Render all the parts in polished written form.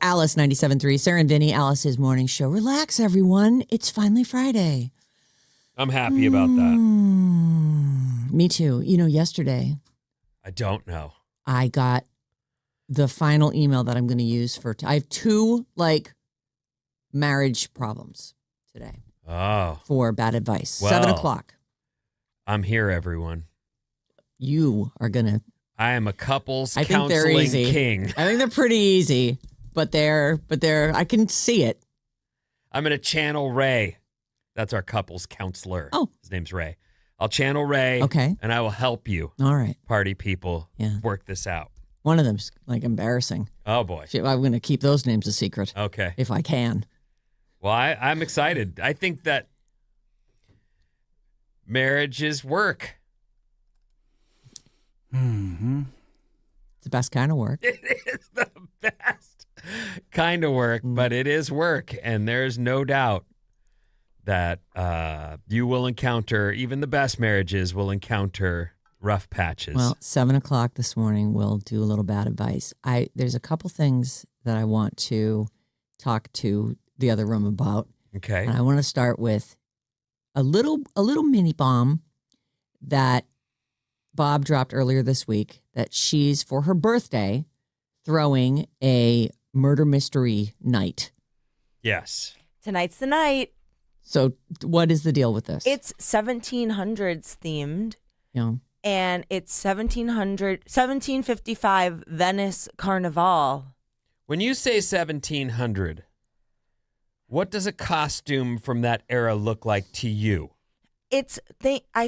Alice 97.3, Sarah and Vinnie, Alice's morning show. Relax, everyone. It's finally Friday. I'm happy about that. Me too. Yesterday. I don't know. I got the final email that I'm going to use I have two, marriage problems today. Oh. For bad advice. Well, 7 o'clock. I'm here, everyone. You are going to. I am a couples I think they're counseling easy. king. I think they're pretty easy, but they're, I can see it. I'm going to channel Ray. That's our couples counselor. Oh. His name's Ray. I'll channel Ray. Okay. And I will help you. All right. Party people. Yeah. Work this out. One of them's embarrassing. Oh, boy. I'm going to keep those names a secret. Okay. If I can. Well, I'm excited. I think that marriage is work. Mm-hmm. It's the best kind of work. It is the best kind of work, but it is work. And there's no doubt that you will encounter, even the best marriages will encounter rough patches. Well, 7 o'clock this morning, we'll do a little bad advice. There's a couple things that I want to talk to the other room about. Okay. And I want to start with a little mini bomb that Bob dropped earlier this week, that she's, for her birthday, throwing a murder mystery night. Yes. Tonight's the night. So what is the deal with this? It's 1700s themed. Yeah. And it's 1755 Venice Carnival. When you say 1700, what does a costume from that era look like to you? I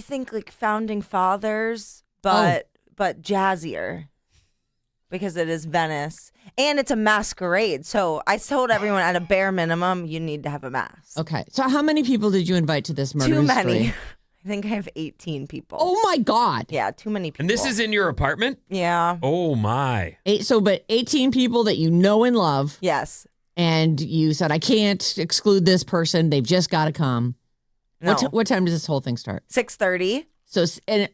think like founding fathers, but jazzier, because it is Venice and it's a masquerade. So I told everyone at a bare minimum, you need to have a mask. Okay. So how many people did you invite to this murder Too mystery? many. I think I have 18 people. Oh my God. Yeah, too many people. And this is in your apartment? Yeah. Oh my. But 18 people that you know and love. Yes. And you said, I can't exclude this person. They've just got to come. No. What time does this whole thing start? 6:30. So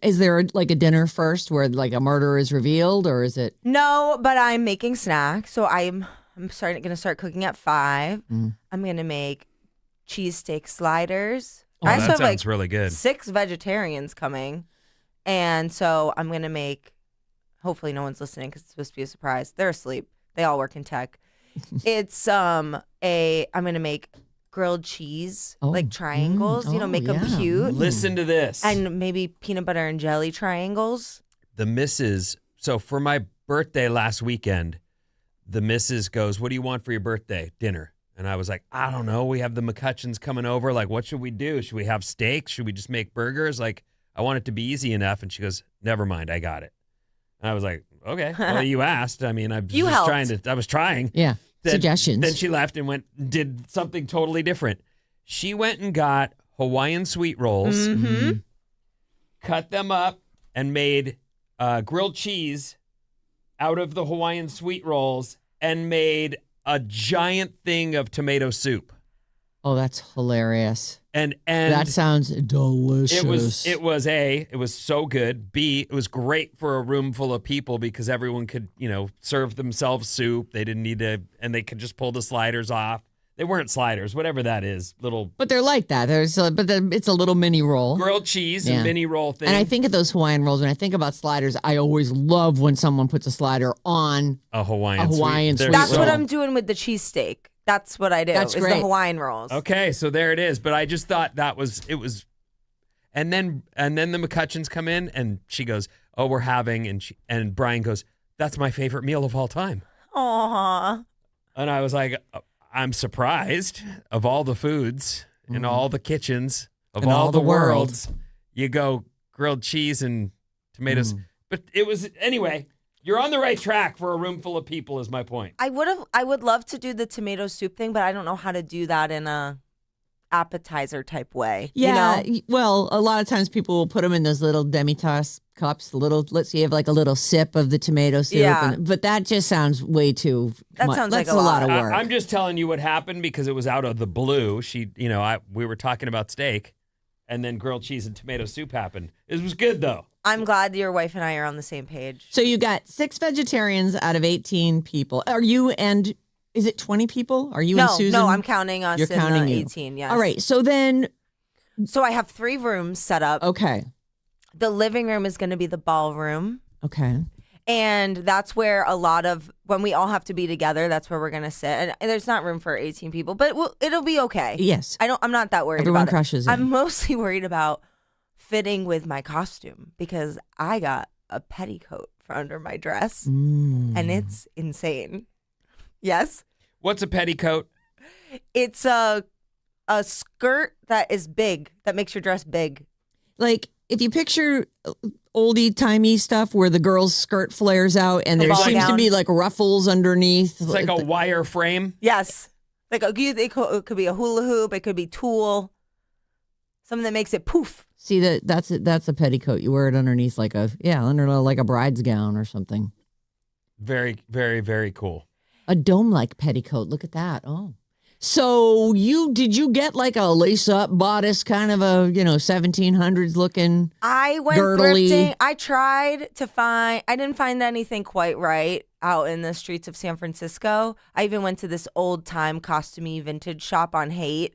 is there a dinner first where a murder is revealed, or is it? No, but I'm making snacks. So I'm going to start cooking at 5. I'm going to make cheesesteak sliders. Oh, I also that have sounds really good. 6 vegetarians coming. And so I'm going to make, hopefully no one's listening because it's supposed to be a surprise. They're asleep. They all work in tech. It's I'm going to make grilled cheese, triangles, make them cute. Listen to this. And maybe peanut butter and jelly triangles. The missus, so for my birthday last weekend, the missus goes, what do you want for your birthday dinner? And I was like, I don't know. We have the McCutcheons coming over. What should we do? Should we have steak? Should we just make burgers? I want it to be easy enough. And she goes, never mind. I got it. And I was like, okay. Well, you asked. I mean, I was trying. Yeah. Suggestions. Then she left and did something totally different. She went and got Hawaiian sweet rolls, cut them up, and made grilled cheese out of the Hawaiian sweet rolls, and made a giant thing of tomato soup. Oh, that's hilarious. And that sounds delicious. It was so good. B, it was great for a room full of people because everyone could, serve themselves soup. They didn't need to, and they could just pull the sliders off. They weren't sliders, whatever that is, little. But they're like that. It's a little mini roll. Grilled cheese and mini roll thing. And I think of those Hawaiian rolls. When I think about sliders, I always love when someone puts a slider on a Hawaiian sweet That's roll. what I'm doing with the cheesesteak. That's what I do. That's great. The Hawaiian rolls. Okay, so there it is. But I just thought it was, and then the McCutcheons come in and she goes, "Oh, we're having," and Brian goes, "That's my favorite meal of all time." Aww. And I was like, I'm surprised of all the foods in all the kitchens of all the worlds. You go grilled cheese and tomatoes, but it was anyway. You're on the right track for a room full of people is my point. I would love to do the tomato soup thing, but I don't know how to do that in a appetizer type way. Yeah. Well, a lot of times people will put them in those little demi-tasse cups, let's say you have a little sip of the tomato soup. Yeah. But that just sounds way too That much. sounds That's like a lot of lot. work. I'm just telling you what happened because it was out of the blue. We were talking about steak, and then grilled cheese and tomato soup happened. It was good though. I'm glad your wife and I are on the same page. So you got 6 vegetarians out of 18 people. Are you and Is it 20 people? Are you no, and Susan? No, I'm counting us. You're counting the you. 18. Yes. All right. So then. So I have 3 rooms set up. Okay. The living room is going to be the ballroom. Okay. And that's where a lot of, when we all have to be together, that's where we're going to sit. And there's not room for 18 people, but it'll be okay. Yes. I'm not that worried Everyone about crushes it. it. I'm mostly worried about fitting with my costume because I got a petticoat for under my dress and it's insane. Yes? What's a petticoat? It's a skirt that is big, that makes your dress big. Like, if you picture oldie-timey stuff where the girl's skirt flares out and there seems to be like ruffles underneath. It's like a wire frame. Yes. Like it could be a hula hoop. It could be tulle. Something that makes it poof. See, that's a petticoat. You wear it underneath under like a bride's gown or something. Very, very, very cool. A dome-like petticoat. Look at that. Oh. So did you get like a lace-up bodice, kind of a 1700s looking? I went girdly. thrifting. I tried to find. I didn't find anything quite right out in the streets of San Francisco. I even went to this old-time costumey vintage shop on Haight,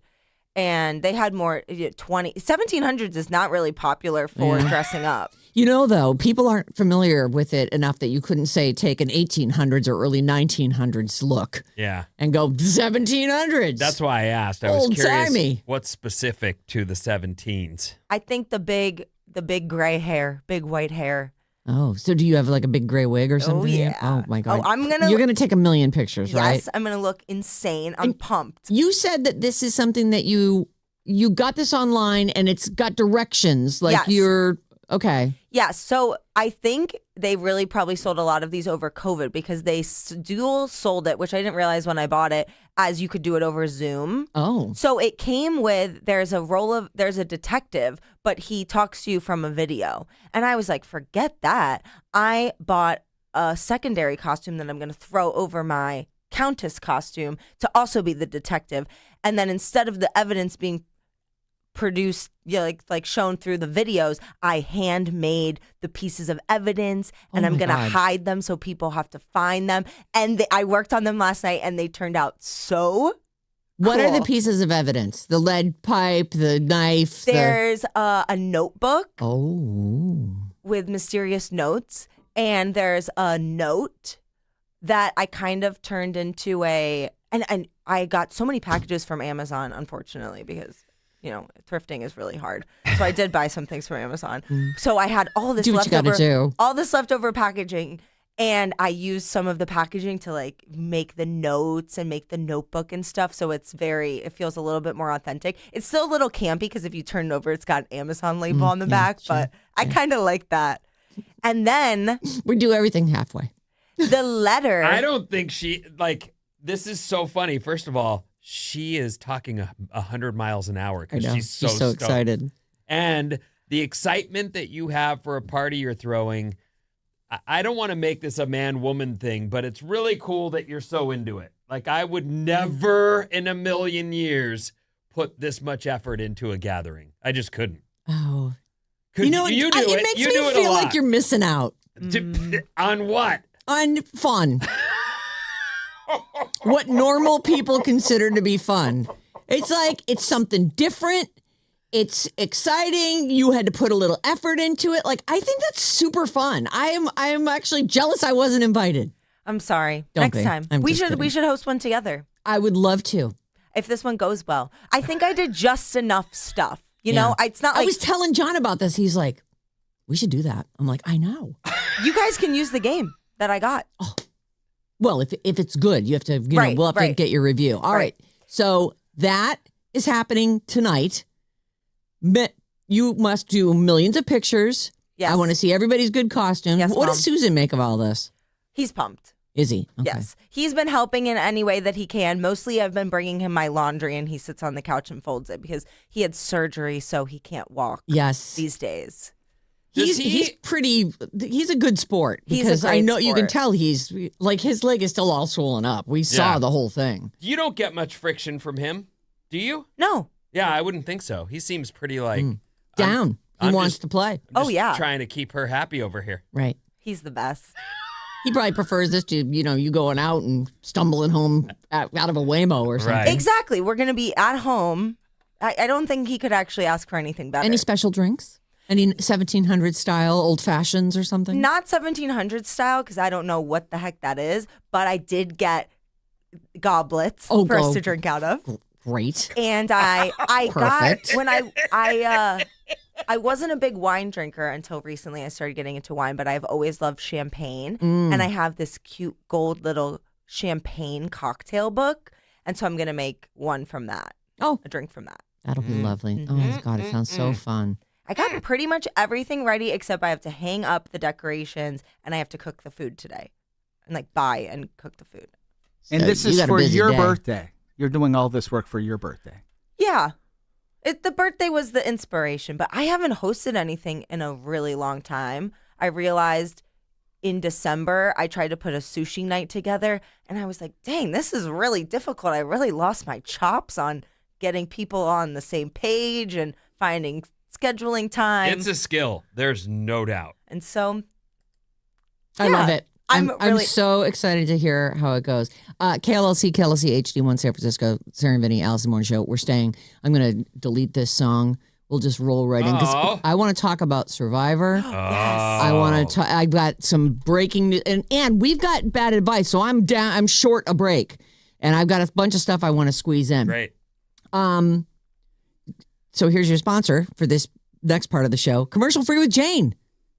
and they had more 1700s is not really popular for dressing up. Though, people aren't familiar with it enough that you couldn't say take an 1800s or early 1900s look. Yeah. And go 1700s. That's why I asked. I was curious Old-timey. what's specific to the 17s. I think the big gray hair, big white hair. Oh, so do you have like a big gray wig or something? yeah. Oh my God. Oh, You're gonna take a million pictures, right? Yes, I'm gonna look insane. I'm pumped. You said that this is something that you got this online and it's got directions. Like Yes. you're okay. Yeah, so I think they really probably sold a lot of these over COVID because they dual sold it, which I didn't realize when I bought it, as you could do it over Zoom. Oh. So it came with, there's a detective, but he talks to you from a video. And I was like, forget that. I bought a secondary costume that I'm going to throw over my Countess costume to also be the detective. And then instead of the evidence being produced, like shown through the videos, I handmade the pieces of evidence and I'm gonna hide them so people have to find them. And I worked on them last night and they turned out so What are the cool. pieces of evidence? The lead pipe, the knife. There's a notebook Oh. with mysterious notes, and there's a note that I kind of turned into and I got so many packages from Amazon, unfortunately, because thrifting is really hard. So I did buy some things from Amazon. So I had all this leftover packaging, and I used some of the packaging to like make the notes and make the notebook and stuff. So it feels a little bit more authentic. It's still a little campy because if you turn it over, it's got an Amazon label on the back, but I kind of like that. And then we do everything halfway. the letter. I don't think this is so funny. First of all, she is talking 100 miles an hour because she's so excited. And the excitement that you have for a party you're throwing, I don't want to make this a man-woman thing, but it's really cool that you're so into it. Like, I would never in a million years put this much effort into a gathering. I just couldn't. Oh. You do it it. makes You me do it feel a lot. like you're missing out. On what? On fun. What normal people consider to be fun. It's like, it's something different. It's exciting. You had to put a little effort into it. Like, I think that's super fun. I am actually jealous I wasn't invited. I'm sorry. Don't Next be. time. I'm We just kidding. should host one together. I would love to. If this one goes well. I think I did just enough stuff. Yeah. It's not like I was telling John about this. He's like, we should do that. I'm like, I know. you guys can use the game that I got. Well, if it's good, you have to, we'll have to get your review. All right. So that is happening tonight. You must do millions of pictures. Yes. I want to see everybody's good costumes. Yes, what Mom. does Susan make of all this? He's pumped. Is he? Okay. Yes. He's been helping in any way that he can. Mostly I've been bringing him my laundry and he sits on the couch and folds it because he had surgery, so he can't walk Yes. these days. He's a good sport because I know you can tell he's like his leg is still all swollen up. We saw the whole thing. You don't get much friction from him, do you? No. Yeah, I wouldn't think so. He seems pretty Down. He I'm wants just- to play. I'm just yeah. trying to keep her happy over here. Right. He's the best. He probably prefers this to, you going out and stumbling home out of a Waymo or something. Right. Exactly. We're going to be at home. I don't think he could actually ask for anything better. Any special drinks? Any 1700 style old fashions or something? Not 1700 style, because I don't know what the heck that is, but I did get goblets for us to drink out of. Great. And I Perfect. got, when I wasn't a big wine drinker until recently. I started getting into wine, but I've always loved champagne. And I have this cute gold little champagne cocktail book. And so I'm going to make one from that. Oh. A drink from that. That'll be lovely. Oh, God, it sounds so fun. I got pretty much everything ready except I have to hang up the decorations and I have to cook the food today. And buy and cook the food. And So this you is got a for busy your day. birthday. You're doing all this work for your birthday. Yeah. The birthday was the inspiration, but I haven't hosted anything in a really long time. I realized in December, I tried to put a sushi night together, and I was like, dang, this is really difficult. I really lost my chops on getting people on the same page and finding scheduling time. It's a skill. There's no doubt. And so, I love it. I'm really so excited to hear how it goes. KLLC HD1 San Francisco, Sarah Vinnie, Allison Morning Show. We're staying. I'm going to delete this song. We'll just roll right in because I want to talk about Survivor. Yes. I want to. I've got some breaking news, and we've got bad advice. So I'm down. I'm short a break, and I've got a bunch of stuff I want to squeeze in. Great. So here's your sponsor for this next part of the show: commercial free with Jane.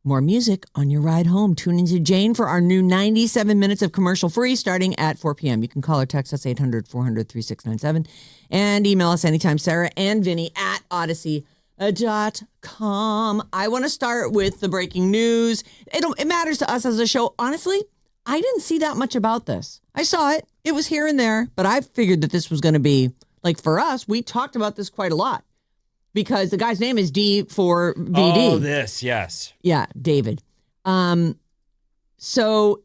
More music on your ride home. Tune into Jane for our new 97 minutes of commercial free starting at 4 p.m. You can call or text us 800-400-3697 and email us anytime, Sarah and Vinny at Odyssey.com. I want to start with the breaking news. It matters to us as a show. Honestly, I didn't see that much about this. I saw it. It was here and there, but I figured that this was going to be, for us, we talked about this quite a lot. Because the guy's name is D4VD. Oh, this, yes. Yeah, David. So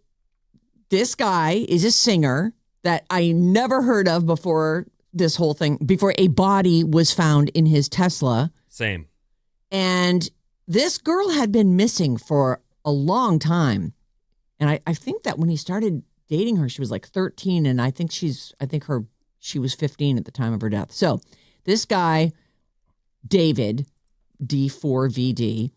this guy is a singer that I never heard of before this whole thing, before a body was found in his Tesla. Same. And this girl had been missing for a long time. And I think that when he started dating her, she was 13, and I think she was 15 at the time of her death. So this guy, David, D4VD,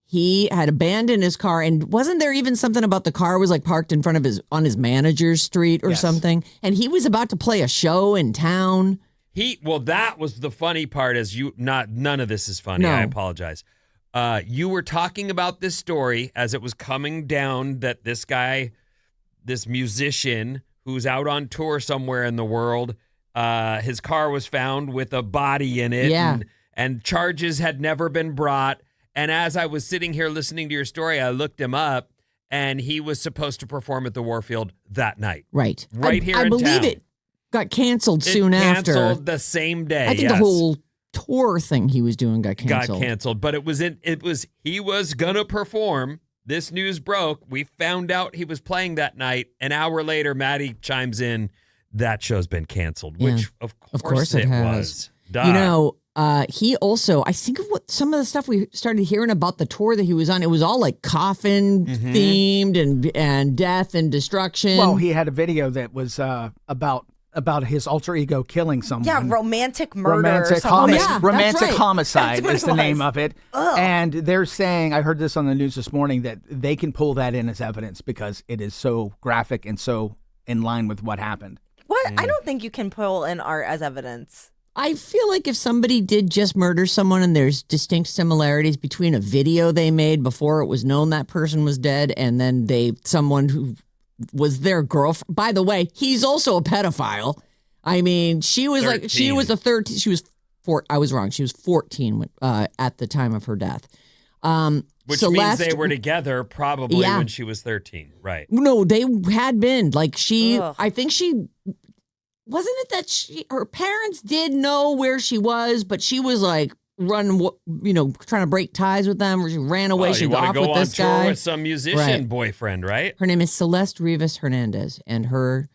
he had abandoned his car, and wasn't there even something about the car was parked in front of on his manager's street or something? And he was about to play a show in town. That was the funny part. None of this is funny. No. I apologize. You were talking about this story as it was coming down that this guy, this musician who's out on tour somewhere in the world, his car was found with a body in it. Yeah. And charges had never been brought. And as I was sitting here listening to your story, I looked him up, and he was supposed to perform at the Warfield that night. Right. Right here in I believe town. it got canceled soon after. Canceled the same day. I think the whole tour thing he was doing got canceled. But he was gonna perform. This news broke. We found out he was playing that night. An hour later, Maddie chimes in, that show's been canceled, which of course it has. was. Duh. He also, I think of what some of the stuff we started hearing about the tour that he was on, it was all coffin themed and death and destruction. Well, he had a video that was about his alter ego killing someone. Yeah, romantic murder or something. Romantic that's right. homicide That's is what the it name was. of it. Ugh. And they're saying, I heard this on the news this morning, that they can pull that in as evidence because it is so graphic and so in line with what happened. What? I don't think you can pull in art as evidence. I feel like if somebody did just murder someone and there's distinct similarities between a video they made before it was known that person was dead and then someone who was their girlfriend. By the way, he's also a pedophile. I mean, she was 13. she was a 13. She was 4. I was wrong. She was 14 at the time of her death. Which Celeste, means they were together probably when she was 13. Right. No, they had been Ugh. I think she. Wasn't it that her parents did know where she was, but she was trying to break ties with them, or she ran away. She you want off to go with on this tour guy. with some musician boyfriend, right? Her name is Celeste Rivas Hernandez, and her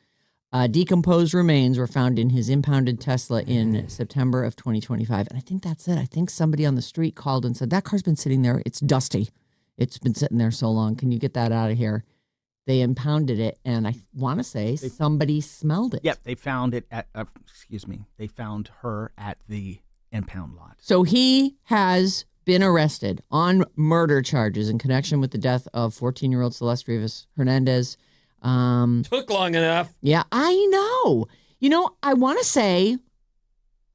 decomposed remains were found in his impounded Tesla in September of 2025. And I think that's it. I think somebody on the street called and said, that car's been sitting there. It's dusty. It's been sitting there so long. Can you get that out of here? they impounded it, and I want to say somebody smelled it. Yep, they found it at. They found her at the impound lot. So he has been arrested on murder charges in connection with the death of 14-year-old Celeste Rivas Hernandez. Took long enough. Yeah, I know. I want to say,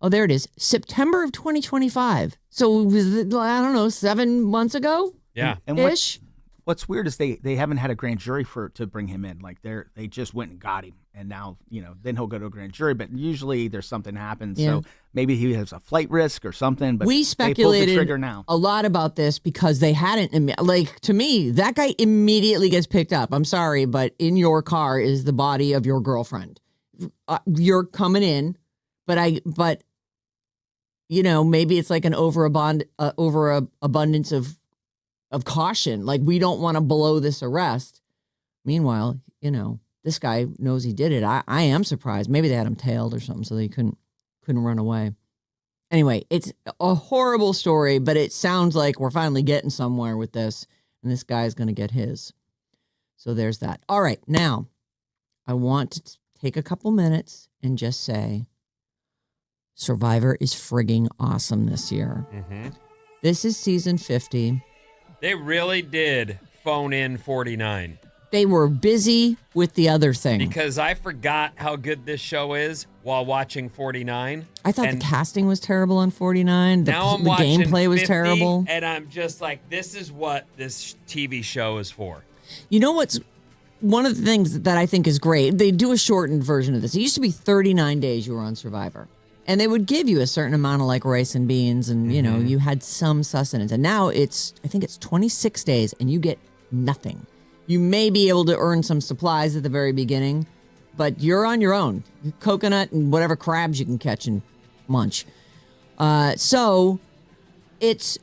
oh, there it is, September of 2025. So it was, I don't know, 7 months ago? Yeah. And Ish. what's weird is they haven't had a grand jury to bring him in. Like they just went and got him, and now then he'll go to a grand jury. But usually there's something happens, so maybe he has a flight risk or something. But we speculated they pulled the trigger now. A lot about this because they hadn't. To me, that guy immediately gets picked up. I'm sorry, but in your car is the body of your girlfriend. You're coming in, but maybe it's like an overabundance of caution. Like, we don't want to blow this arrest. Meanwhile, this guy knows he did it. I am surprised. Maybe they had him tailed or something so they couldn't run away. Anyway, it's a horrible story, but it sounds like we're finally getting somewhere with this, and this guy's going to get his. So there's that. All right, now I want to take a couple minutes and just say Survivor is frigging awesome this year. Mm-hmm. This is season 50. They really did phone in 49. They were busy with the other thing. Because I forgot how good this show is while watching 49. I thought the casting was terrible on 49. The watching gameplay was 50, terrible. And I'm just like, this is what this TV show is for. You know what's one of the things that I think is great? They do a shortened version of this. It used to be 39 days you were on Survivor. And they would give you a certain amount of like rice and beans and, you had some sustenance. And now I think it's 26 days and you get nothing. You may be able to earn some supplies at the very beginning, but you're on your own. Coconut and whatever crabs you can catch and munch. So it's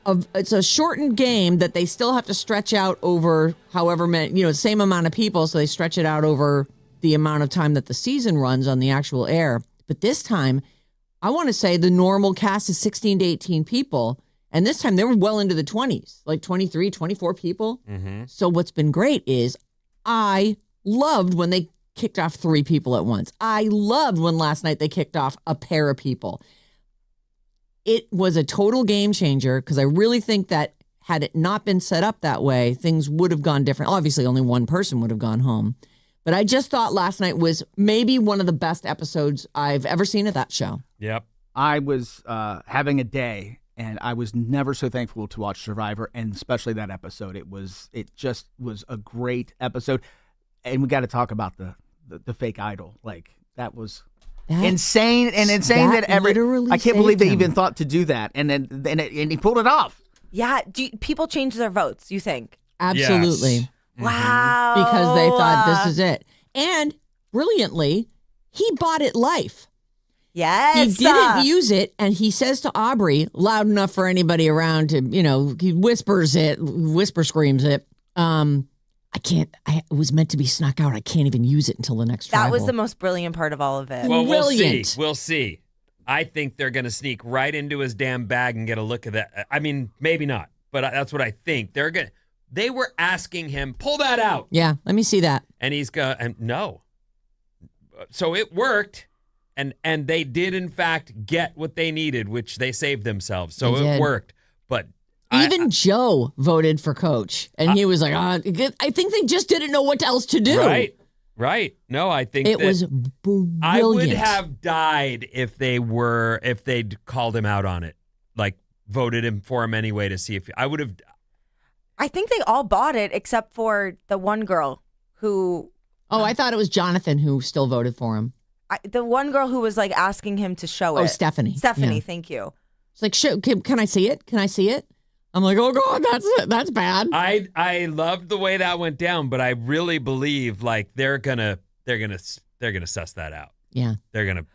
a shortened game that they still have to stretch out over however many, same amount of people. So they stretch it out over the amount of time that the season runs on the actual air. But this time, I want to say the normal cast is 16 to 18 people. And this time they were well into the 20s, like 23, 24 people. Mm-hmm. So what's been great is I loved when they kicked off 3 people at once. I loved when last night they kicked off a pair of people. It was a total game changer because I really think that had it not been set up that way, things would have gone different. Obviously, only one person would have gone home. But I just thought last night was maybe one of the best episodes I've ever seen of that show. Yep. I was having a day, and I was never so thankful to watch Survivor, and especially that episode. It just was a great episode. And we got to talk about the fake idol. Like, that was insane, and insane that I can't believe they even thought to do that. And he pulled it off. Yeah. People change their votes, you think? Absolutely. Yes. Wow. Because they thought this is it. And brilliantly, he bought it life. Yes. He didn't use it, and he says to Aubrey, loud enough for anybody around to, he whisper screams it. It was meant to be snuck out. I can't even use it until the next tribal. That was the most brilliant part of all of it. Well, Brilliant. We'll see. I think they're going to sneak right into his damn bag and get a look at that. I mean, maybe not, but that's what I think. They were asking him, pull that out. Yeah, let me see that. And he's going, no. So it worked. And they did, in fact, get what they needed, which they saved themselves. So it worked. But even Joe voted for Coach. And he was like, I think they just didn't know what else to do. Right. No, I think it was brilliant. I would have died if they'd called him out on it. Like, voted him for him anyway to see if I would have. I think they all bought it except for the one girl who. Oh, I thought it was Jonathan who still voted for him. The one girl who was like asking him to show it. Oh, Stephanie. Stephanie, thank you. It's like, can I see it? Can I see it? I'm like, oh God, that's bad. I loved the way that went down, but I really believe like they're gonna suss that out. Yeah, they're gonna.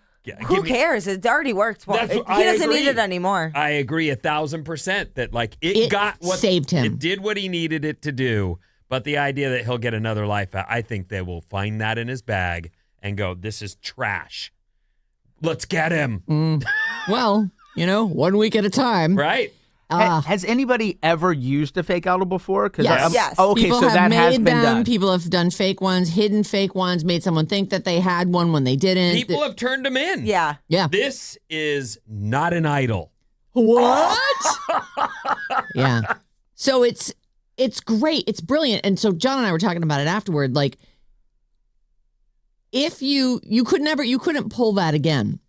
Who cares? It already worked. He doesn't need it anymore. I agree 1,000% that like it got what saved him. It did what he needed it to do. But the idea that he'll get another life, I think they will find that in his bag and go, this is trash. Let's get him. Well, 1 week at a time. Right. Has anybody ever used a fake idol before? Yes. Yes. Oh, okay, People so have that made has been them. done. People have done fake ones, hidden fake ones, made someone think that they had one when they didn't. People have turned them in. Yeah. Yeah. This is not an idol. What? Yeah. So it's great. It's brilliant. And so John and I were talking about it afterward. Like, if you couldn't pull that again.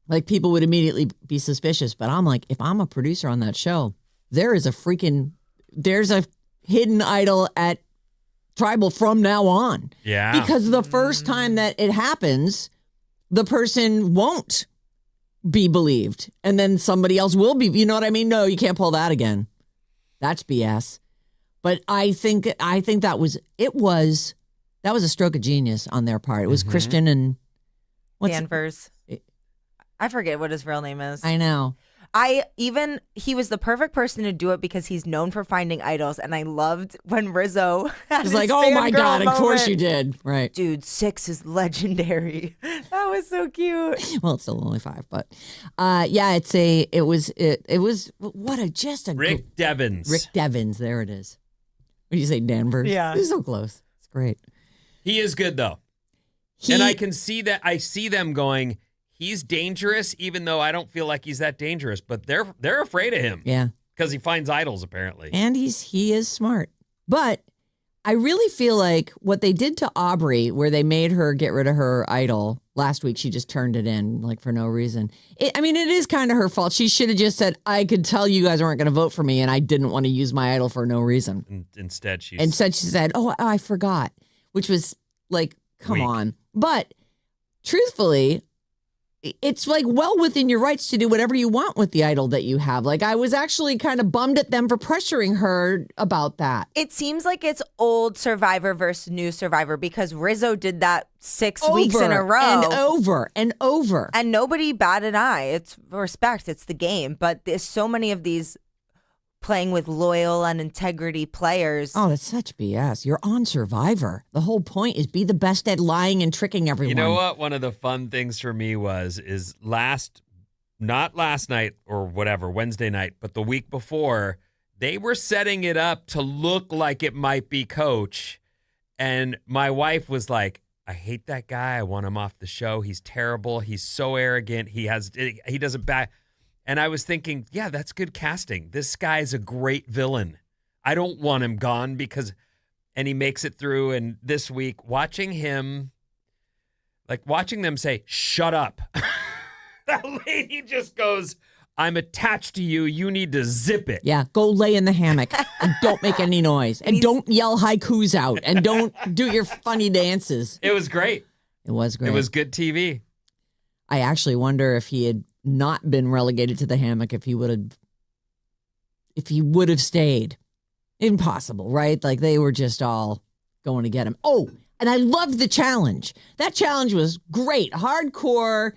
Like, people would immediately be suspicious. But I'm like, if I'm a producer on that show, there's a hidden idol at Tribal from now on. Yeah. Because the first time that it happens, the person won't be believed. And then somebody else will be. You know what I mean? No, you can't pull that again. That's BS. But I think that was a stroke of genius on their part. It was Christian and Danvers. I forget what his real name is. I know. He was the perfect person to do it because he's known for finding idols, and I loved when Rizzo had It's his like, oh my fangirl God, of course moment. you did. Right. Dude, 6 is legendary. That was so cute. Well, it's still only 5, but yeah, it was what a just a Rick Devens. Rick Devens, there it is. What do you say, Danvers? Yeah. He's so close. It's great. He is good though. And I can see that. I see them going, he's dangerous, even though I don't feel like he's that dangerous, but they're afraid of him. Yeah. Because he finds idols, apparently. And he is smart. But I really feel like what they did to Aubrey, where they made her get rid of her idol last week, she just turned it in, like, for no reason. It is kind of her fault. She should have just said, I could tell you guys weren't going to vote for me, and I didn't want to use my idol for no reason. And instead, she said, oh, I forgot, which was like, come Weak. on. But truthfully, it's like well within your rights to do whatever you want with the idol that you have. Like, I was actually kind of bummed at them for pressuring her about that. It seems like it's old Survivor versus new Survivor because Rizzo did that 6 weeks in a row. And over and over. And nobody bat an eye. It's respect. It's the game. But there's so many of these playing with loyal and integrity players. Oh, that's such BS. You're on Survivor. The whole point is be the best at lying and tricking everyone. You know what? One of the fun things for me is not last night or whatever, Wednesday night, but the week before, they were setting it up to look like it might be Coach. And my wife was like, I hate that guy. I want him off the show. He's terrible. He's so arrogant. He doesn't back. And I was thinking, yeah, that's good casting. This guy's a great villain. I don't want him gone and he makes it through. And this week, watching them say, shut up. That lady just goes, I'm attached to you. You need to zip it. Yeah, go lay in the hammock and don't make any noise. And don't yell haikus out and don't do your funny dances. It was great. It was great. It was good TV. I actually wonder if he had not been relegated to the hammock, if he would have stayed. Impossible, right? Like, they were just all going to get him. Oh, and I loved the challenge. That challenge was great. Hardcore,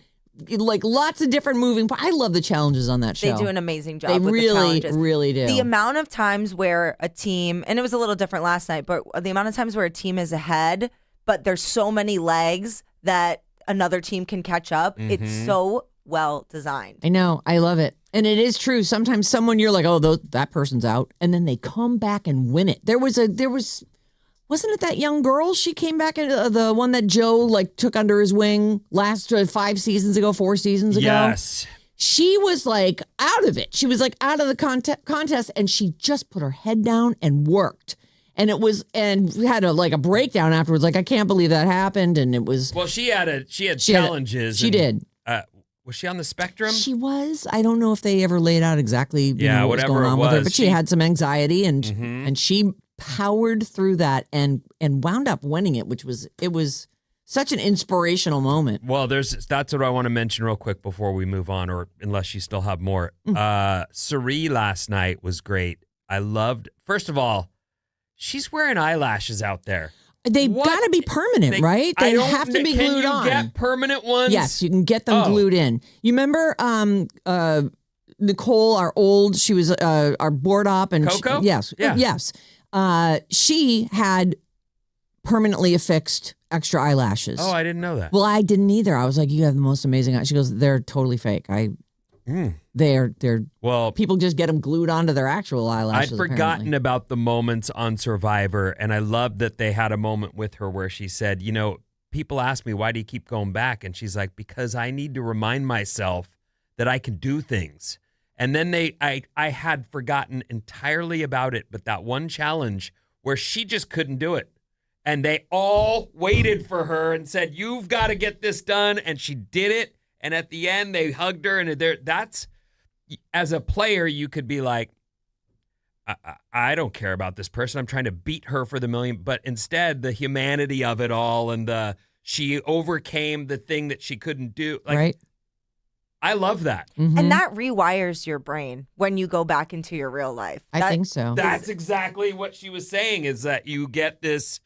like lots of different moving parts. I love the challenges on that show. They do an amazing job They with the really, challenges. really do. The amount of times where a team, and it was a little different last night, but the amount of times where a team is ahead, but there's so many legs that another team can catch up. It's so well designed. I know. I love it. And it is true. Sometimes someone you're like, oh, that person's out. And then they come back and win it. Wasn't it that young girl? She came back, the one that Joe like took under his wing last 4 seasons ago. Yes. She was like out of it. She was like out of the contest, and she just put her head down and worked. And we had a breakdown afterwards. Like, I can't believe that happened. And it was. Well, she had challenges. She did. Was she on the spectrum? She was. I don't know if they ever laid out exactly what was going on with her, but she had some anxiety and she powered through that and wound up winning it, which was such an inspirational moment. Well, that's what I want to mention real quick before we move on, or unless you still have more. Suri last night was great. I loved, first of all, she's wearing eyelashes out there. They've got to be permanent, right? They have to be glued on. Can you get permanent ones? Yes, you can get them glued in. You remember Nicole, she was our board op. And Coco? Yes. She had permanently affixed extra eyelashes. Oh, I didn't know that. Well, I didn't either. I was like, you have the most amazing eyes. She goes, they're totally fake. They're Well, people just get them glued onto their actual eyelashes. I'd forgotten apparently. about the moments on Survivor, and I love that they had a moment with her where she said, people ask me, why do you keep going back? And she's like, because I need to remind myself that I can do things. And then I had forgotten entirely about it, but that one challenge where she just couldn't do it. And they all waited for her and said, you've got to get this done. And she did it. And at the end, they hugged her. And that's, as a player, you could be like, I don't care about this person. I'm trying to beat her for the million. But instead, the humanity of it all and she overcame the thing that she couldn't do. Like, right? I love that. Mm-hmm. And that rewires your brain when you go back into your real life. I think so. That's exactly what she was saying, is that you get this,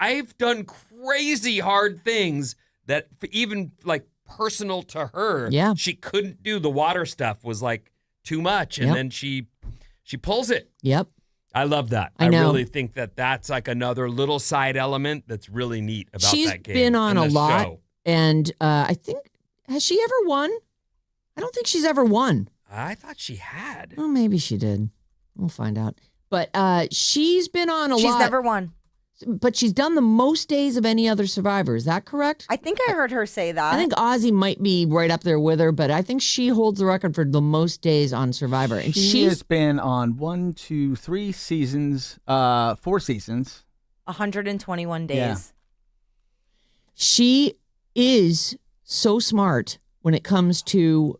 I've done crazy hard things that even like personal to her, Yeah. she couldn't do. The water stuff was like too much. And Yep. then she pulls it. Yep. I love that. I know. really think that that's like another little side element that's really neat about She's that game. been on and a the lot. show. And I think, has she ever won? I don't think she's ever won. I thought she had. Well, maybe she did. We'll find out. But she's been on a lot. She's never won. But she's done the most days of any other survivor. Is that correct? I think I heard her say that. I think Ozzy might be right up there with her, but I think she holds the record for the most days on Survivor. And She has been on 4 seasons. 121 days. Yeah. She is so smart when it comes to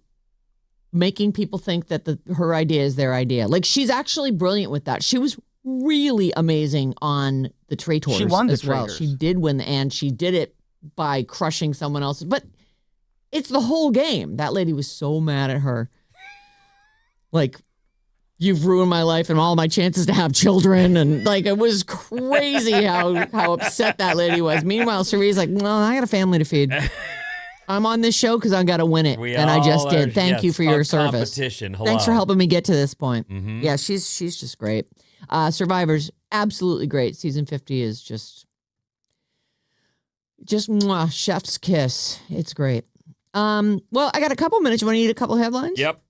making people think that her idea is their idea. Like, she's actually brilliant with that. She was really amazing on the Traitors. She won the as well. Traitors. She did win, and she did it by crushing someone else's. But it's the whole game. That lady was so mad at her. Like, you've ruined my life and all my chances to have children. And like, it was crazy how upset that lady was. Meanwhile, Cherie's like, well, I got a family to feed. I'm on this show because I got to win it. And I just did. Thank you for your service. Competition. Hello. Thanks for helping me get to this point. Mhm. Yeah, she's just great. Survivor's absolutely great. Season 50 is just mwah, chef's kiss. It's great. Well, I got a couple minutes. You want to eat a couple headlines? Yep.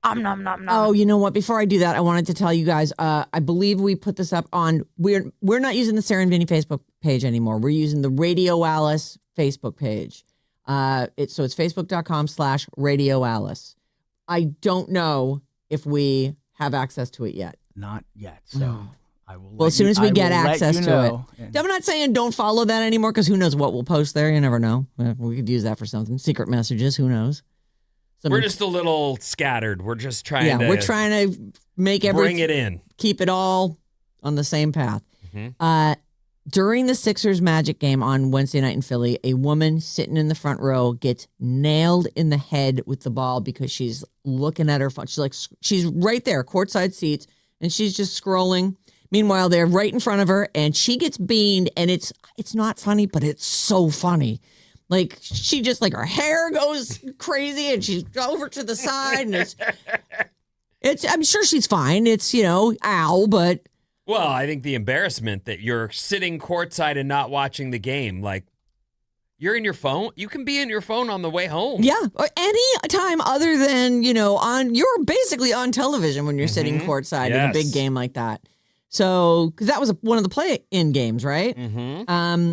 Nom, nom, nom. Oh, you know what? Before I do that, I wanted to tell you guys, I believe we put this up on, we're not using the Sarah Vinnie Facebook page anymore. We're using the Radio Alice Facebook page. It's facebook.com/Radio Alice. I don't know if we have access to it yet. Not yet. So No. I will. Well, as soon as we get access to it. And I'm not saying don't follow that anymore, because who knows what we'll post there. You never know. We could use that for something. Secret messages. Who knows? We're just a little scattered. We're just trying to we're trying to make bring it in. keep it all on the same path. Mhm. During the Sixers Magic game on Wednesday night in Philly, a woman sitting in the front row gets nailed in the head with the ball because she's looking at her phone. She's right there, courtside seats, and she's just scrolling. Meanwhile, they're right in front of her, and she gets beamed, and it's not funny, but it's so funny. Like, she just, like, her hair goes crazy, and she's over to the side, and it's I'm sure she's fine. It's, ow, but... Well, I think the embarrassment that you're sitting courtside and not watching the game, like, you're in your phone. You can be in your phone on the way home. Yeah, or any time other than, you're basically on television when you're sitting courtside in a big game like that. So, because that was one of the play-in games, right? Mm-hmm.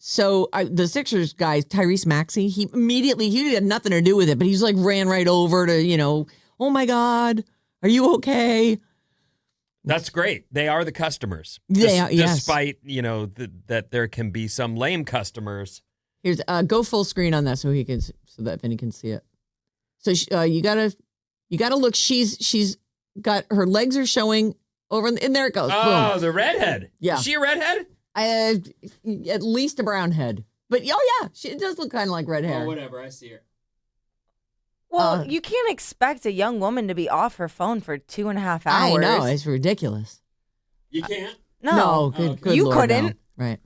So the Sixers guy, Tyrese Maxey, he had nothing to do with it, but he's like ran right over to, oh my God, are you okay? That's great. They are the customers. Yes. Despite, that there can be some lame customers. Here's go full screen on that so that Vinny can see it. So you gotta look. She's got her legs are showing over, and there it goes. Oh, Boom. the redhead. Yeah. Is she a redhead? At least a brown head, but she does look kind of like red hair. Oh, whatever. I see her. Well, you can't expect a young woman to be off her phone for 2.5 hours. I know, it's ridiculous. You can't? No. Good You Lord, couldn't. no. Right.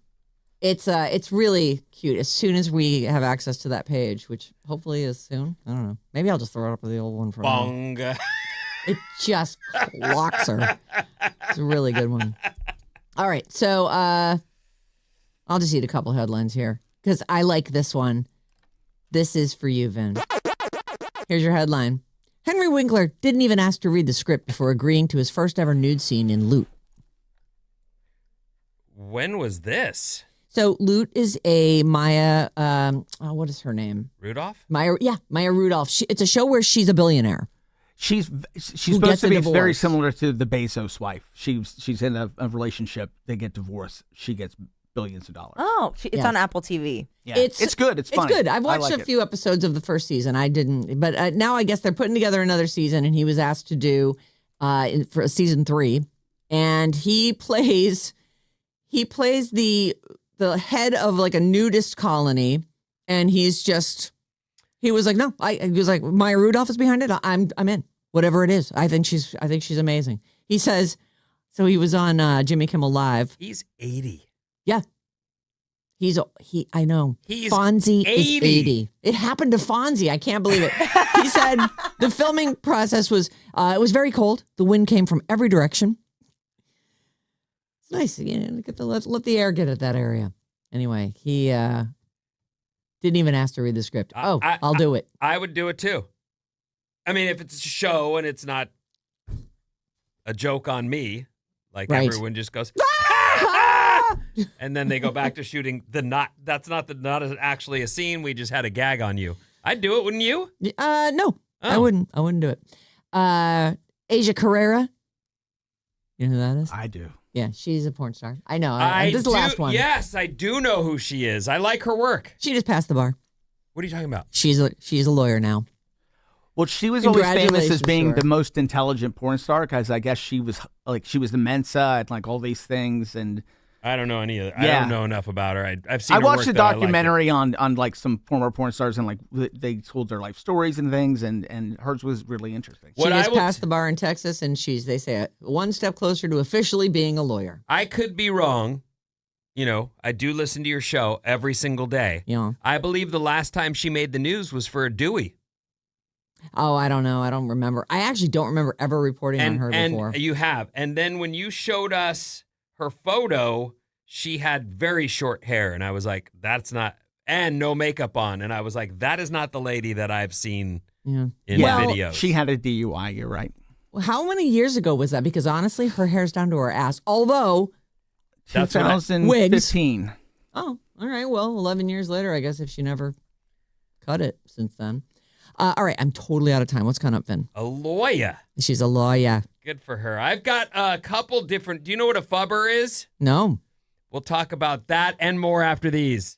It's really cute. As soon as we have access to that page, which hopefully is soon. I don't know. Maybe I'll just throw it up with the old one for now. Bong. It just clocks her. It's a really good one. All right, so I'll just eat a couple headlines here because I like this one. This is for you, Vin. Here's your headline. Henry Winkler didn't even ask to read the script before agreeing to his first ever nude scene in Loot. When was this? So Loot is a Maya, what is her name? Rudolph? Maya Rudolph. It's a show where she's a billionaire. She's Who supposed gets to a be divorce. very similar to the Bezos wife. She's in a relationship. They get divorced. She gets billions of dollars. Oh, it's Yes. on Apple TV. Yeah, it's good. It's funny. It's good. I've I watched like a it. few episodes of the first season. I didn't, but now I guess they're putting together another season, and he was asked to do for season 3, and he plays the head of like a nudist colony, and he was like, no, he was like, Maya Rudolph is behind it. I'm in, whatever it is. I think she's amazing. He says, so he was on Jimmy Kimmel Live. He's 80. Yeah. I know. He's Fonzie 80. is 80. It happened to Fonzie. I can't believe it. He said the filming process was, it was very cold. The wind came from every direction. It's nice, let the air get at that area. Anyway, he didn't even ask to read the script. I'll do it. I would do it too. I mean, if it's a show and it's not a joke on me, like Right. everyone just goes, and then they go back to shooting that's not actually a scene. We just had a gag on you. I'd do it, wouldn't you? No, I Oh. wouldn't do it. Asia Carrera. You know who that is? I do. Yeah, she's a porn star. I know. This is the do- last one. Yes, I do know who she is. I like her work. She just passed the bar. What are you talking about? She's a lawyer now. Well, she was always famous as Congratulations being to her. the most intelligent porn star because I guess she was the Mensa and like all these things. And I don't know any of it. I Yeah. don't know enough about her. I've seen I her watched work, a though. I like it. documentary on like some former porn stars and like they told their life stories and things, and hers was really interesting. What She I just will passed the bar in Texas, and they say one step closer to officially being a lawyer. I could be wrong. You know, I do listen to your show every single day. You know? I believe the last time she made the news was for a Dewey. Oh, I don't know. I don't remember. I actually don't remember ever reporting on her before. And you have. And then when you showed us her photo, she had very short hair. And I was like, that's not, and no makeup on. And I was like, that is not the lady that I've seen Yeah. in Well, videos. She had a DUI. You're right. How many years ago was that? Because honestly, her hair's down to her ass. Although, That's what 2015. oh, all right. Well, 11 years later, I guess if she never cut it since then. All right. I'm totally out of time. What's coming up, Finn? a lawyer. She's a lawyer. Good for her. I've got a couple different. Do you know what a phubber is? No. We'll talk about that and more after these.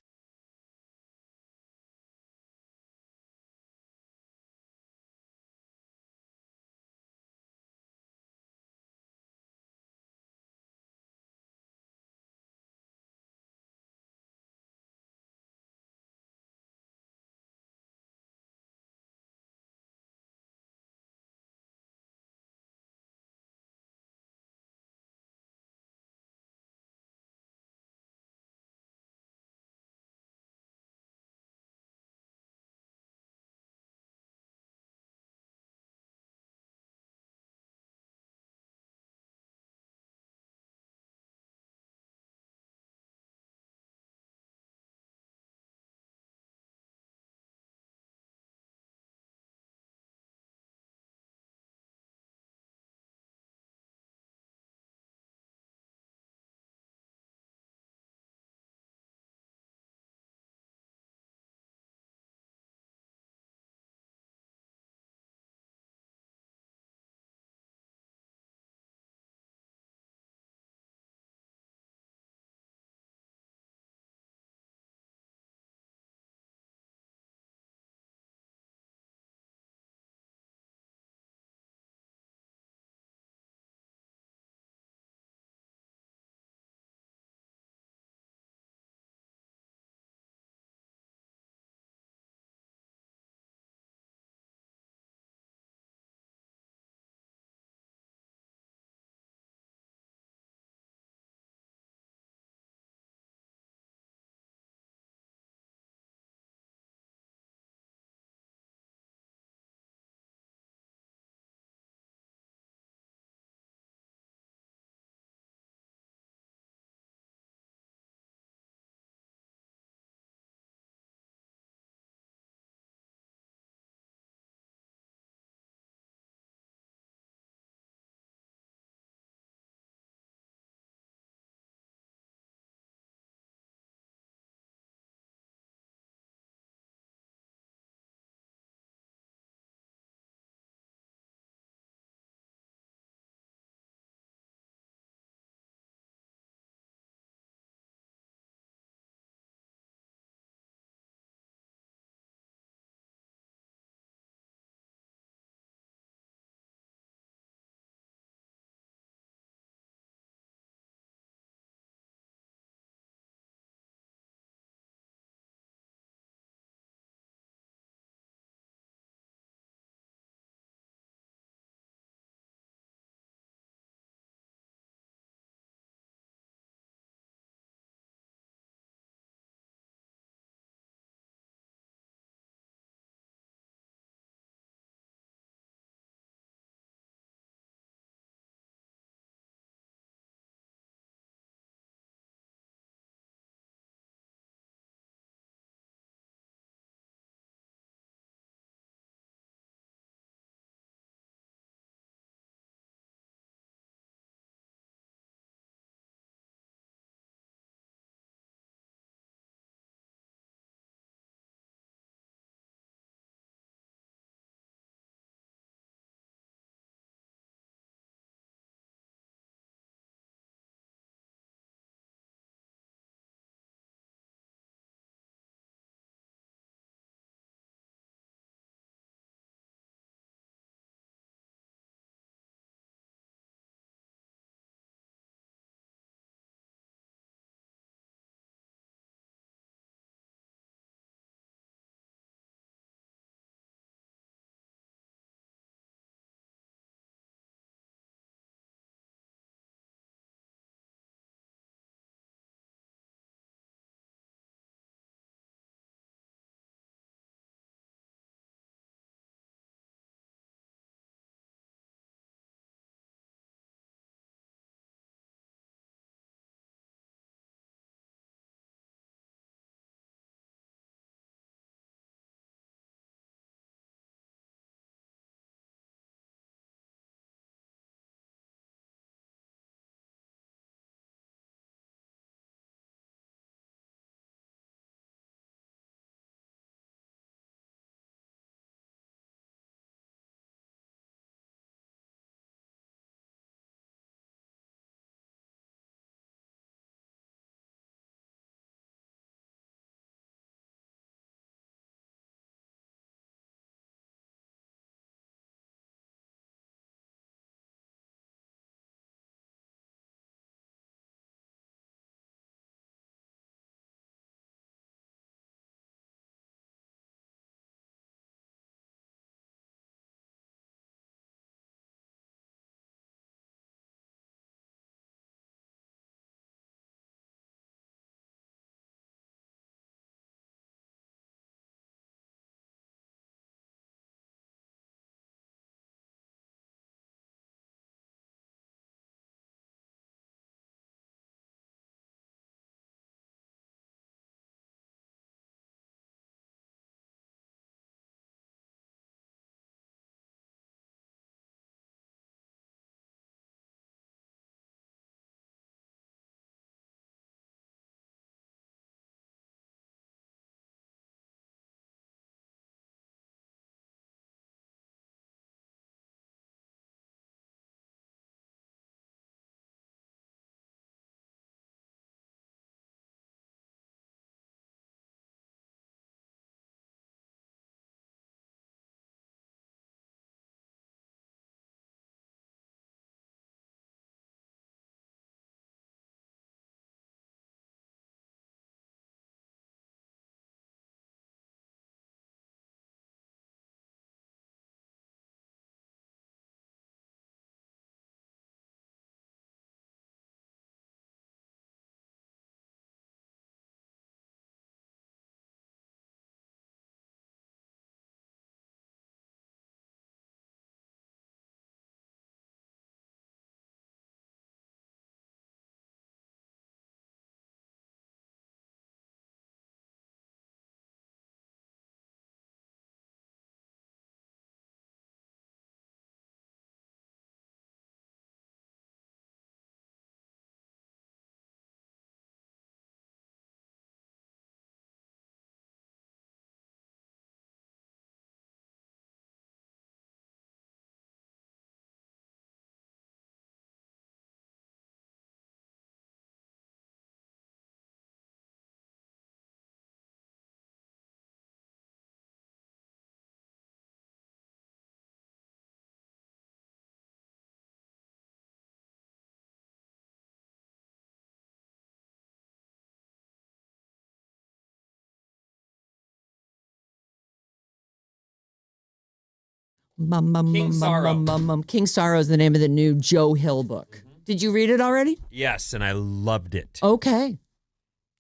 King Sorrow. King Sorrow is the name of the new Joe Hill book. Did you read it already? Yes, and I loved it. Okay.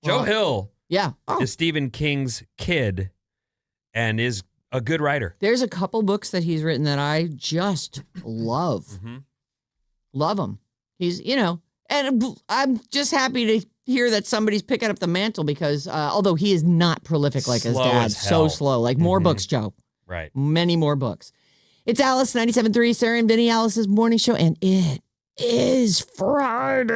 Joe Hill Yeah. Oh. is Stephen King's kid and is a good writer. There's a couple books that he's written that I just love. Mm-hmm. Love him. He's, and I'm just happy to hear that somebody's picking up the mantle because although he is not prolific like his Slow dad, as so hell. slow. Like more books, Joe. Right. Many more books. It's Alice 97.3, Sarah and Vinnie, Alice's morning show, and it is Friday.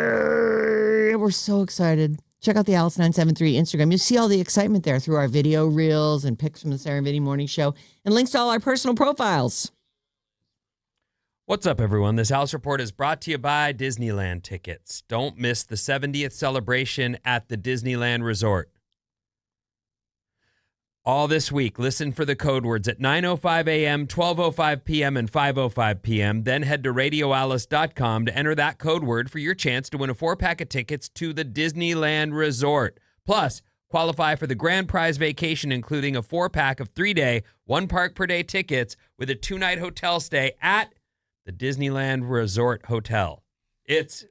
We're so excited. Check out the Alice 973 Instagram. You'll see all the excitement there through our video reels and pics from the Sarah and Vinnie morning show and links to all our personal profiles. What's up, everyone? This Alice Report is brought to you by Disneyland Tickets. Don't miss the 70th celebration at the Disneyland Resort. All this week, listen for the code words at 9:05 a.m., 12:05 p.m., and 5:05 p.m. Then head to radioalice.com to enter that code word for your chance to win a 4-pack of tickets to the Disneyland Resort. Plus, qualify for the grand prize vacation, including a 4-pack of 3-day, 1-park-per-day tickets with a 2-night hotel stay at the Disneyland Resort Hotel. It's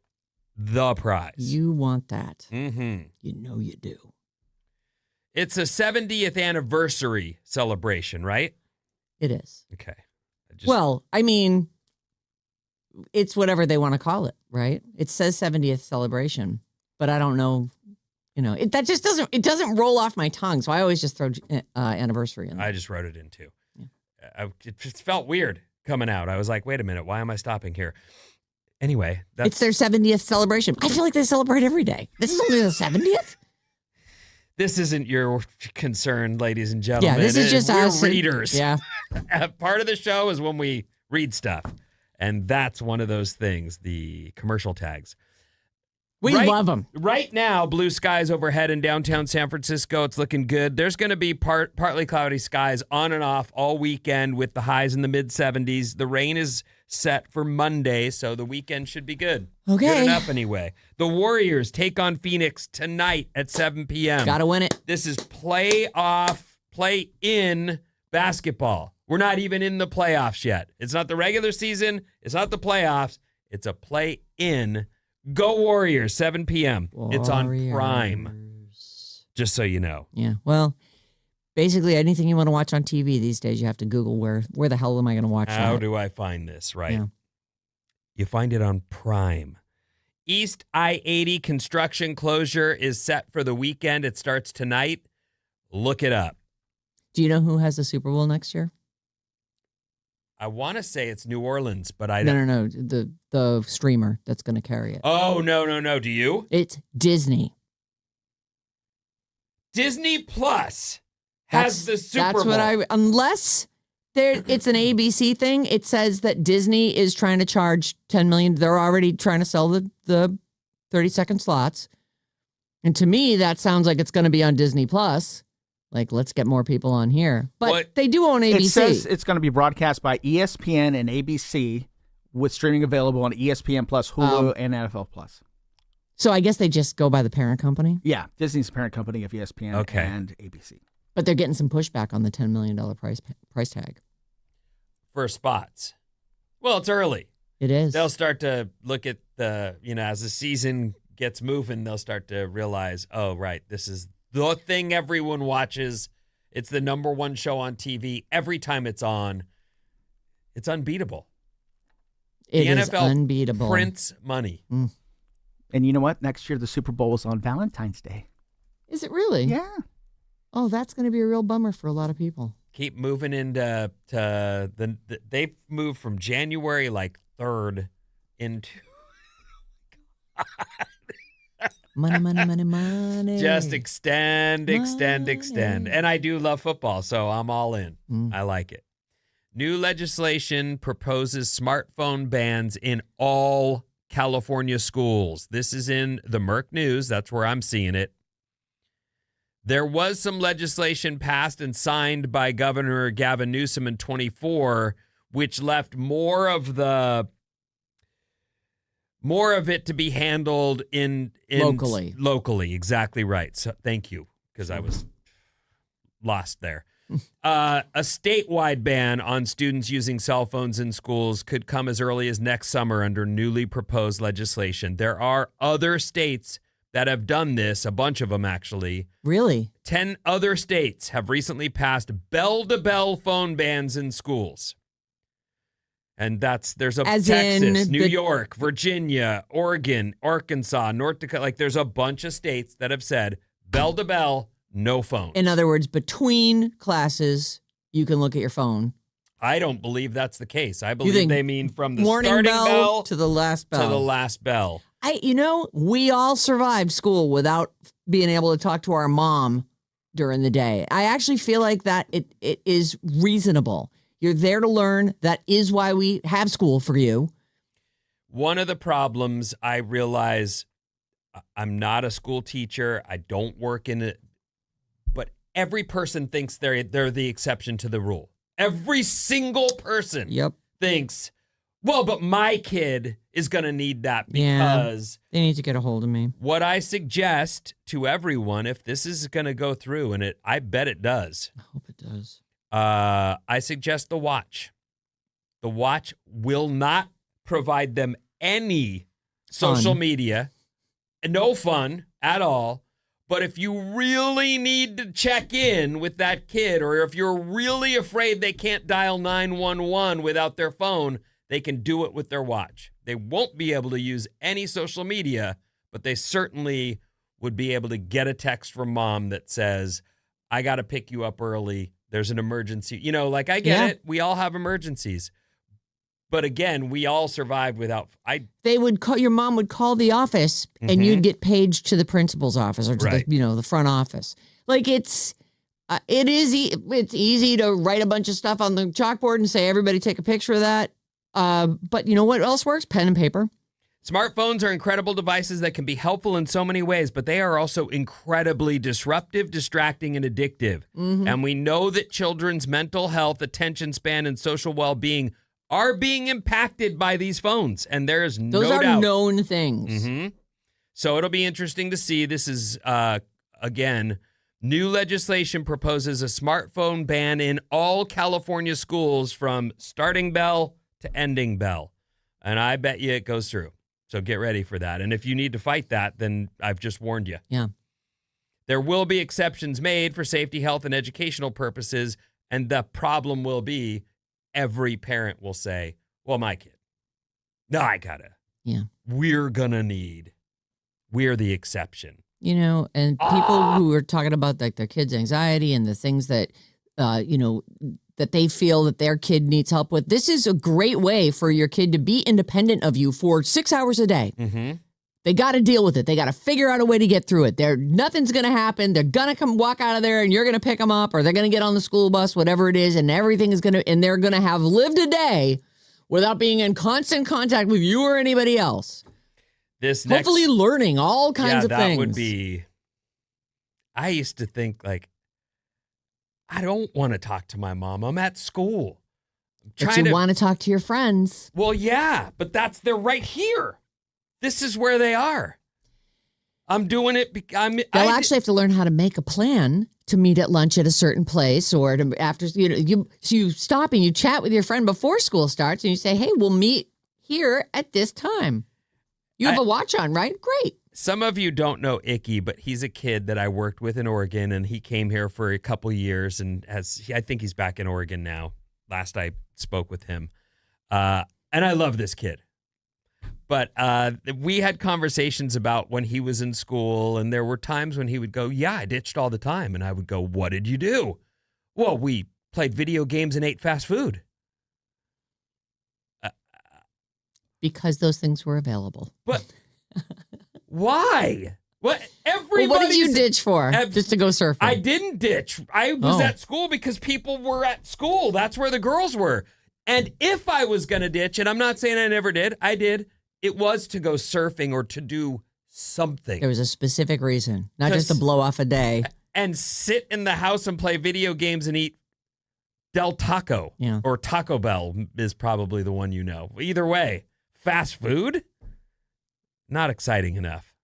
the prize. You want that. Mm-hmm. You know you do. It's a 70th anniversary celebration, right? It is. Okay. Well, I mean, it's whatever they want to call it, right? It says 70th celebration, but I don't know, that just doesn't roll off my tongue. So I always just throw anniversary in there. I just wrote it in too. Yeah. It just felt weird coming out. I was like, wait a minute, why am I stopping here? Anyway, it's their 70th celebration. I feel like they celebrate every day. This is only the 70th? This isn't your concern, ladies and gentlemen. Yeah, this is just we're us. readers. Yeah. Part of the show is when we read stuff. And that's one of those things, the commercial tags. We love them. Right now, blue skies overhead in downtown San Francisco. It's looking good. There's going to be partly cloudy skies on and off all weekend with the highs in the mid-70s. The rain is set for Monday, so the weekend should be good. Okay. Good enough anyway. The Warriors take on Phoenix tonight at 7 p.m. Gotta win it. This is play-in basketball. We're not even in the playoffs yet. It's not the regular season. It's not the playoffs. It's a play-in. Go Warriors, 7 p.m. It's on Prime, just so you know. Yeah, well, basically anything you want to watch on TV these days, you have to Google where the hell am I going to watch How that? do I find this, right? Yeah. You find it on Prime. East I-80 construction closure is set for the weekend. It starts tonight. Look it up. Do you know who has the Super Bowl next year? I want to say it's New Orleans, but I don't. No. The streamer that's going to carry it. Oh, no. Do you? It's Disney. Disney Plus has the Super Bowl. That's what unless it's an ABC thing. It says that Disney is trying to charge $10 million. They're already trying to sell the 30-second slots. And to me, that sounds like it's going to be on Disney Plus. Like, let's get more people on here. But they do own ABC. It says it's going to be broadcast by ESPN and ABC with streaming available on ESPN Plus, Hulu, and NFL Plus. So I guess they just go by the parent company? Yeah, Disney's the parent company of ESPN and ABC. But they're getting some pushback on the $10 million price tag. For spots. Well, it's early. It is. They'll start to look at as the season gets moving, they'll start to realize, oh, right, this is the thing everyone watches. It's the number one show on TV. Every time it's on, it's unbeatable. The NFL unbeatable. Prints money. Mm. And you know what? Next year, the Super Bowl is on Valentine's Day. Is it really? Yeah. Oh, that's going to be a real bummer for a lot of people. Keep moving into they've moved from January 3rd into Money. just extend. And I do love football, so I'm all in. I like it. New legislation proposes smartphone bans in all California schools. This is in the Merck News. That's where I'm seeing it. There was some legislation passed and signed by Governor Gavin Newsom in 24, which left more of it to be handled in locally. Locally, exactly right. So thank you, because I was lost there. A statewide ban on students using cell phones in schools could come as early as next summer under newly proposed legislation. There are other states that have done this, a bunch of them actually. Really? 10 other states have recently passed bell-to-bell phone bans in schools. And there's As Texas, in New York, Virginia, Oregon, Arkansas, North Dakota. Like there's a bunch of states that have said bell-to-bell, no phones. In other words, between classes, you can look at your phone. I don't believe that's the case. I believe they mean from the morning starting bell to the last bell. to the last bell. We all survived school without being able to talk to our mom during the day. I actually feel like that it is reasonable. You're there to learn. That is why we have school for you. One of the problems I realize, I'm not a school teacher. I don't work in it. But every person thinks they're the exception to the rule. Every single person thinks, well, but my kid is going to need that because they need to get a hold of me. What I suggest to everyone, if this is going to go through, and I bet it does. I hope it does. I suggest the watch. The watch will not provide them any social media, no fun at all. But if you really need to check in with that kid, or if you're really afraid they can't dial 911 without their phone, they can do it with their watch. They won't be able to use any social media, but they certainly would be able to get a text from mom that says, I got to pick you up early. There's an emergency. I get it. We all have emergencies. But again, we all survived without. They would call. Your mom would call the office, and you'd get paged to the principal's office or to the front office. Like it's easy to write a bunch of stuff on the chalkboard and say everybody take a picture of that. But you know what else works? Pen and paper. Smartphones are incredible devices that can be helpful in so many ways, but they are also incredibly disruptive, distracting, and addictive. Mm-hmm. And we know that children's mental health, attention span, and social well-being are being impacted by these phones. And there's no doubt. Those are known things. Mm-hmm. So it'll be interesting to see. This is, again, new legislation proposes a smartphone ban in all California schools from starting bell to ending bell. And I bet you it goes through. So get ready for that. And if you need to fight that, then I've just warned you. Yeah. There will be exceptions made for safety, health, and educational purposes. And the problem will be every parent will say, well, my kid. No, I gotta. Yeah. We're the exception. And people who are talking about like their kids' anxiety and the things that, that they feel that their kid needs help with. This is a great way for your kid to be independent of you for 6 hours a day. Mm-hmm. They got to deal with it. They got to figure out a way to get through it. Nothing's going to happen. They're going to walk out of there and you're going to pick them up, or they're going to get on the school bus, whatever it is. And everything is and they're going to have lived a day without being in constant contact with you or anybody else. Hopefully learning all kinds of things. That would be, I used to think I don't want to talk to my mom. I'm at school. But you want to talk to your friends. Well, yeah, but they're right here. This is where they are. I'm doing it. They'll actually have to learn how to make a plan to meet at lunch at a certain place, or after, you stop and you chat with your friend before school starts and you say, hey, we'll meet here at this time. You have a watch on, right? Great. Some of you don't know Icky, but he's a kid that I worked with in Oregon, and he came here for a couple years, and I think he's back in Oregon now. Last I spoke with him. And I love this kid. But we had conversations about when he was in school, and there were times when he would go, yeah, I ditched all the time. And I would go, what did you do? Well, we played video games and ate fast food. Because those things were available. But why? What did you ditch for? Just to go surfing? I didn't ditch. I was at school because people were at school. That's where the girls were. And if I was going to ditch, and I'm not saying I never did, I did. It was to go surfing or to do something. There was a specific reason, not just to blow off a day. And sit in the house and play video games and eat Del Taco. Yeah. Or Taco Bell is probably the one you know. Either way, fast food, not exciting enough.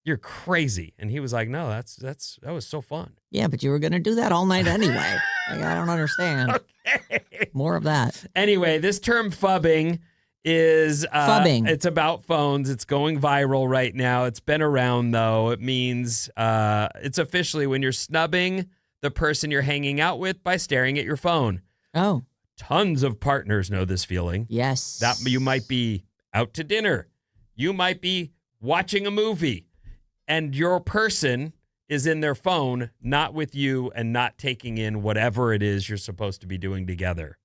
You're crazy. And he was like, no, that was so fun. Yeah, but you were going to do that all night anyway. Like, I don't understand. Okay. More of that. Anyway, this term phubbing is Phubbing. It's about phones. It's going viral right now. It's been around, though. It means it's officially when you're snubbing the person you're hanging out with by staring at your phone. Oh. Tons of partners know this feeling. Yes. That you might be out to dinner. You might be watching a movie, and your person is in their phone, not with you, and not taking in whatever it is you're supposed to be doing together.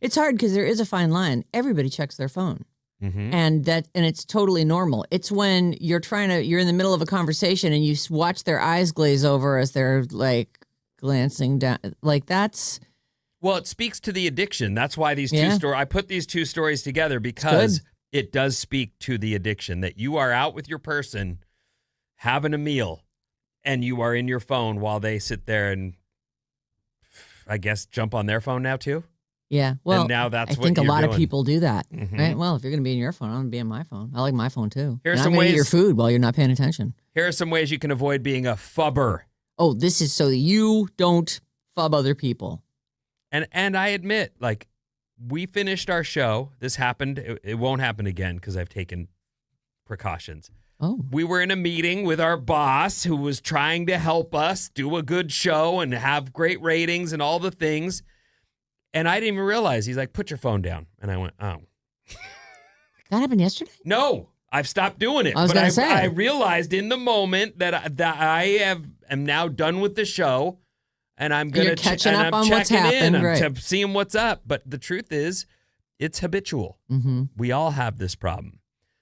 It's hard because there is a fine line. Everybody checks their phone. Mm-hmm. And it's totally normal. It's when you're in the middle of a conversation and you watch their eyes glaze over as they're like glancing down. Like that's. Well, it speaks to the addiction. That's why these Yeah. two stories, I put these two stories together because it does speak to the addiction that you are out with your person having a meal and you are in your phone while they sit there and I guess jump on their phone now too. Yeah. Well, and now that's I what think a you're lot of doing. people do that. Mhm. Right? Well, if you're going to be in your phone, I'm going to be in my phone. I like my phone too. Here's And some I'm going to eat your ways- food while you're not paying attention. Here are some ways you can avoid being a phubber. Oh, this is so that you don't phub other people. And I admit, like, we finished our show. This happened. It won't happen again because I've taken precautions. Oh. We were in a meeting with our boss who was trying to help us do a good show and have great ratings and all the things. And I didn't even realize. He's like, put your phone down. And I went, oh. That happened yesterday? No, I've stopped doing it. I was But gonna say. I realized in the moment that I am now done with the show. And I'm going You're to catching up I'm on what's checking in. happened, I'm right. seeing what's up. But the truth is, it's habitual. Mm-hmm. We all have this problem.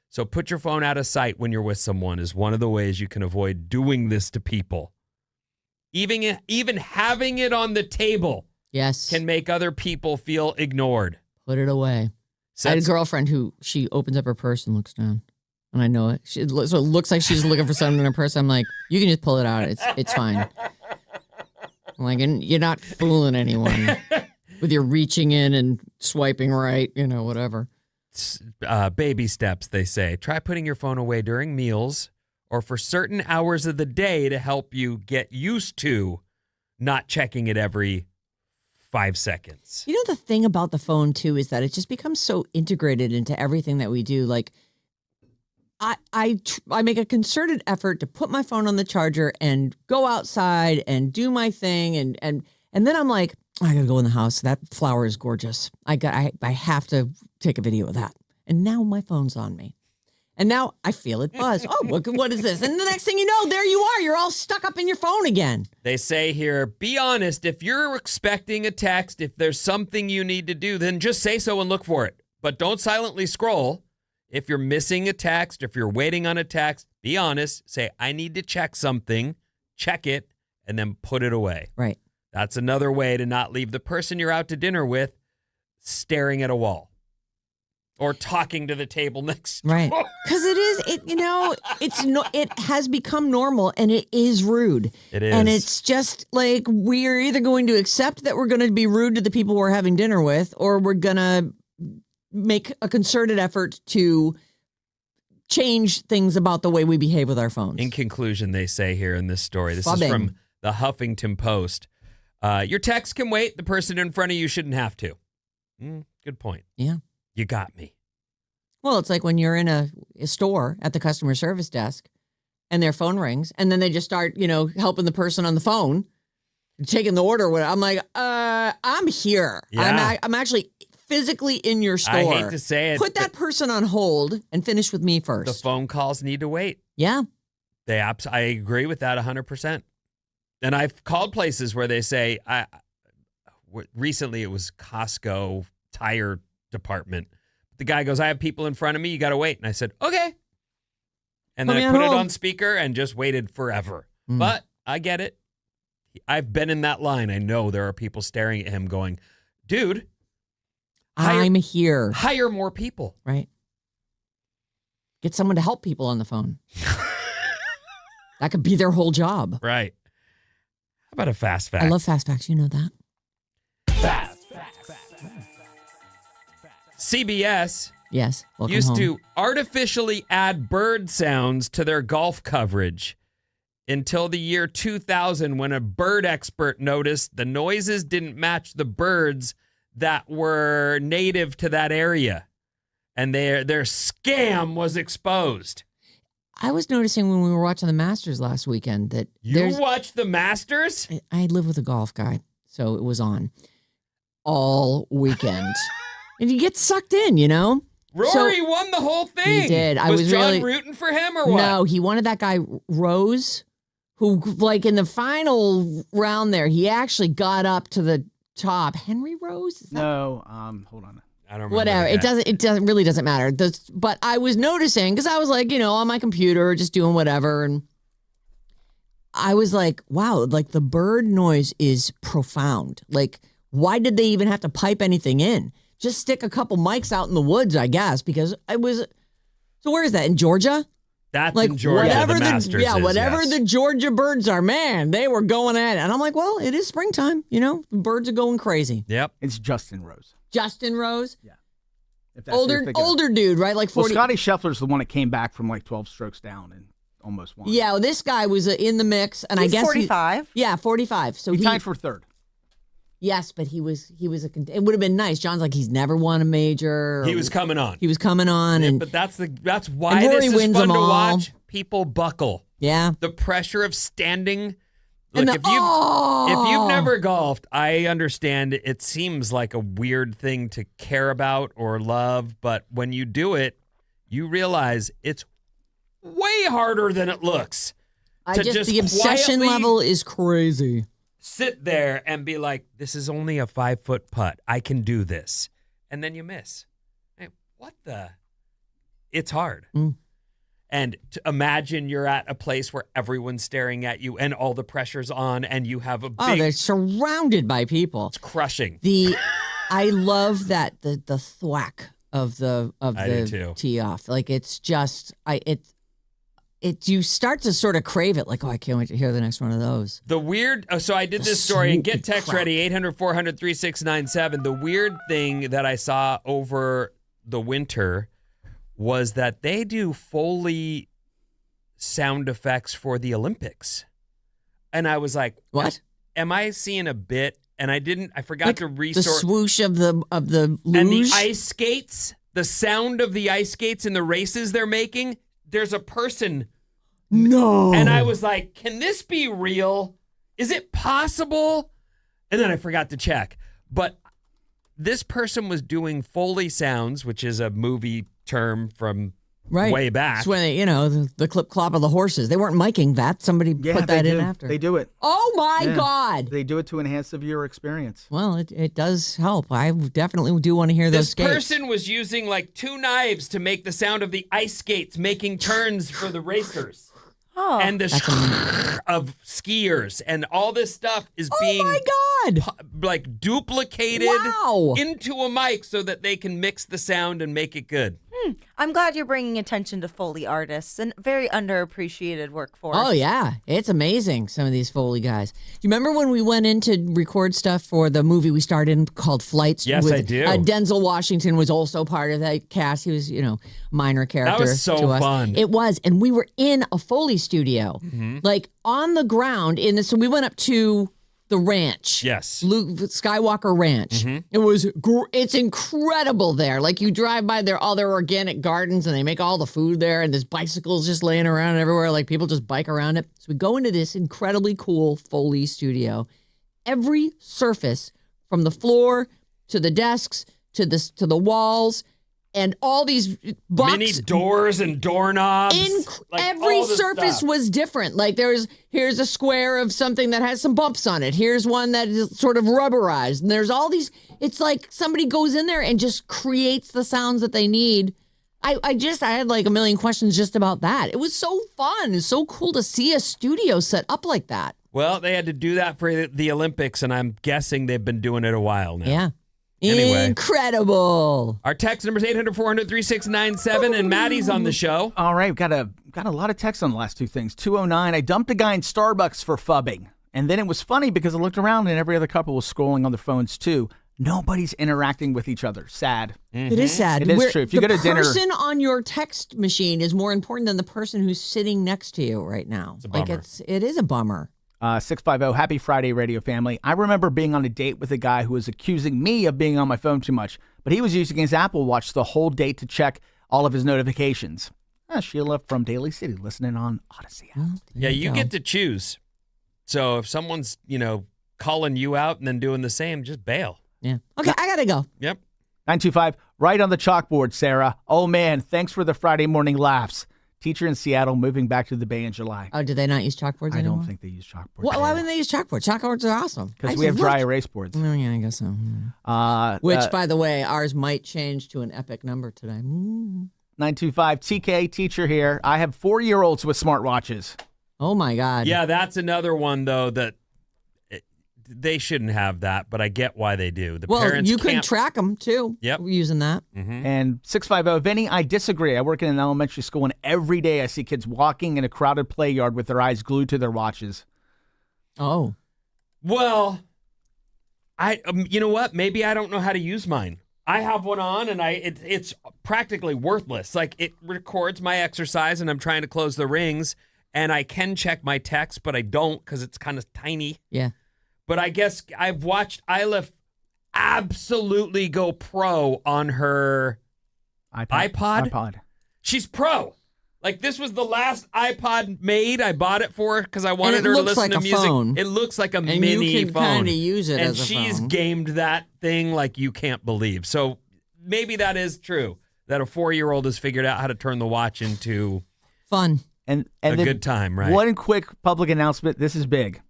So put your phone out of sight when you're with someone is one of the ways you can avoid doing this to people. Even having it on the table Yes. can make other people feel ignored. Put it away. I had a girlfriend who she opens up her purse and looks down. And I know it. So it looks like she's looking for something in her purse. I'm like, you can just pull it out. It's fine. I'm like, and you're not fooling anyone with your reaching in and swiping right, whatever. Baby steps, they say. Try putting your phone away during meals or for certain hours of the day to help you get used to not checking it every 5 seconds. You know, the thing about the phone, too, is that it just becomes so integrated into everything that we do. Like, I make a concerted effort to put my phone on the charger and go outside and do my thing. And then I'm like, I got to go in the house. That flower is gorgeous. I have to take a video of that. And now my phone's on me. And now I feel it buzz. Oh, what is this? And the next thing you know, there you are. You're all stuck up in your phone again. They say here, be honest. If you're expecting a text, if there's something you need to do, then just say so and look for it. But don't silently scroll. If you're missing a text, if you're waiting on a text, be honest. Say, I need to check something. Check it, and then put it away. Right. That's another way to not leave the person you're out to dinner with staring at a wall or talking to the table next door. Right. Because it has become normal and it is rude. It is. And it's just like we're either going to accept that we're going to be rude to the people we're having dinner with, or we're going to make a concerted effort to change things about the way we behave with our phones. In conclusion, they say here in this story, this Phubbing. is from the Huffington Post. Your text can wait. The person in front of you shouldn't have to. Good point. Yeah. You got me. Well, it's like when you're in a store at the customer service desk and their phone rings and then they just start, helping the person on the phone, taking the order. I'm like, I'm here. Yeah. I'm actually physically in your store. I hate to say it. Put that person on hold and finish with me first. The phone calls need to wait. Yeah. I agree with that 100%. And I've called places where they say, recently it was Costco tire department. The guy goes, I have people in front of me. You got to wait. And I said, okay. And then I put it on speaker and just waited forever. But I get it. I've been in that line. I know there are people staring at him going, dude, I'm here. Hire more people. Right. Get someone to help people on the phone. That could be their whole job. Right. How about a fast fact? I love fast facts. You know that. Fast. CBS Yes. Welcome used home. to artificially add bird sounds to their golf coverage until the year 2000 when a bird expert noticed the noises didn't match the birds that were native to that area. And their scam was exposed. I was noticing when we were watching the Masters last weekend that You watched the Masters? I live with a golf guy, so it was on all weekend. And you get sucked in, you know? Rory won the whole thing. He did. Was John rooting for him or what? No, he wanted that guy, Rose, who, like, in the final round there, he actually got up to the top. Henry Rose? Is that- No, hold on. I don't remember. Whatever. It really doesn't matter. But I was noticing, because I was like, you know, on my computer, just doing whatever. And I was like, wow, like the bird noise is profound. Like, why did they even have to pipe anything in? Just stick a couple mics out in the woods, I guess, because I was. So where is that? In Georgia? That's Like in Georgia. whatever the Masters is, whatever yes. the Georgia birds are, man, they were going at it. And I'm like, well, it is springtime, you know, the birds are going crazy. Yep. It's Justin Rose. Justin Rose, If that's who you're thinking of. older dude, right? Like 40. Well, Scotty Scheffler's the one that came back from like 12 strokes down and almost won. Yeah, well, this guy was in the mix, and He's I guess 45. 45. So he tied for third. yes, but he was it would have been nice. John's like, he's never won a major. He was coming on. He was coming on, and But that's why and Rory this is wins fun them to all. watch. People buckle. yeah. The pressure of standing. And Look, the- if you've never golfed, I understand it seems like a weird thing to care about or love, but when you do it, you realize it's way harder than it looks. to just the obsession quietly level is crazy. Sit there and be like, this is only a 5-foot putt. I can do this. And then you miss. Hey, what the? It's hard. Mm. And to imagine you're at a place where everyone's staring at you and all the pressure's on and you have a Oh, big... they're surrounded by people. It's crushing. I love that the thwack of the I do too. tee off. Like it's just you start to sort of crave it. Like, oh, I can't wait to hear the next one of those. The weird... so I did The this story, and get swoopy text crap. ready, 800-400-3697. The weird thing that I saw over the winter was that they do Foley sound effects for the Olympics. And I was like, What? Am I seeing a bit? And I forgot Like to the resort. swoosh of the luge. And the ice skates, the sound of the ice skates in the races they're making, there's a person. No. And I was like, can this be real? Is it possible? And then I forgot to check. But this person was doing Foley sounds, which is a movie term from right. way back. It's when they, the clip clop of the horses. They weren't miking that. Somebody put that in after. They do it. Oh my Yeah. God. They do it to enhance the viewer experience. Well, it does help. I definitely do want to hear those This skates. person was using like 2 knives to make the sound of the ice skates making turns for the racers. Oh, And the of skiers and all this stuff is being Oh my God. like duplicated Wow. into a mic so that they can mix the sound and make it good. I'm glad you're bringing attention to Foley artists and very underappreciated workforce. Oh, yeah. It's amazing, some of these Foley guys. Do you remember when we went in to record stuff for the movie we starred in called Flights? Yes, I do. Denzel Washington was also part of that cast. He was, minor character. was so to us. fun. It was. And we were in a Foley studio, Mm-hmm. like on the ground. So we went up to the ranch. Yes. Luke Skywalker Ranch. Mm-hmm. It's incredible there. Like you drive by all their organic gardens and they make all the food there and there's bicycles just laying around everywhere. Like people just bike around it. So we go into this incredibly cool Foley studio. Every surface from the floor to the desks to the walls and all these boxes. Mini doors and doorknobs. like Every all this surface stuff. was different. Like here's a square of something that has some bumps on it. Here's one that is sort of rubberized. And there's all these. It's like somebody goes in there and just creates the sounds that they need. I had like a million questions just about that. It was so fun. It's so cool to see a studio set up like that. Well, they had to do that for the Olympics, and I'm guessing they've been doing it a while now. Yeah. Anyway. Incredible. Our text number is 800-400-3697, and Maddie's on the show. All right, we've got a lot of text on the last two things. 209, I dumped a guy in Starbucks for phubbing. And then it was funny because I looked around and every other couple was scrolling on their phones too. Nobody's interacting with each other. Sad. It is sad. It is true. If you go to dinner, the person on your text machine is more important than the person who's sitting next to you right now. It's a bummer. It is a bummer. 650, happy Friday, radio family. I remember being on a date with a guy who was accusing me of being on my phone too much, but he was using his Apple Watch the whole date to check all of his notifications. Sheila from Daly City, listening on Odyssey. Yeah, you get to choose. So if someone's, calling you out and then doing the same, just bail. Yeah. Okay, I got to go. Yep. 925, right on the chalkboard, Sarah. Oh, man, thanks for the Friday morning laughs. Teacher in Seattle moving back to the Bay in July. Oh, do they not use chalkboards anymore? I don't think they use chalkboards. Why wouldn't they use chalkboards? Chalkboards are awesome. Because we have dry erase boards. Oh, yeah, I guess so. Which, by the way, ours might change to an epic number today. 925, TK, teacher here. I have 4-year-olds with smartwatches. Oh, my God. Yeah, that's another one, though, that they shouldn't have that, but I get why they do. The parents you can't could track them, too, using that. Mm-hmm. And 650, Vinny, I disagree. I work in an elementary school, and every day I see kids walking in a crowded play yard with their eyes glued to their watches. Oh. Well, you know what? Maybe I don't know how to use mine. I have one on, and it's practically worthless. Like, it records my exercise, and I'm trying to close the rings, and I can check my text, but I don't because it's kind of tiny. Yeah. But I guess I've watched Isla absolutely go pro on her iPod. She's pro. Like, this was the last iPod made. I bought it for her because I wanted her to listen to music. Phone. It looks like a and mini you can phone. kind of use it and as a phone. she's gamed that thing like you can't believe. So maybe that is true, that a 4-year-old has figured out how to turn the watch into fun. And a good time, right? One quick public announcement. This is big.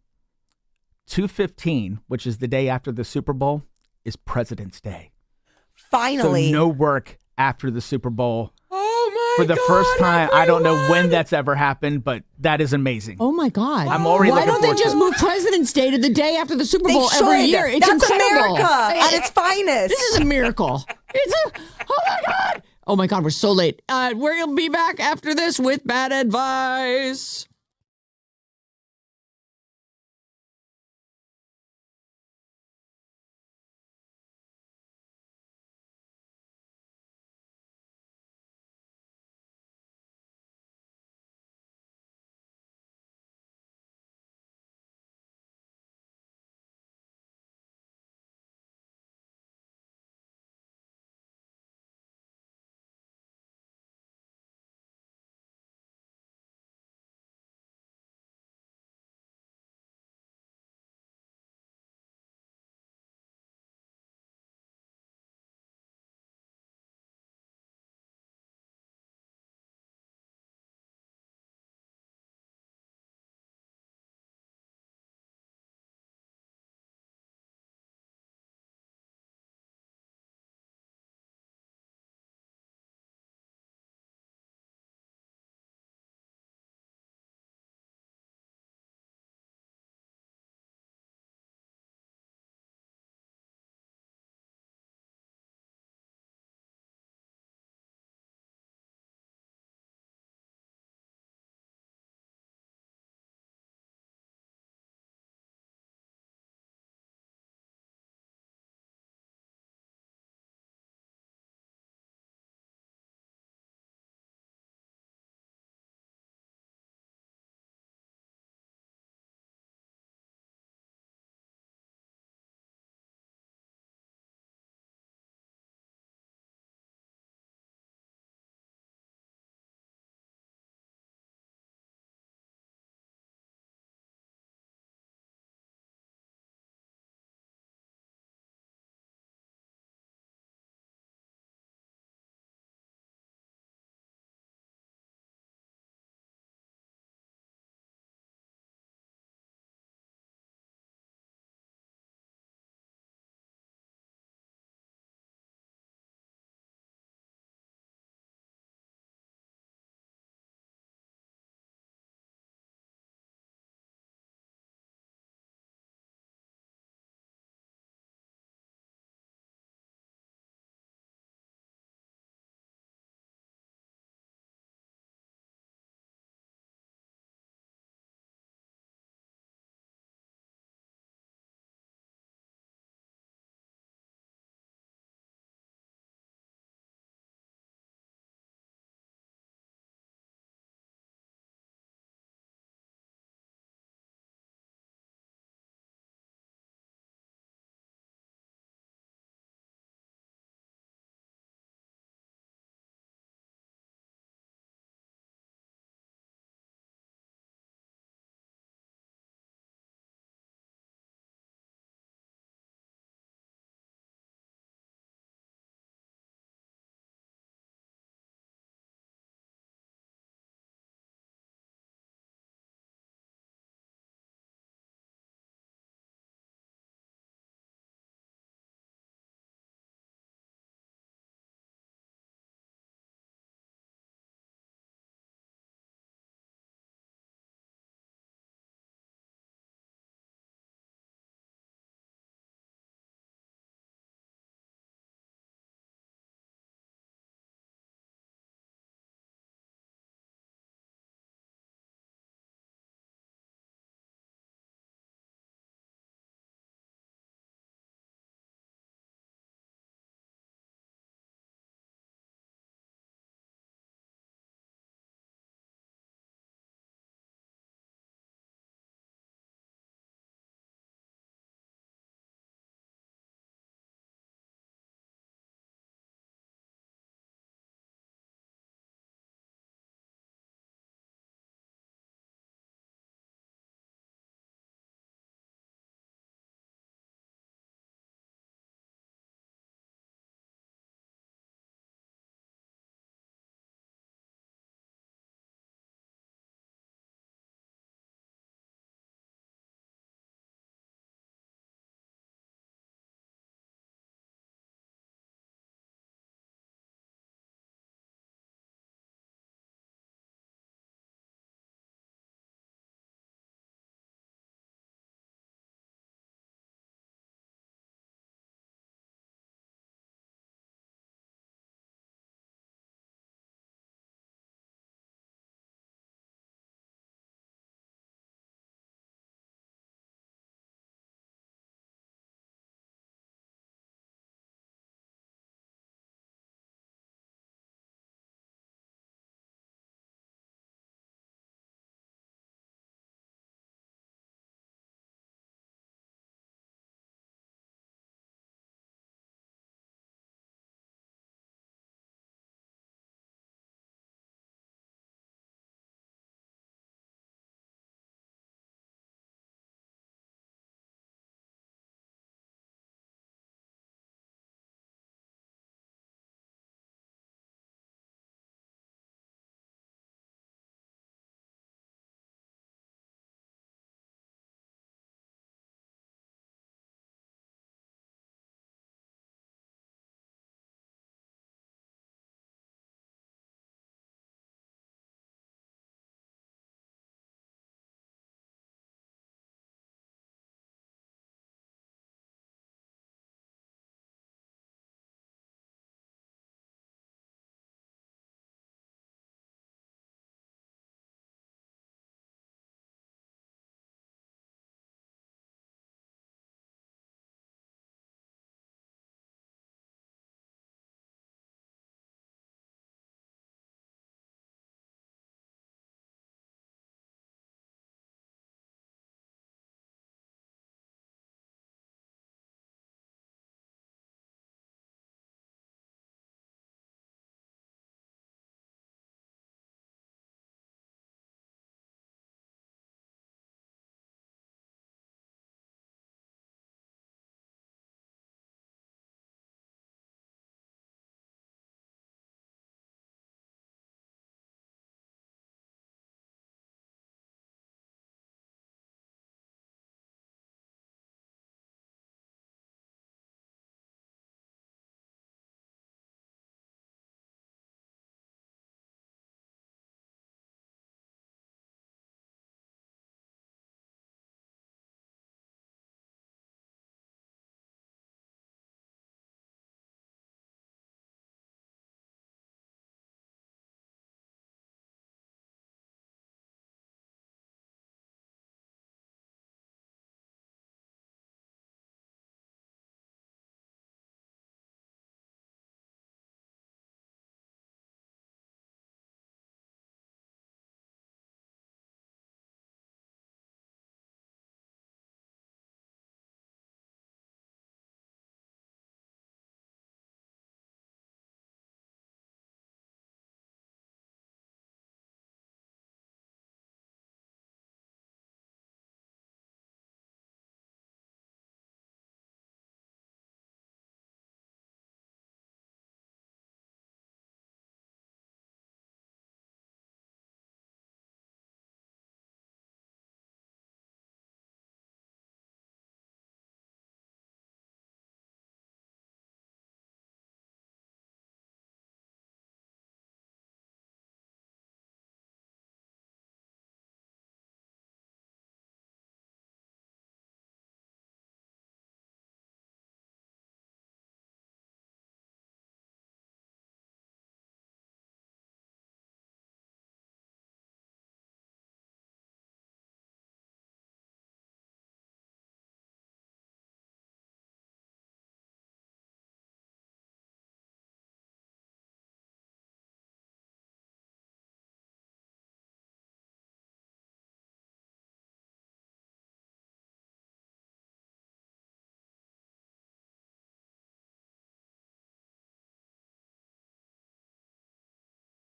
2/15, which is the day after the Super Bowl, is President's Day. Finally. So no work after the Super Bowl. Oh, my For the God, first time. everyone. I don't know when that's ever happened, but that is amazing. Oh, my God. I'm already Why looking don't they forward to just it. move President's Day to the day after the Super Bowl They every should. year? It's That's incredible. America at its finest. This is a miracle. Oh, my God. Oh, my God, we're so late. We're going to be back after this with bad advice.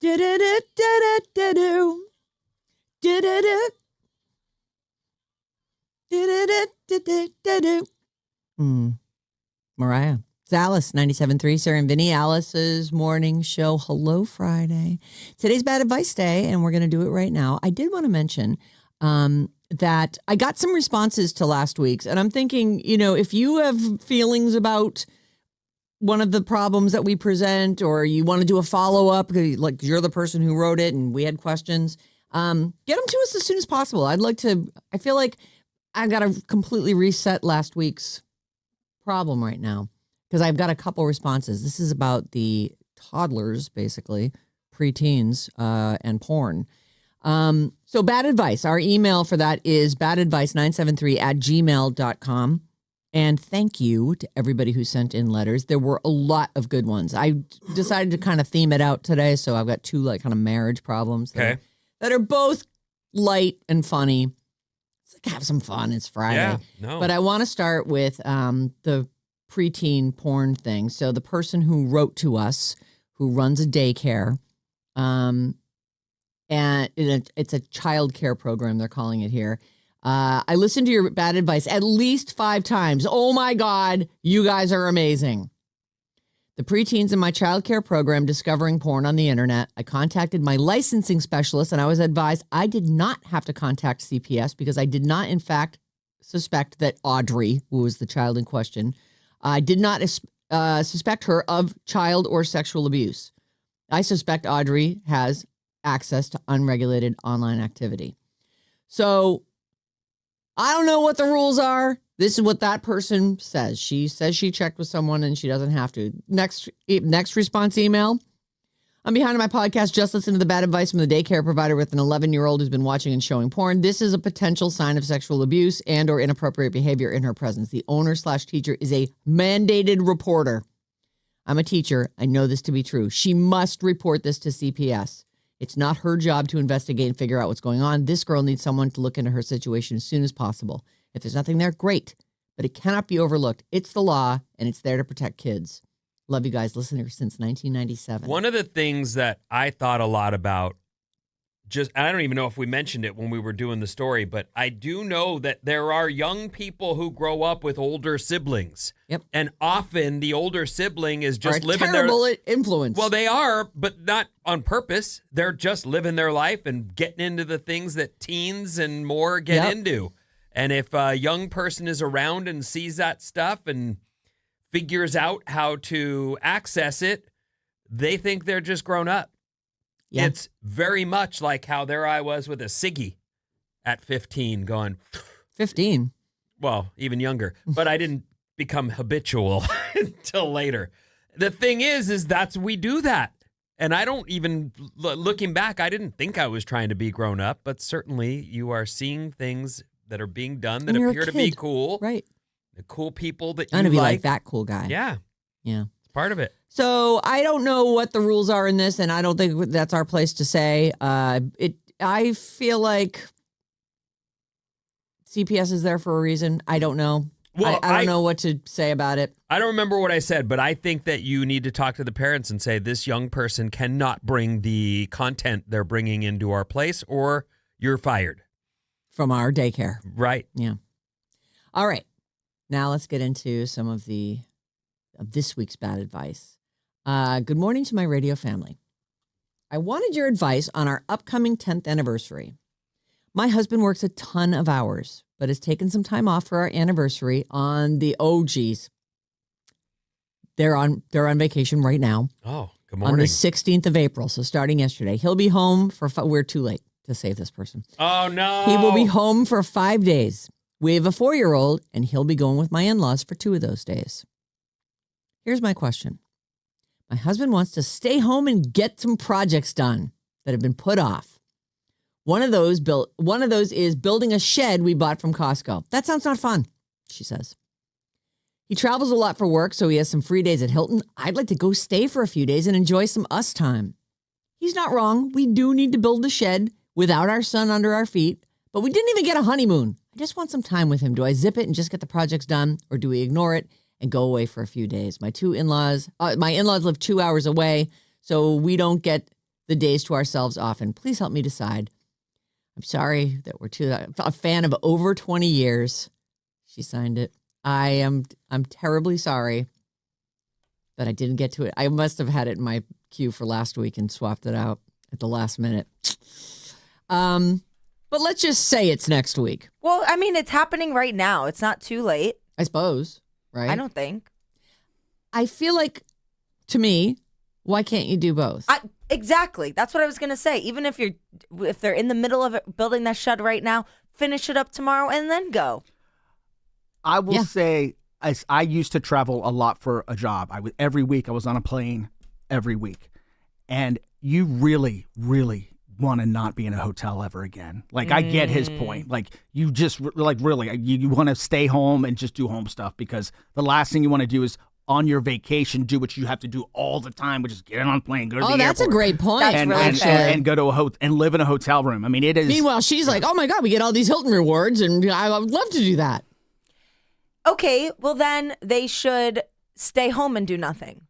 Do-do-do-do-do-do. Do-do-do. Do-do-do-do-do-do. Mariah. It's Alice, 97.3, Sarah Vinnie, Alice's morning show. Hello, Friday. Today's Bad Advice Day, and we're going to do it right now. I did want to mention that I got some responses to last week's, and I'm thinking, if you have feelings about one of the problems that we present, or you want to do a follow-up, like you're the person who wrote it and we had questions, get them to us as soon as possible. I feel like I've got to completely reset last week's problem right now, because I've got a couple responses. This is about the toddlers, basically, preteens, and porn. So bad advice. Our email for that is badadvice973@gmail.com. And thank you to everybody who sent in letters. There were a lot of good ones. I decided to kind of theme it out today, so I've got two kind of marriage problems that are both light and funny. Have some fun. It's Friday. Yeah, no. But I want to start with the preteen porn thing. So the person who wrote to us, who runs a daycare, and it's a child care program, they're calling it here. I listened to your bad advice at least 5 times. Oh my God, you guys are amazing. The preteens in my child care program discovering porn on the internet. I contacted my licensing specialist, and I was advised I did not have to contact CPS because I did not, in fact, suspect that Audrey, who was the child in question, I did not suspect her of child or sexual abuse. I suspect Audrey has access to unregulated online activity. So I don't know what the rules are. This is what that person says. She says she checked with someone and she doesn't have to. Next response email. I'm behind on my podcast. Just listen to the bad advice from the daycare provider with an 11-year-old who's been watching and showing porn. This is a potential sign of sexual abuse and or inappropriate behavior in her presence. The owner/teacher is a mandated reporter. I'm a teacher. I know this to be true. She must report this to CPS. It's not her job to investigate and figure out what's going on. This girl needs someone to look into her situation as soon as possible. If there's nothing there, great. But it cannot be overlooked. It's the law, and it's there to protect kids. Love you guys. Listener since 1997. One of the things that I thought a lot about, I don't even know if we mentioned it when we were doing the story, but I do know that there are young people who grow up with older siblings. Yep. And often the older sibling is just living terrible influence. Well, they are, but not on purpose. They're just living their life and getting into the things that teens and more get into. And if a young person is around and sees that stuff and figures out how to access it, they think they're just grown up. Yeah. It's very much like how there I was with a ciggy at 15 going. 15? Well, even younger. But I didn't become habitual until later. The thing is we do that. And I don't even, looking back, I didn't think I was trying to be grown up, but certainly you are seeing things that are being done that appear to be cool. Right. The cool people that you like. I want to be like that cool guy. Yeah. Yeah. It's part of it. So I don't know what the rules are in this, and I don't think that's our place to say. I feel like CPS is there for a reason. I don't know. Well, I don't know what to say about it. I don't remember what I said, but I think that you need to talk to the parents and say, this young person cannot bring the content they're bringing into our place, or you're fired. From our daycare. Right. Yeah. All right. Now let's get into some of this week's bad advice. Good morning to my radio family. I wanted your advice on our upcoming 10th anniversary. My husband works a ton of hours, but has taken some time off for our anniversary on the They're on vacation right now. Oh, good morning. On the 16th of April, so starting yesterday. He'll be home we're too late to save this person. Oh, no. He will be home for 5 days. We have a 4-year-old, and he'll be going with my in-laws for 2 of those days. Here's my question. My husband wants to stay home and get some projects done that have been put off. One of those is building a shed we bought from Costco. That sounds not fun, she says. He travels a lot for work, so he has some free days at Hilton. I'd like to go stay for a few days and enjoy some us time. He's not wrong. We do need to build the shed without our son under our feet, but we didn't even get a honeymoon. I just want some time with him. Do I zip it and just get the projects done, or do we ignore it and go away for a few days? My in-laws live 2 hours away, so we don't get the days to ourselves often. Please help me decide. I'm sorry that we're a fan of over 20 years. She signed it. I'm terribly sorry that I didn't get to it. I must have had it in my queue for last week and swapped it out at the last minute. But let's just say it's next week. Well, I mean, it's happening right now. It's not too late. I suppose, right? I don't think. I feel like, to me, why can't you do both? Exactly. That's what I was going to say. Even if they're in the middle of building that shed right now, finish it up tomorrow and then go. I will say, as I used to travel a lot for a job. Every week I was on a plane every week. And you really, really want to not be in a hotel ever again. Like, I get his point. Like, you just, like, really, you want to stay home and just do home stuff, because the last thing you want to do is on your vacation do what you have to do all the time, which is get on a plane, go to the airport. Oh, that's a great point. That's and, really and, fair. and go to and live in a hotel room. I mean, it is. Meanwhile, she's like, oh my God, we get all these Hilton rewards, and I would love to do that. Okay, well then they should stay home and do nothing,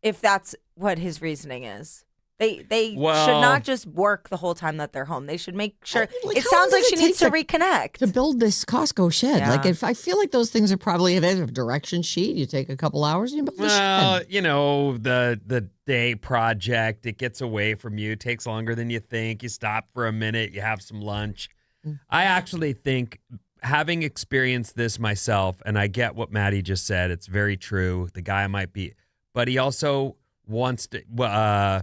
if that's what his reasoning is. They should not just work the whole time that they're home. They should make sure. Like, It how sounds long like does she it needs to take reconnect. To build this Costco shed. Yeah. Like, if I feel like those things are probably, they have a direction sheet. You take a couple hours and you build the shed. You know, the day project, it gets away from you, takes longer than you think. You stop for a minute, you have some lunch. I actually think, having experienced this myself, and I get what Maddie just said, it's very true. The guy might be, but he also wants to.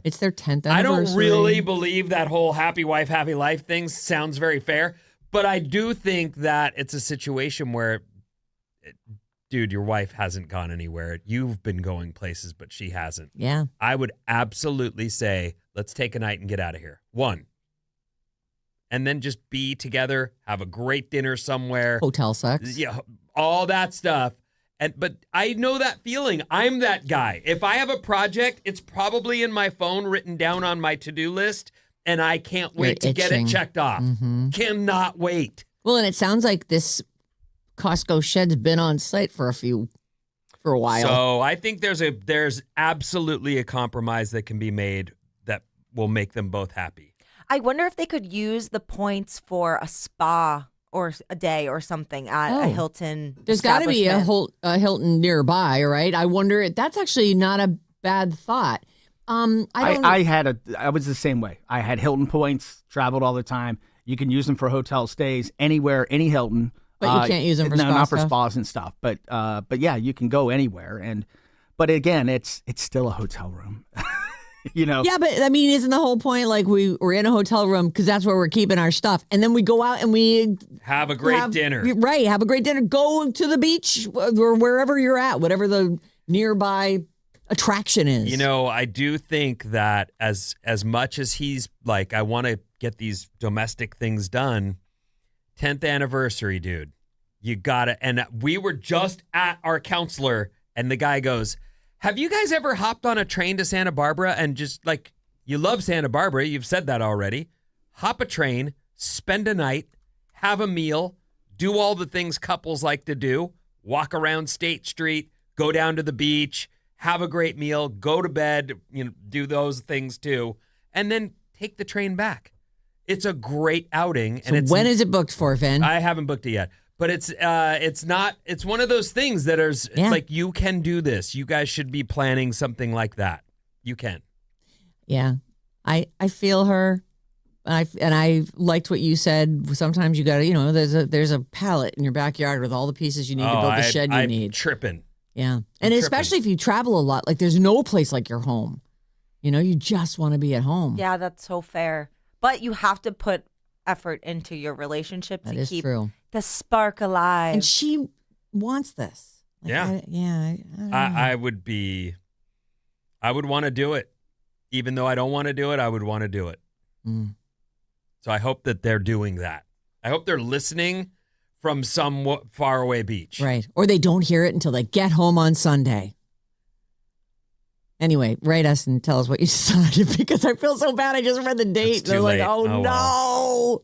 It's their 10th anniversary. I don't really believe that whole happy wife, happy life thing sounds very fair, but I do think that it's a situation where, dude, your wife hasn't gone anywhere. You've been going places, but she hasn't. Yeah. I would absolutely say, let's take a night and get out of here. One. And then just be together, have a great dinner somewhere. Hotel sex. Yeah, all that stuff. But I know that feeling. I'm that guy. If I have a project, it's probably in my phone written down on my to-do list, and I can't wait to get it checked off. Mm-hmm. Cannot wait. Well, and it sounds like this Costco shed's been on site for a while. So I think there's absolutely a compromise that can be made that will make them both happy. I wonder if they could use the points for a spa or a day or something at a Hilton. There's got to be a establishment. Hilton nearby, right? I wonder. That's actually not a bad thought. I was the same way. I had Hilton points, traveled all the time. You can use them for hotel stays anywhere, any Hilton. But you can't use them for not for stuff? spas and stuff. But yeah, you can go anywhere. But again, it's still a hotel room. You know? Yeah, but I mean, isn't the whole point like we're in a hotel room because that's where we're keeping our stuff, and then we go out and we have a great dinner. Right, have a great dinner. Go to the beach or wherever you're at, whatever the nearby attraction is. You know, I do think that as much as he's like, I want to get these domestic things done, 10th anniversary, dude. You got to. And we were just at our counselor, and the guy goes, have you guys ever hopped on a train to Santa Barbara and just, like, you love Santa Barbara, you've said that already. Hop a train, spend a night, have a meal, do all the things couples like to do, walk around State Street, go down to the beach, have a great meal, go to bed, do those things too, and then take the train back. It's a great outing. So when is it booked for, Vin? I haven't booked it yet. But it's one of those things that is like, you can do this. You guys should be planning something like that. You can. Yeah. I feel her. And I liked what you said. Sometimes you got to, there's a pallet in your backyard with all the pieces you need to build the shed you need. Tripping. Yeah. And especially if you travel a lot, like there's no place like your home. You just want to be at home. Yeah, that's so fair. But you have to put effort into your relationship to keep the spark alive. And she wants this. Like, I would want to do it. Even though I don't want to do it, I would want to do it. Mm. So I hope that they're doing that. I hope they're listening from some faraway beach. Right. Or they don't hear it until they get home on Sunday. Anyway, write us and tell us what you decided, because I feel so bad. I just read the date. It's They're too like, late. oh, no. Wow.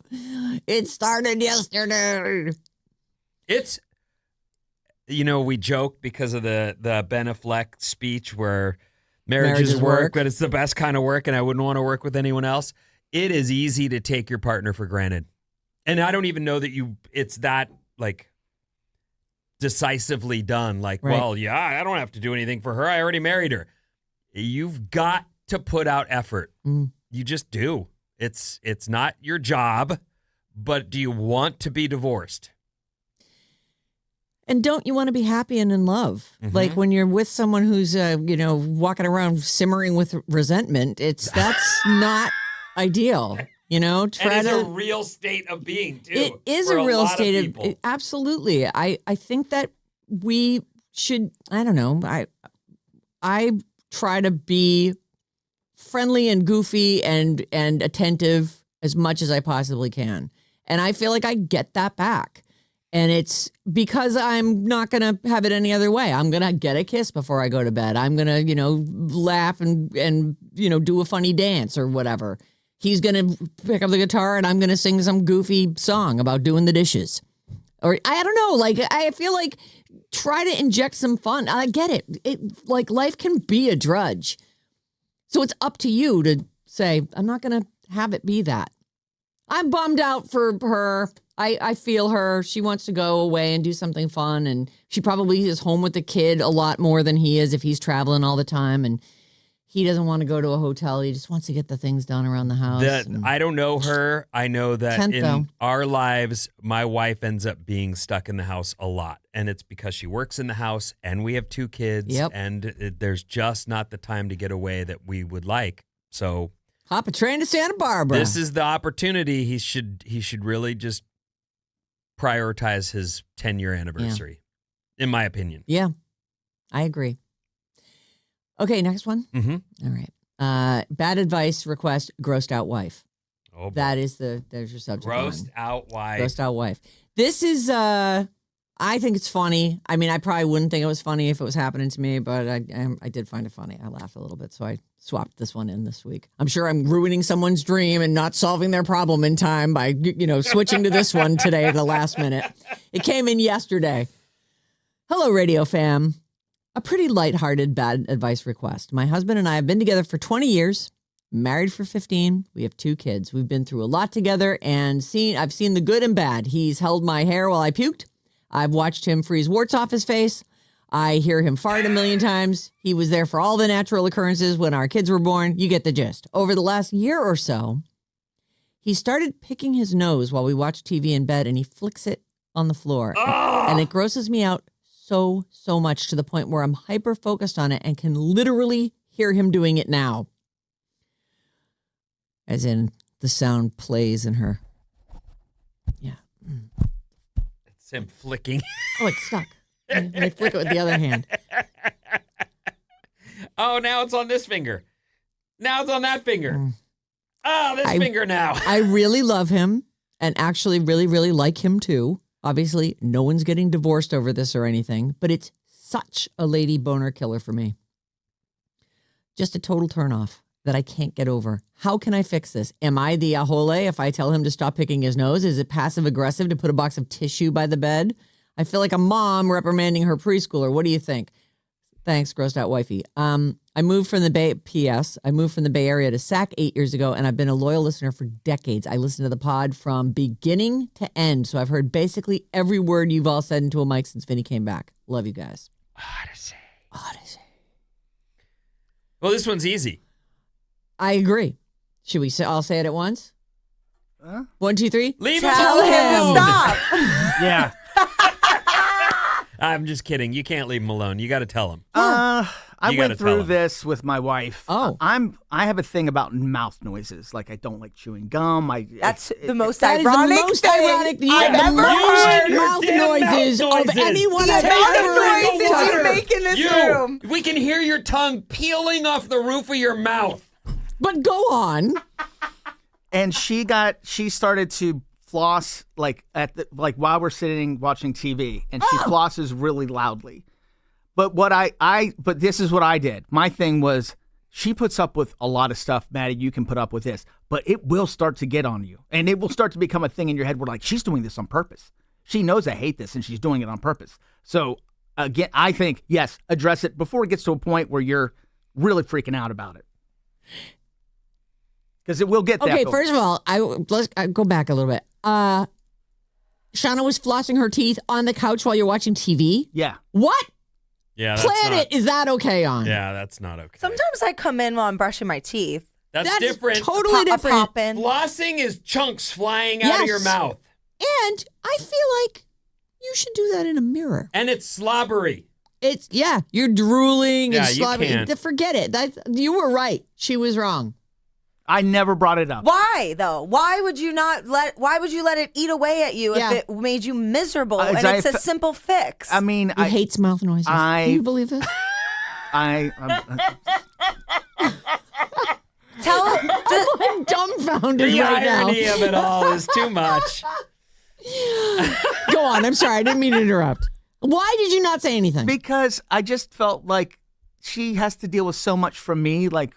It started yesterday. It's, we joke because of the Ben Affleck speech where Marriage is is work, work. but it's the best kind of work, and I wouldn't want to work with anyone else. It is easy to take your partner for granted. And I don't even know that it's that, like, decisively done. Like, Right. well, yeah, I don't have to do anything for her. I already married her. You've got to put out effort. Mm. You just do. It's not your job, but do you want to be divorced? And don't you want to be happy and in love? Mhm. Like when you're with someone who's, walking around simmering with resentment, that's not ideal. And it's a real state of being, too. It is for a real lot state of people. absolutely. I think that we should. I don't know. I try to be friendly and goofy and attentive as much as I possibly can, and I feel like I get that back. And it's because I'm not going to have it any other way. I'm going to get a kiss before I go to bed. I'm going to, laugh and do a funny dance or whatever. He's going to pick up the guitar and I'm going to sing some goofy song about doing the dishes. Or I don't know. Like, I feel like try to inject some fun. I get it. Like life can be a drudge. So it's up to you to say, I'm not going to have it be that. I'm bummed out for her. I feel her. She wants to go away and do something fun. And she probably is home with the kid a lot more than he is if he's traveling all the time. And he doesn't want to go to a hotel. He just wants to get the things done around the house. I don't know her. I know that in our lives, my wife ends up being stuck in the house a lot. And it's because she works in the house and we have 2 kids. Yep. And there's just not the time to get away that we would like. So hop a train to Santa Barbara. This is the opportunity. He should really just prioritize his 10-year anniversary, in my opinion. Yeah, I agree. Okay, next one. Mm-hmm. All right. Bad advice request, grossed out wife. Oh, boy. There's your subject. Grossed out wife. Grossed out wife. This is, I think it's funny. I mean, I probably wouldn't think it was funny if it was happening to me, but I did find it funny. I laughed a little bit, so I swapped this one in this week. I'm sure I'm ruining someone's dream and not solving their problem in time by, switching to this one today at the last minute. It came in yesterday. Hello, Radio Fam. A pretty lighthearted bad advice request. My husband and I have been together for 20 years, married for 15. We have 2 kids. We've been through a lot together and I've seen the good and bad. He's held my hair while I puked. I've watched him freeze warts off his face. I hear him fart a million times. He was there for all the natural occurrences when our kids were born. You get the gist. Over the last year or so, he started picking his nose while we watch TV in bed, and he flicks it on the floor. And it grosses me out so much to the point where I'm hyper-focused on it and can literally hear him doing it now. As in, the sound plays in her. Yeah. It's him flicking. Oh, it's stuck. Let me flick it with the other hand. Oh, now it's on this finger. Now it's on that finger. Oh, this finger now. I really love him and actually really, really like him too. Obviously, no one's getting divorced over this or anything, but it's such a lady boner killer for me. Just a total turnoff that I can't get over. How can I fix this? Am I the ahole if I tell him to stop picking his nose? Is it passive aggressive to put a box of tissue by the bed? I feel like a mom reprimanding her preschooler. What do you think? Thanks, grossed out wifey. I moved from the Bay Area to Sac 8 years ago, and I've been a loyal listener for decades. I listen to the pod from beginning to end, so I've heard basically every word you've all said into a mic since Vinnie came back. Love you guys. Odyssey. Well, this one's easy. I agree. Should we all say it at once? 1, 2, 3. Leave Tell him alone. stop. Yeah. I'm just kidding. You can't leave him alone. You got to tell him. I You gotta went tell through him. this with my wife. Oh. I have a thing about mouth noises. Like I don't like chewing gum. That's the most That is the ironic most thing ironic thing I've the ever most heard. mouth Damn noises mouth of noises. anyone The I've amount ever of noises heard. you make in this room. We can hear your tongue peeling off the roof of your mouth. But go on. And she started to floss like while we're sitting watching TV, and she flosses really loudly. But but this is what I did. My thing was, she puts up with a lot of stuff, Maddie. You can put up with this, but it will start to get on you, and it will start to become a thing in your head. Where like she's doing this on purpose. She knows I hate this, and she's doing it on purpose. So again, I think yes, address it before it gets to a point where you're really freaking out about it. Because it will get that. Okay, first of all, let's go back a little bit. Shauna was flossing her teeth on the couch while you're watching TV? Yeah. What Yeah, planet is that okay on? Yeah, that's not okay. Sometimes I come in while I'm brushing my teeth. That's different. Totally different. Popping. Flossing is chunks flying out of your mouth. And I feel like you should do that in a mirror. And it's slobbery. You're drooling and you slobbering. can't. Forget it. You were right. She was wrong. I never brought it up. Why though? Why would you let it eat away at you if it made you miserable? And it's a simple fix. I mean, He hates mouth noises. Can you believe this? I'm I'm dumbfounded The right now. irony of it all is too much. Go on. I'm sorry. I didn't mean to interrupt. Why did you not say anything? because I just felt like she has to deal with so much from me. Like,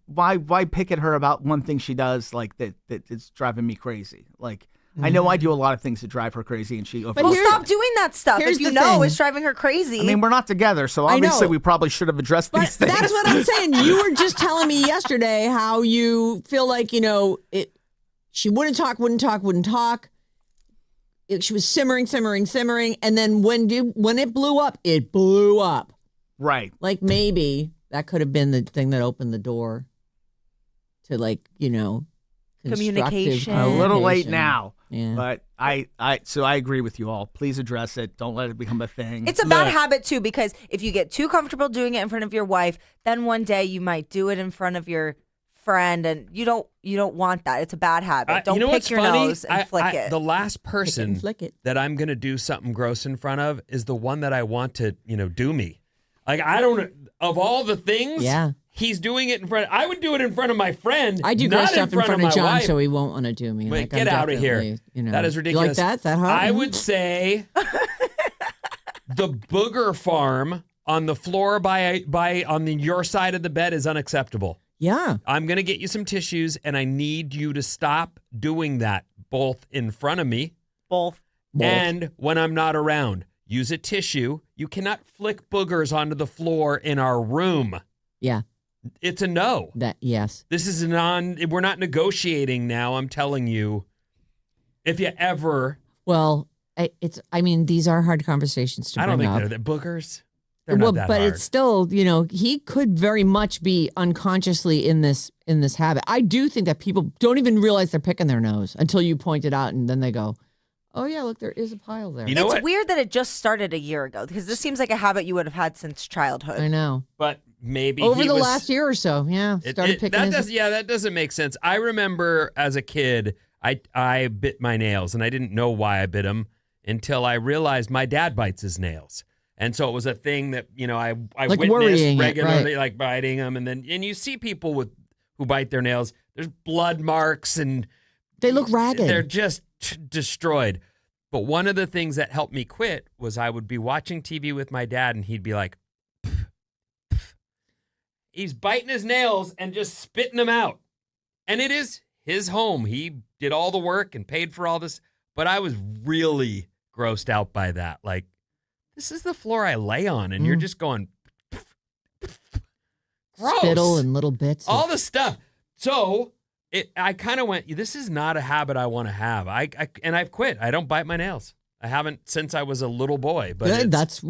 why pick at her about one thing she does like that is driving me crazy? Like, I know I do a lot of things that drive her crazy, and she. Well, stop doing that stuff here's if you the know thing. it's driving her crazy. I mean, we're not together, so obviously we probably should have addressed But these things. that's what I'm saying. You were just telling me yesterday how you feel like, she wouldn't talk. She was simmering. And then when it blew up, it blew up. Right. Like maybe that could have been the thing that opened the door to Communication. A little late communication. now. Yeah. But I agree with you all. Please address it. Don't let it become a thing. It's a bad habit too, because if you get too comfortable doing it in front of your wife, then one day you might do it in front of your friend, and you don't want that. It's a bad habit. Don't pick your nose and flick it. The last person flick it. that I'm going to do something gross in front of is the one that I want to, do me. Like, I don't, of all the things, he's doing it in front. I would do it in front of my friend. I do not gross stuff in front of my John, wife. so he won't want to do me. Wait, Like, get I'm out of here. definitely, That is You ridiculous. like that? Is that hard? I would say the booger farm on the floor on your side of the bed is unacceptable. Yeah. I'm going to get you some tissues, and I need you to stop doing that, both in front of me Both. and when I'm not around. Use a tissue. You cannot flick boogers onto the floor in our room. Yeah. It's a no. Yes. This is we're not negotiating now, I'm telling you. If you ever. Well, these are hard conversations to I bring don't up. think they're boogers. They're not that but hard. it's still, he could very much be unconsciously in this habit. I do think that people don't even realize they're picking their nose until you point it out, and then they go, "Oh yeah, look, there is a pile there." You know It's what? weird that it just started a year ago, because this seems like a habit you would have had since childhood. I know. But maybe Over he the was, last year or so, started picking that doesn't make sense. I remember as a kid, I bit my nails, and I didn't know why I bit them until I realized my dad bites his nails. And so it was a thing that, I Like witnessed worrying it, regularly, right. like biting them. And you see people who bite their nails, there's blood marks, and They look ragged. they're just destroyed. But one of the things that helped me quit was I would be watching TV with my dad, and he'd be like, "Pff, pff." He's biting his nails and just spitting them out. And it is his home. He did all the work and paid for all this. But I was really grossed out by that. Like, this is the floor I lay on, and you're just going, gross. Spittle and little bits. All the stuff. So I kind of went, this is not a habit I want to have. And I've quit. I don't bite my nails. I haven't since I was a little boy. But it's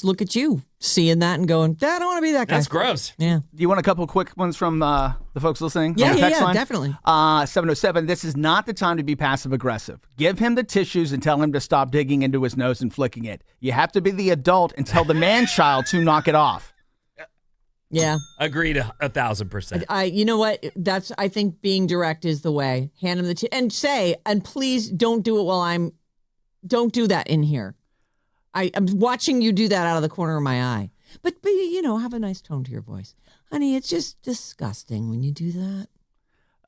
look at you seeing that and going, I don't want to be that guy. that's gross. Yeah. Do you want a couple of quick ones from the folks listening? Yeah, on the text line? definitely. 707, this is not the time to be passive-aggressive. Give him the tissues and tell him to stop digging into his nose and flicking it. You have to be the adult and tell the man-child to knock it off. Yeah. Agreed 1,000%. You know what? I think being direct is the way. Hand him the and say, and please don't do it don't do that in here. I'm watching you do that out of the corner of my eye. But have a nice tone to your voice. Honey, it's just disgusting when you do that.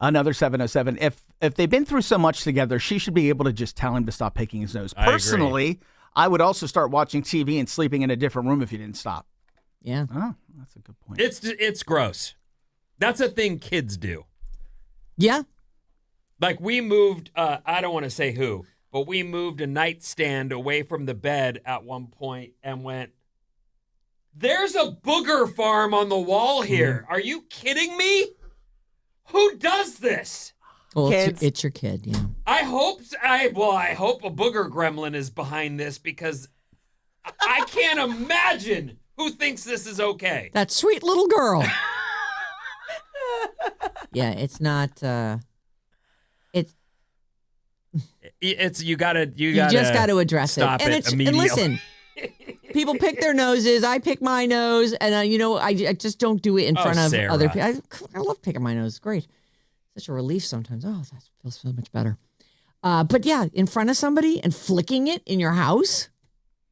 Another 707, if they've been through so much together, she should be able to just tell him to stop picking his nose. I agree. Personally, I would also start watching TV and sleeping in a different room if you didn't stop. Yeah. Oh, that's a good point. It's gross. That's a thing kids do. Yeah. Like we moved, I don't want to say who, but we moved a nightstand away from the bed at one point and went, There's a booger farm on the wall here. Are you kidding me? Who does this? Well, Kids. it's your kid, yeah. I hope a booger gremlin is behind this because I can't imagine who thinks this is okay. That sweet little girl. Yeah, it's not. It's you just got to address stop it. it And immediately. listen, people pick their noses. I pick my nose, and I just don't do it in front of Sarah. other people. I love picking my nose. It's great. Such a relief sometimes. Oh, that feels so much better. But yeah, in front of somebody and flicking it in your house,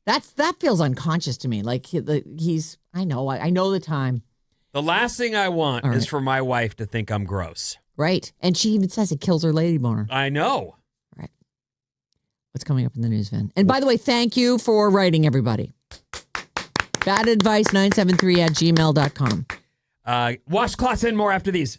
that feels unconscious to me. Like he's. I know the time. The last thing I want All right. is for my wife to think I'm gross. Right, and she even says it kills her lady boner. I know. Right. What's coming up in the news, Vin? And by the way, thank you for writing, everybody. badadvice973@gmail.com. Washcloths and more after these.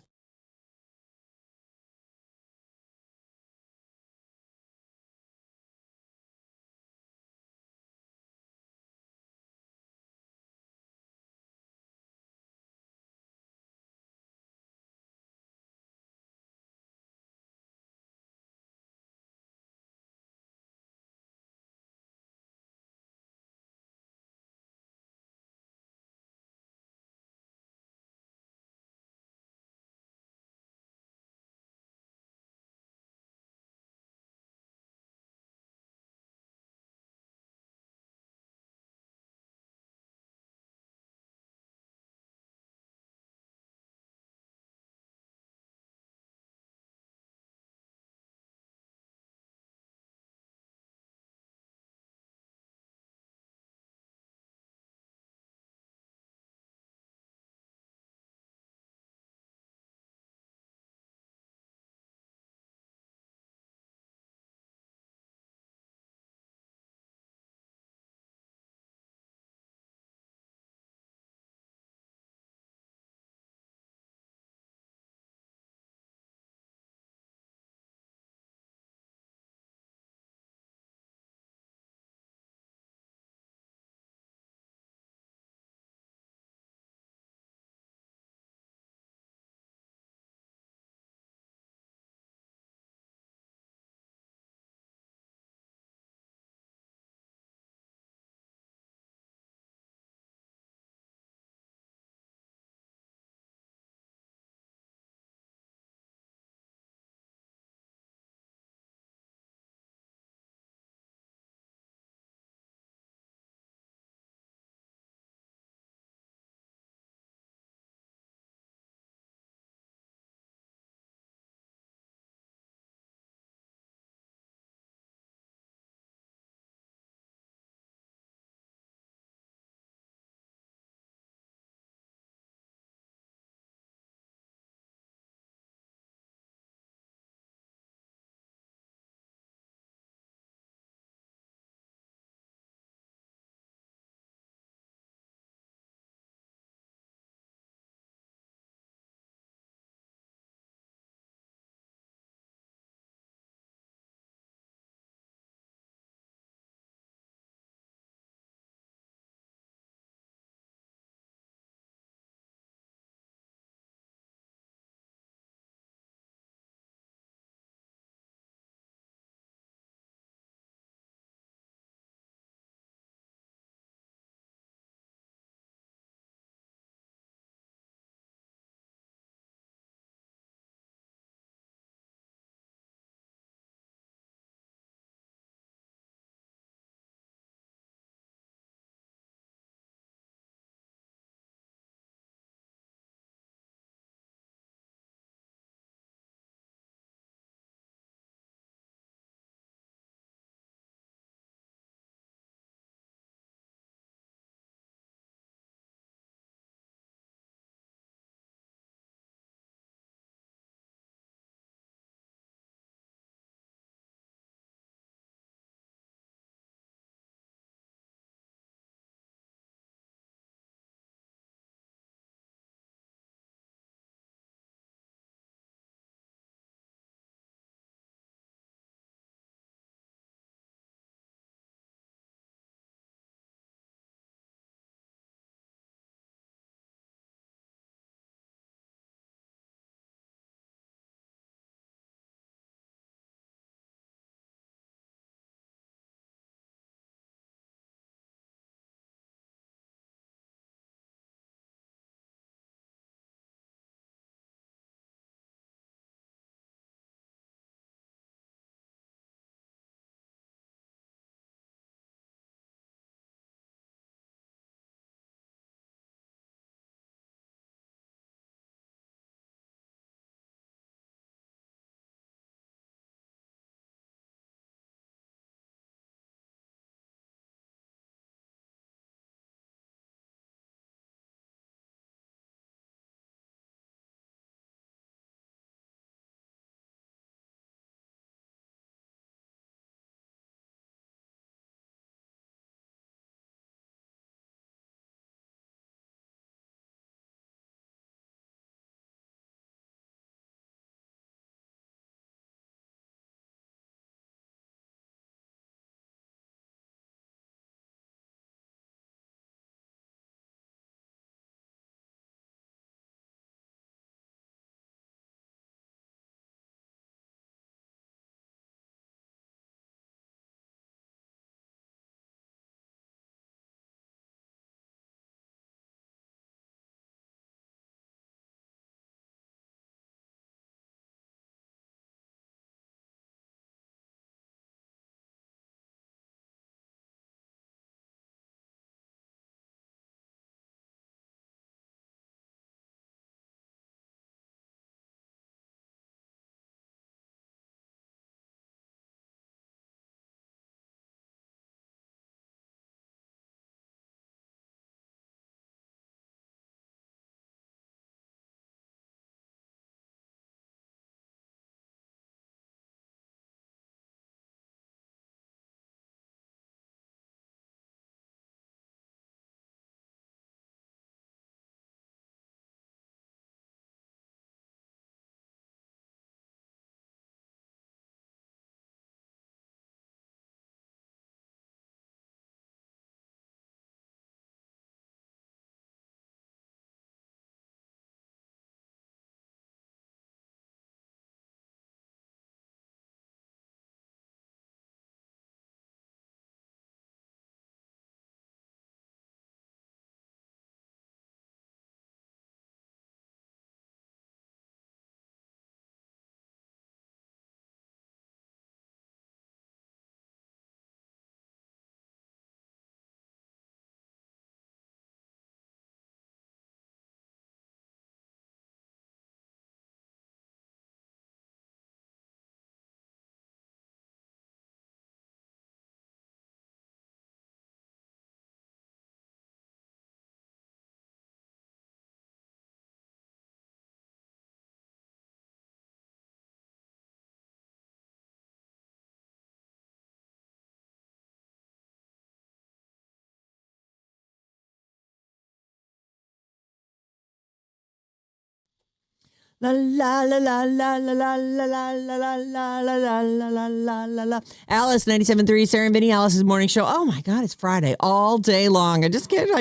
La la la la la la la la la la la la la la la la la. Alice 97.3, Sarah Vinnie, Alice's morning show. Oh my God, it's Friday all day long. I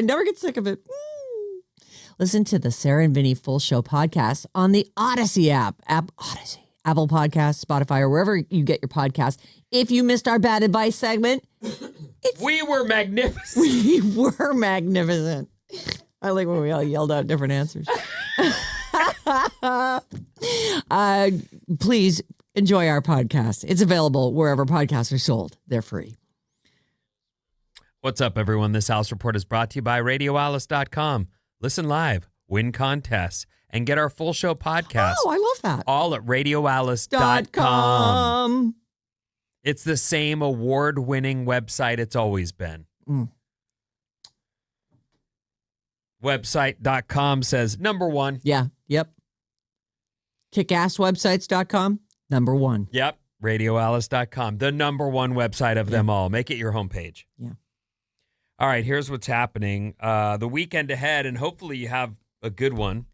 never get sick of it. Listen to the Sarah and Vinnie Full Show podcast on the Odyssey app. Odyssey, Apple Podcasts, Spotify, or wherever you get your podcasts. If you missed our bad advice segment, we were magnificent. We were magnificent. I like when we all yelled out different answers. Please enjoy our podcast. It's available wherever podcasts are sold. They're free. What's up, everyone? This Alice Report is brought to you by RadioAlice.com. Listen live, win contests, and get our full show podcast. Oh, I love that. All at RadioAlice.com. It's the same award-winning website it's always been. Website.com says number one. Yeah. Yep. Kickasswebsites.com, number one. Yep. RadioAlice.com, the number one website of them all. Make it your homepage. Yeah. All right, here's what's happening. The weekend ahead, and hopefully you have a good one.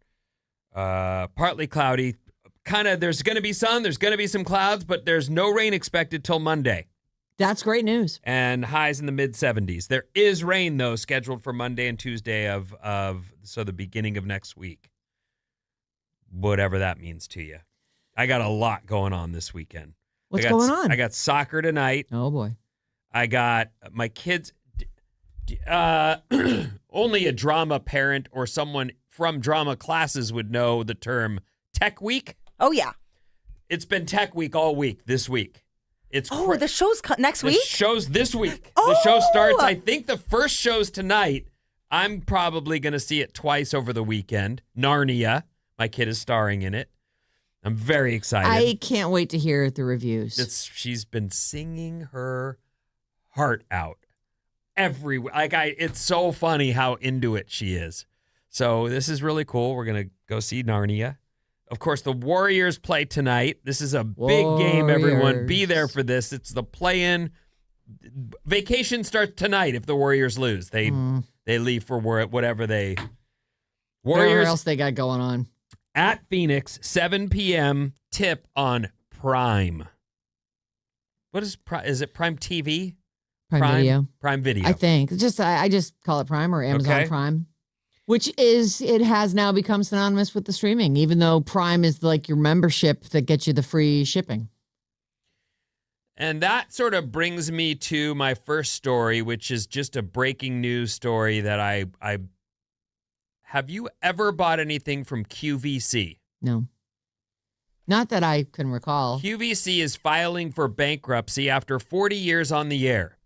Partly cloudy. There's going to be sun, there's going to be some clouds, but there's no rain expected till Monday. That's great news. And highs in the mid-70s. There is rain, though, scheduled for Monday and Tuesday of the beginning of next week. Whatever that means to you. I got a lot going on this weekend. What's going on? I got soccer tonight. Oh, boy. I got my kids. Only a drama parent or someone from drama classes would know the term Tech Week. Oh, yeah. It's been Tech Week all week this week. The show's next week? The show's this week. Oh! The show starts, I think the first show's tonight. I'm probably going to see it twice over the weekend. Narnia. My kid is starring in it. I'm very excited. I can't wait to hear the reviews. She's been singing her heart out. It's so funny how into it she is. So this is really cool. We're going to go see Narnia. Of course, the Warriors play tonight. This is a big game, everyone. Be there for this. It's the play-in. Vacation starts tonight if the Warriors lose. They leave for whatever they... Whatever else they got going on. At Phoenix, 7 p.m. tip on Prime. What is Prime? Is it Prime TV? Prime Video. Prime Video. I think. I just call it Prime or Amazon Prime. It has now become synonymous with the streaming, even though Prime is like your membership that gets you the free shipping. And that sort of brings me to my first story, which is just a breaking news story that I have you ever bought anything from QVC? No. Not that I can recall. QVC is filing for bankruptcy after 40 years on the air.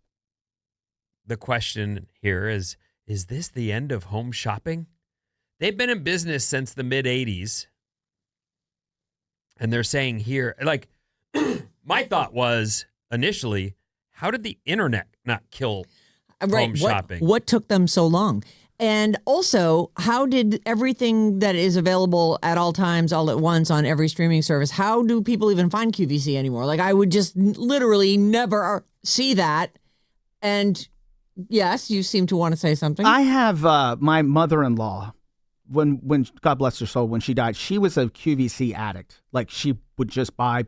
The question here is this the end of home shopping? They've been in business since the mid-'80s. And they're saying here, like, my thought was initially, how did the internet not kill home shopping? What took them so long? And also, how did everything that is available at all times, all at once on every streaming service, how do people even find QVC anymore? Like, I would just literally never see that. And yes, you seem to want to say something. I have my mother-in-law, when God bless her soul, when she died, she was a QVC addict. Like, she would just buy.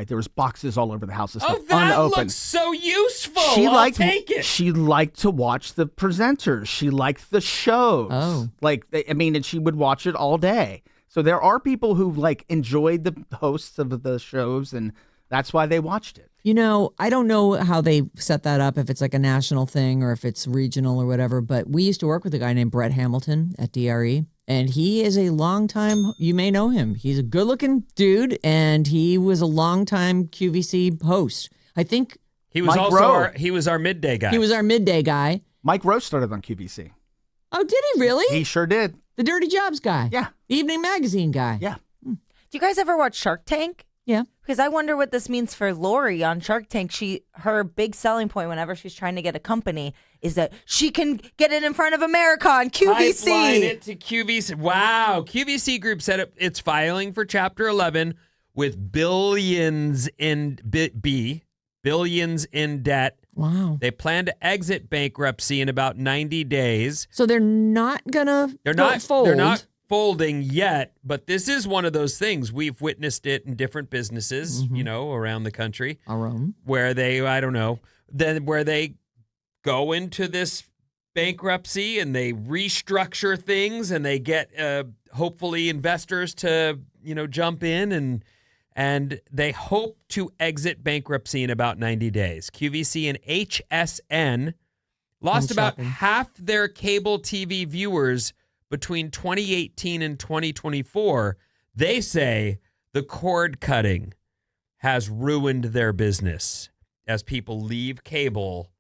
There was boxes all over the house of stuff unopened. Looks so useful. I'll take it. She liked to watch the presenters. She liked the shows. Oh. And she would watch it all day. So there are people who enjoyed the hosts of the shows, and that's why they watched it. You know, I don't know how they set that up, if it's like a national thing or if it's regional or whatever, but we used to work with a guy named Brett Hamilton at DRE, and he is a longtime, you may know him. He's a good-looking dude, and he was a longtime QVC host. I think he was he was our midday guy. He was our midday guy. Mike Rowe started on QVC. Oh, did he really? He sure did. The Dirty Jobs guy. Yeah. The Evening Magazine guy. Yeah. Do you guys ever watch Shark Tank? Yeah. Because I wonder what this means for Lori on Shark Tank. Her big selling point whenever she's trying to get a company is that she can get it in front of America on QVC. Pipeline it to QVC. Wow. QVC Group said it's filing for Chapter 11 with billions in billions in debt. Wow. They plan to exit bankruptcy in about 90 days. So they're not gonna fold. They're not folding yet, but this is one of those things. We've witnessed it in different businesses, around the country. Our own. Where they, where they go into this bankruptcy and they restructure things and they get hopefully investors to, jump in and they hope to exit bankruptcy in about 90 days. QVC and HSN lost about half their cable TV viewers between 2018 and 2024. They say the cord cutting has ruined their business as people leave cable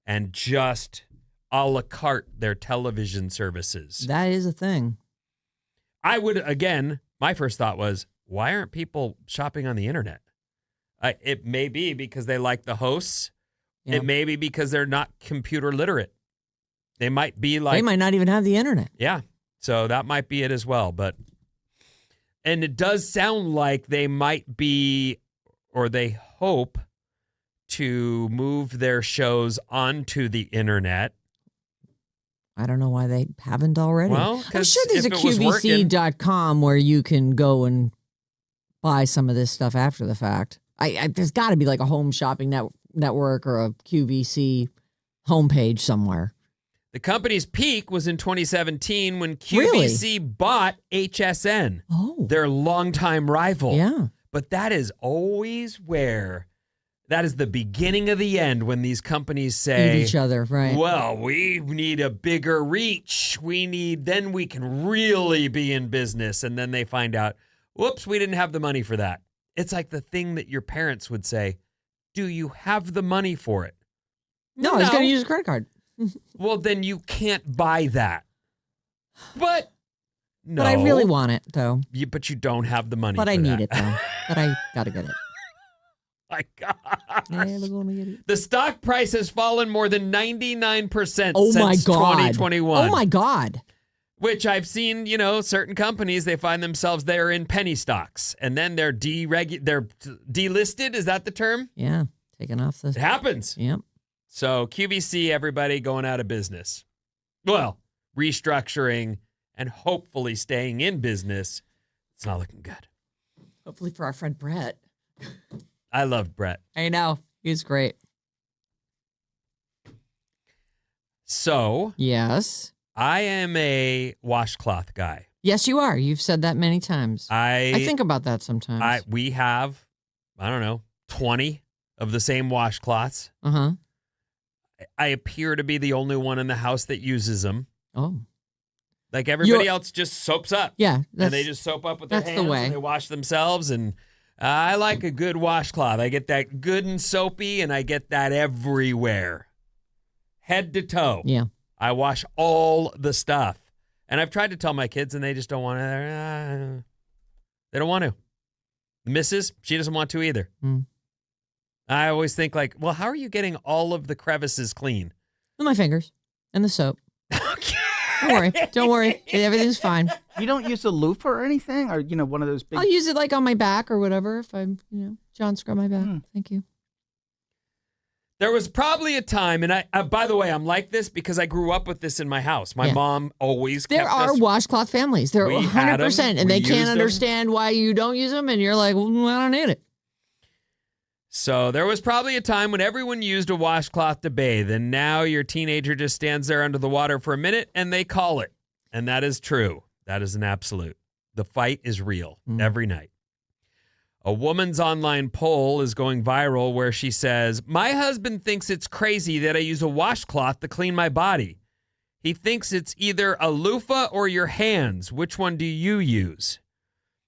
and just a la carte their television services. That is a thing. I would, again, my first thought was, why aren't people shopping on the internet? It may be because they like the hosts. Yeah. It may be because they're not computer literate. They might be like... They might not even have the internet. Yeah. So that might be it as well. And it does sound like they might be, or they hope to move their shows onto the internet. I don't know why they haven't already. Well, I'm sure there's a QVC.com where you can go and buy some of this stuff after the fact. There's got to be like a home shopping network or a QVC homepage somewhere. The company's peak was in 2017 when QVC bought HSN, their longtime rival. Yeah. But that is always where... That is the beginning of the end when these companies say... Eat each other, right. Well, we need a bigger reach. Then we can really be in business. And then they find out, whoops, we didn't have the money for that. It's like the thing that your parents would say, do you have the money for it? No, I was going to use a credit card. Well, then you can't buy that. But no. But I really want it, though. But you don't have the money But for I need that. it, though. But I got to get it. My God. Yeah, we're going to get it. The stock price has fallen more than 99% my since God. 2021. Oh, my God. Which I've seen, certain companies, they find themselves there in penny stocks. And then they're delisted. Is that the term? Yeah. Taking off the... It happens. Yep. So QVC, everybody going out of business. Well, restructuring and hopefully staying in business. It's not looking good. Hopefully for our friend Brett. I love Brett. I know. He's great. So. Yes. I am a washcloth guy. Yes, you are. You've said that many times. I think about that sometimes. We have, 20 of the same washcloths. Uh-huh. I appear to be the only one in the house that uses them. Oh. Like everybody else just soaps up. Yeah. And they just soap up with their hands. That's the way. And they wash themselves. And I like a good washcloth. I get that good and soapy, and I get that everywhere. Head to toe. Yeah. I wash all the stuff. And I've tried to tell my kids, and they just don't want to. They don't want to. The missus, she doesn't want to either. Mm. I always think like, well, how are you getting all of the crevices clean? With my fingers and the soap. Okay. Don't worry. Everything's fine. You don't use a loofah or anything? Or, one of those big... I'll use it like on my back or whatever if I'm, John, scrub my back. Thank you. There was probably a time, and I by the way, I'm like this because I grew up with this in my house. My mom always kept There are us. washcloth families. They're 100%, and they can't understand why you don't use them, and you're like, well, I don't need it. So there was probably a time when everyone used a washcloth to bathe, and now your teenager just stands there under the water for a minute, and they call it. And that is true. That is an absolute. The fight is real every night. A woman's online poll is going viral where she says, my husband thinks it's crazy that I use a washcloth to clean my body. He thinks it's either a loofah or your hands. Which one do you use?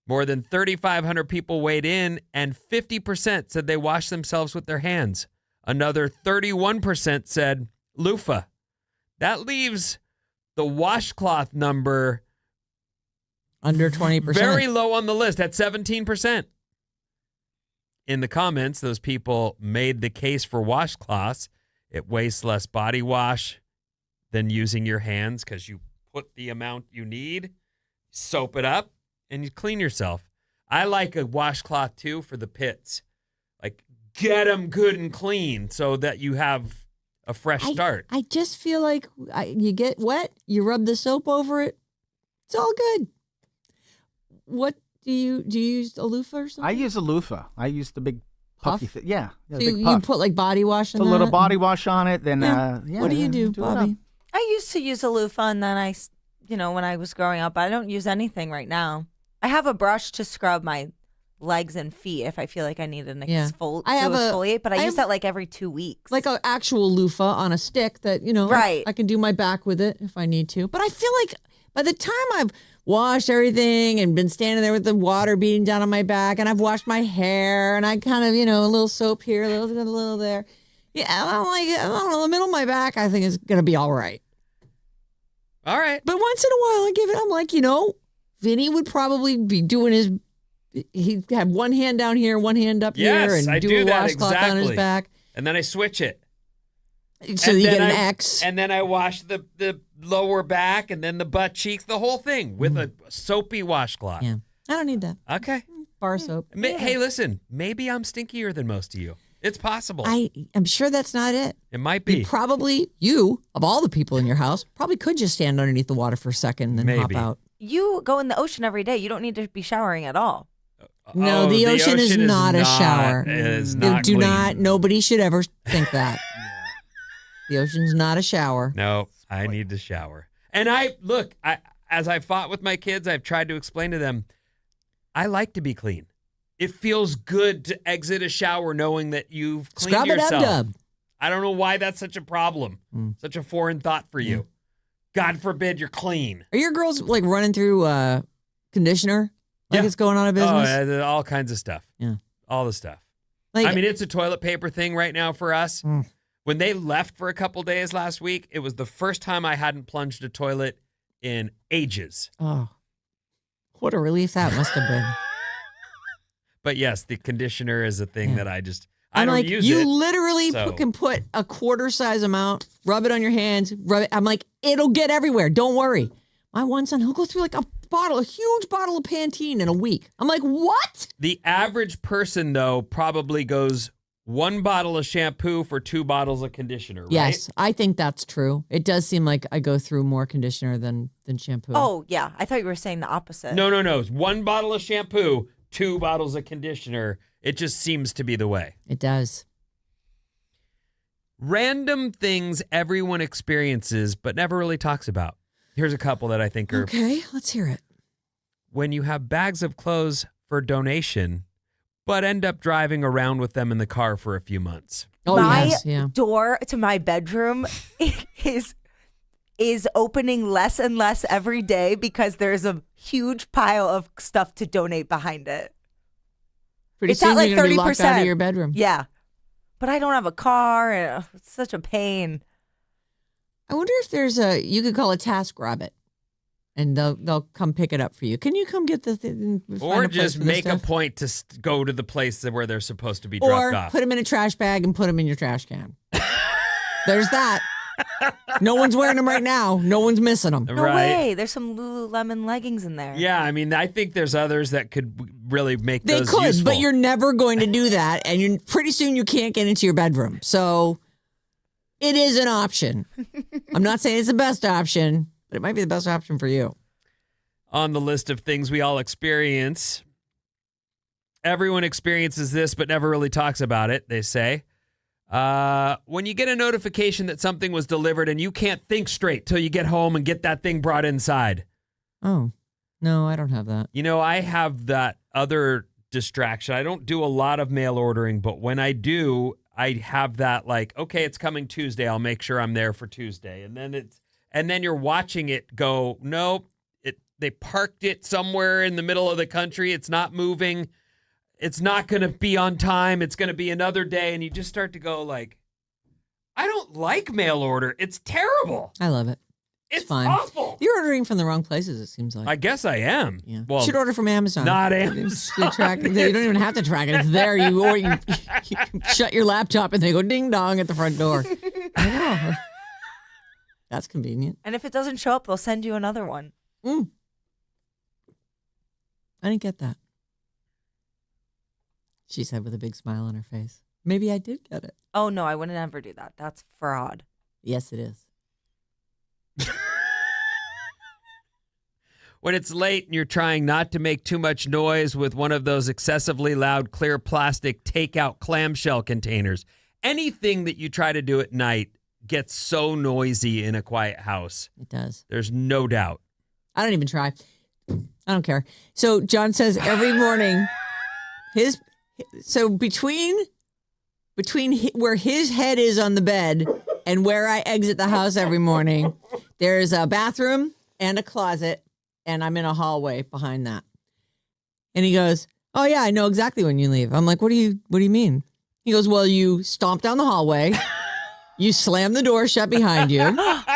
More than 3,500 people weighed in, and 50% said they wash themselves with their hands. Another 31% said loofah. That leaves the washcloth number under 20%. Very low on the list at 17%. In the comments, those people made the case for washcloths. It wastes less body wash than using your hands because you put the amount you need, soap it up, and you clean yourself. I like a washcloth, too, for the pits. Like, get them good and clean so that you have a fresh start. I just feel like you get wet, you rub the soap over it, it's all good. what do you use a loofah or something? I use a loofah. I use the big puffy Puff? thing. Yeah. So the big you puff. put like body wash in a that? little body wash on it. Then, What do you do, it up. Bobby? I used to use a loofah, and then when I was growing up, I don't use anything right now. I have a brush to scrub my legs and feet if I feel like I need an exfoliate, but I use that like every 2 weeks. Like an actual loofah on a stick that, Right. I can do my back with it if I need to. But I feel like by the time I've washed everything and been standing there with the water beating down on my back and I've washed my hair and I kind of, a little soap here, a little there. Yeah, I don't know, the middle of my back I think is going to be all right. All right. But once in a while I'm like, Vinny would probably be doing he'd have one hand down here, one hand up here, and I do do a that washcloth on his exactly. back. And then I switch it. So And you then get an X. And then I wash the lower back and then the butt cheeks, the whole thing with a soapy washcloth. Yeah. I don't need that. Okay. Bar soap. Hey, listen, maybe I'm stinkier than most of you. It's possible. I'm sure that's not it. It might be. You, of all the people in your house, probably could just stand underneath the water for a second and then hop Maybe. out. You go in the ocean every day. You don't need to be showering at all. No, the ocean is not a shower. It is not Do clean. not. Nobody should ever think that. The ocean's not a shower. No, I need to shower. And as I fought with my kids, I've tried to explain to them, I like to be clean. It feels good to exit a shower knowing that you've cleaned Scrub it yourself. up, dub. I don't know why that's such a problem, such a foreign thought for you. God forbid you're clean. Are your girls like running through conditioner? Like it's going out of business? Oh, yeah, all kinds of stuff. Yeah. All the stuff. Like, It's a toilet paper thing right now for us. When they left for a couple days last week, it was the first time I hadn't plunged a toilet in ages. oh, what a relief that must have been. But yes, the conditioner is a thing that I I'm don't like, use you it. literally so. can put a quarter size amount, rub it on your hands, rub it. I'm like, it'll get everywhere. Don't worry. My one son, he'll go through like a huge bottle of Pantene in a week. I'm like, what? The average person, though, probably goes 1 bottle of shampoo for 2 bottles of conditioner, right? Yes, I think that's true. It does seem like I go through more conditioner than shampoo. Oh, yeah. I thought you were saying the opposite. No. It's 1 bottle of shampoo, 2 bottles of conditioner. It just seems to be the way. It does. Random things everyone experiences but never really talks about. Here's a couple that I think are... Okay, let's hear it. When you have bags of clothes for donation, but end up driving around with them in the car for a few months. Oh, my yes, yeah. door to my bedroom is opening less and less every day because there's a huge pile of stuff to donate behind it. Pretty It's soon at like you're gonna be locked out 30%. of your bedroom. Yeah. But I don't have a car, and it's such a pain. I wonder if you could call a Task Rabbit, and they'll come pick it up for you. Can you come get the thing? Or just make a point to go to the place where they're supposed to be dropped off. Or put them in a trash bag and put them in your trash can. There's that. No one's wearing them right now. No one's missing them. No Right. way. There's some Lululemon leggings in there. Yeah, I mean, I think there's others that could really make They those could, useful. but you're never going to do that, and pretty soon you can't get into your bedroom. So it is an option. I'm not saying it's the best option, but it might be the best option for you. On the list of things we all experience, everyone experiences this but never really talks about it, they say. When you get a notification that something was delivered and you can't think straight till you get home and get that thing brought inside. Oh, no, I don't have that. I have that other distraction. I don't do a lot of mail ordering, but when I do, I have that like, okay, it's coming Tuesday. I'll make sure I'm there for Tuesday. And then you're watching it go, nope, they parked it somewhere in the middle of the country. It's not moving. It's not going to be on time. It's going to be another day. And you just start to go like, I don't like mail order. It's terrible. I love it. It's fine. awful. You're ordering from the wrong places, it seems like. I guess I am. Yeah. Well, You should order from Amazon. not Amazon. They track, you don't even have to track it. It's there. You shut your laptop and they go ding dong at the front door. I know. That's convenient. And if it doesn't show up, they'll send you another one. I didn't get that. She said with a big smile on her face. Maybe I did get it. Oh, no, I would never do that. That's fraud. Yes, it is. when it's late and you're trying not to make too much noise with one of those excessively loud clear plastic takeout clamshell containers. Anything that you try to do at night gets so noisy in a quiet house. It does. There's no doubt. I don't even try. I don't care. So John says every morning, between where his head is on the bed and where I exit the house every morning, there's a bathroom and a closet, and I'm in a hallway behind that. And he goes, "Oh yeah, I know exactly when you leave." I'm like, "What do you mean?" He goes, "Well, you stomp down the hallway, you slam the door shut behind you,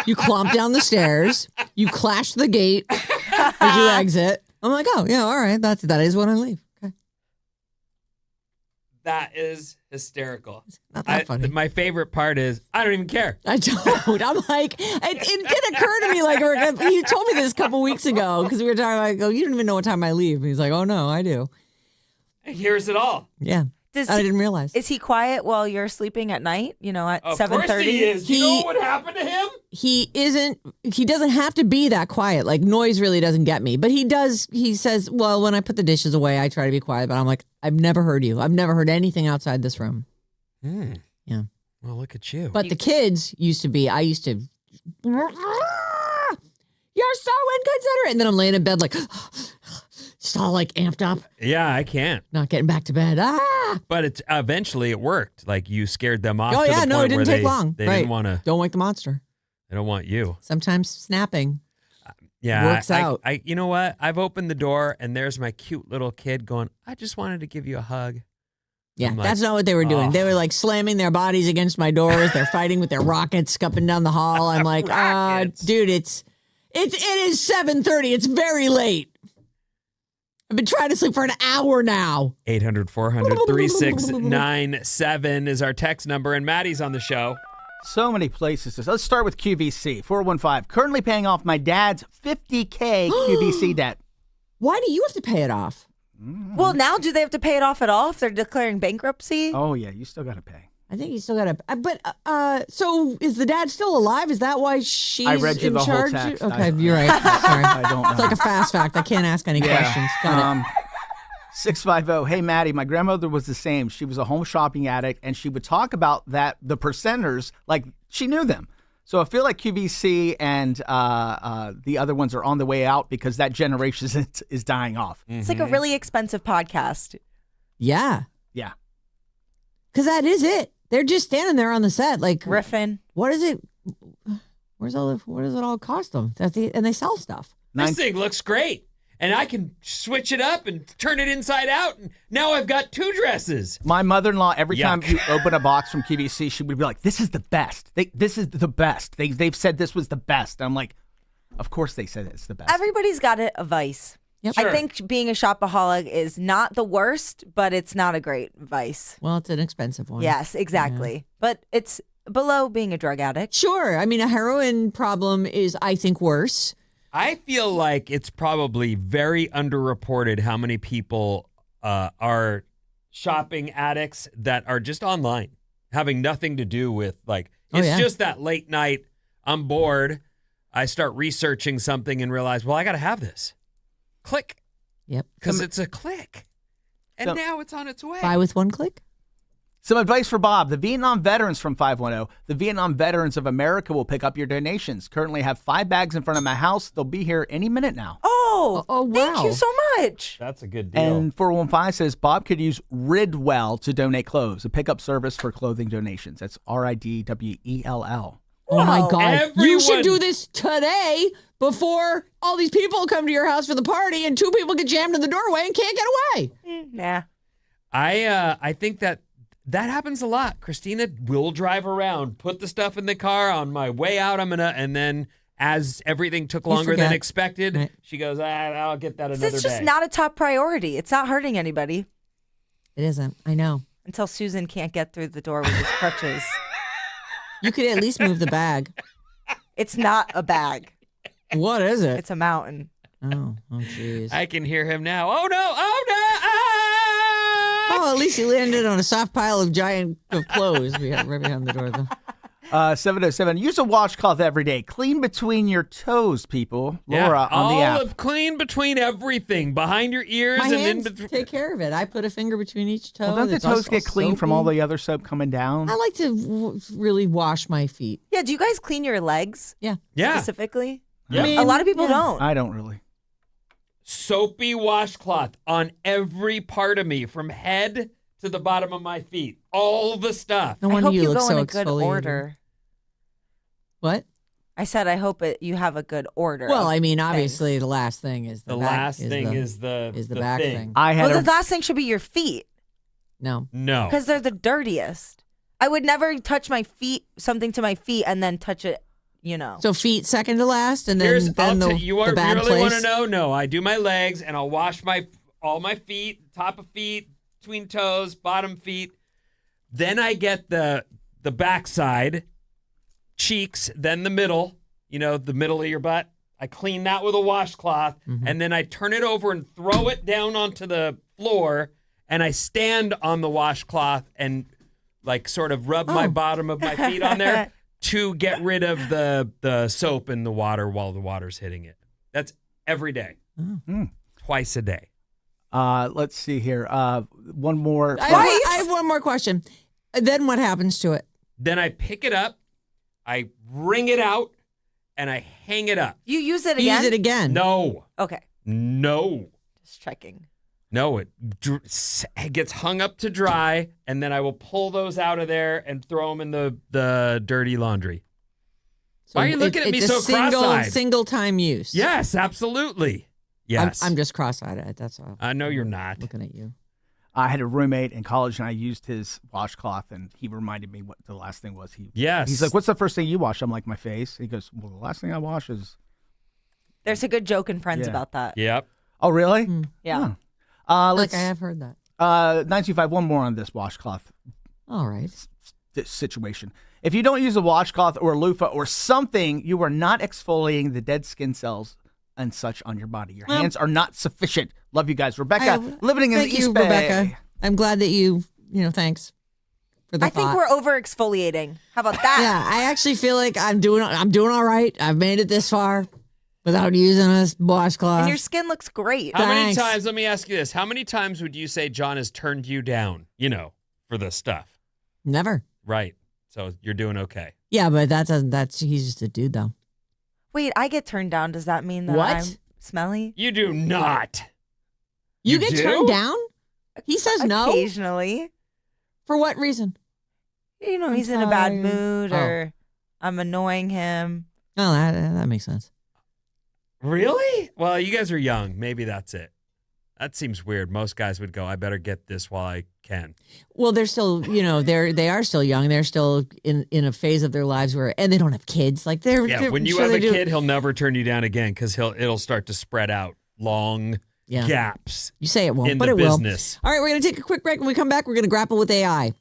you clomp down the stairs, you clash the gate as you exit." I'm like, "Oh yeah, all right, that is when I leave." Okay, That is hysterical. not that funny. My favorite part is I don't even care. I don't. I'm like, it did occur to me, like, you told me this a couple weeks ago because we were talking about, I go, "You don't even know what time I leave." And he's like, "Oh, no, I do." He hears it all. Yeah. I didn't realize. Is he quiet while you're sleeping at night? You know, at 7:30? Of course he is. You know what happened to him? He doesn't have to be that quiet. Like, noise really doesn't get me. But he says, "Well, when I put the dishes away, I try to be quiet." But I'm like, "I've never heard you. I've never heard anything outside this room." Yeah. Well, look at you. But the kids used to be, I used to, "You're so inconsiderate." And then I'm laying in bed like, just all like amped up, Yeah, I can't. not getting back to bed. But eventually it worked. Like you scared them off. Oh, to yeah, the no, point it didn't where take long. They Right. didn't want to. Don't wake the monster. They don't want you. Sometimes snapping. Yeah, Works out. You know what? I've opened the door and there's my cute little kid going, "I just wanted to give you a hug." Yeah, I'm like, that's not what they were doing. "Oh." They were like slamming their bodies against my doors. They're fighting with their rockets scupping down the hall. I'm like, Rockets. dude, it is 7:30. It's very late. I've been trying to sleep for an hour now. 800-400-3697 is our text number, and Maddie's on the show. So many places. Let's start with QVC. 415. Currently paying off my dad's $50K QVC debt. Why do you have to pay it off? Well, now do they have to pay it off at all if they're declaring bankruptcy? Oh, yeah. You still got to pay. I think you still got to. But so is the dad still alive? Is that why she's I read you in the whole charge? text. Okay, you're right. Sorry. I don't know. It's like a fast fact. I can't ask any questions. Got it. 650. Hey, Maddie, my grandmother was the same. She was a home shopping addict, and she would talk about the percenters like she knew them. So I feel like QVC and the other ones are on the way out because that generation is dying off. It's like a really expensive podcast. Yeah. Yeah. Because that is it. They're just standing there on the set, like Griffin. What is it? What does it all cost them? And they sell stuff. This thing looks great. And I can switch it up and turn it inside out. And now I've got 2 dresses. My mother-in-law, every Yuck. time you open a box from QVC, she would be like, "This is the best. This is the best. They've said this was the best." And I'm like, of course they said it's the best. Everybody's got a vice. Yep. I think being a shopaholic is not the worst, but it's not a great vice. Well, it's an expensive one. Yes, exactly. Yeah. But it's below being a drug addict. Sure. I mean, a heroin problem is, I think, worse. I feel like it's probably very underreported how many people are shopping addicts that are just online, having nothing to do with, like, it's just that late night, I'm bored, I start researching something and realize, well, I got to have this. Click. Yep. Because it's a click. And now it's on its way. Buy with one click. Some advice for Bob. The Vietnam veterans from 510. The Vietnam Veterans of America will pick up your donations. Currently have 5 bags in front of my house. They'll be here any minute now. Oh, wow. Thank you so much. That's a good deal. And 415 says Bob could use Ridwell to donate clothes, a pickup service for clothing donations. That's RIDWELL. Oh, my God. Everyone- You should do this today before all these people come to your house for the party and 2 people get jammed in the doorway and can't get away. Nah. I think that happens a lot. Christina will drive around, put the stuff in the car. On my way out, and then as everything took longer than expected, right. She goes, I'll get that another day. It's just not a top priority. It's not hurting anybody It isn't. I know. until Susan can't get through the door with his crutches. You could at least move the bag. It's not a bag. What is it? It's a mountain. Oh, jeez. I can hear him now. Oh, no. Oh, no. Oh, at least he landed on a soft pile of clothes right behind the door, though. 707. Use a washcloth every day. Clean between your toes, people. Yeah, Laura on the app. all of clean between everything, behind your ears My and hands in between. take care of it. I put a finger between each toe. Well, don't the It's toes all get clean from all soapy. the other soap coming down? I like to really wash my feet. Yeah, do you guys clean your legs Yeah. Yeah, specifically? Yeah. I mean, A lot of people yeah. don't. I don't really. soapy washcloth on every part of me, from head to the bottom of my feet. All the stuff. No I wonder hope you you look go so in a good exfoliated. order. What? I said I hope you have a good order. Well, of I mean, things. obviously, the last thing is The back, last thing is the back thing. I had Well, a the last thing should be your feet No. No. because they're the dirtiest. I would never touch my feet, something to my feet, and then touch it. So feet second to last, and Here's, then the, you the bad really want to place. know? No, I do my legs and I'll wash all my feet, top of feet, between toes, bottom feet. Then I get the backside, cheeks, then the middle, the middle of your butt. I clean that with a washcloth, and then I turn it over and throw it down onto the floor, and I stand on the washcloth and like sort of rub my bottom of my feet on there to get rid of the soap in the water while the water's hitting it. That's every day. Twice a day. let's see here. One more. I have one more question. Then what happens to it? Then I pick it up, I wring it out, and I hang it up. You use it You again? use it again. No. Okay. Just checking. No, it gets hung up to dry, and then I will pull those out of there and throw them in the dirty laundry. So Why are you looking at me it's so a cross-eyed? single time use. Yes, absolutely. Yes. I'm just cross-eyed. That's all. I know you're not. Looking at you. I had a roommate in college, and I used his washcloth, and he reminded me what the last thing was. Yes. He's like, "What's the first thing you wash?" I'm like, "My face." He goes, "Well, the last thing I wash is." There's a good joke in Friends Yeah. about that. Yep. Oh, really? Yeah. Let's. I have heard that. 925. One more on this washcloth All right. situation. If you don't use a washcloth or a loofah or something, you are not exfoliating the dead skin cells and such on your body. Your hands are not sufficient. Love you guys. Rebecca, living in the Thank East you, Bay. Rebecca. I'm glad that thanks for the I think thought. we're over exfoliating. How about that? Yeah, I actually feel like I'm doing all right. I've made it this far without using a washcloth. And your skin looks great. How many Thanks. times, let me ask you this, how many times would you say John has turned you down, for the stuff? Never. Right. So you're doing okay. Yeah, but that's he's just a dude though. Wait, I get turned down. Does that mean that What? I'm smelly? You do not. You You get do? turned down? He says no. Occasionally. For what reason? I'm He's in a bad tired. mood Oh. or I'm annoying him. Oh, that makes sense. Really? Well, you guys are young. Maybe that's it. That seems weird. Most guys would go, I better get this while I can. Well, they're still, they are still young. They're still in a phase of their lives and they don't have kids. Like Yeah, when you have a kid, he'll never turn you down again because it'll start to spread out long gaps You say it won't, in but the it will. business. All right, we're going to take a quick break. When we come back, we're going to grapple with AI.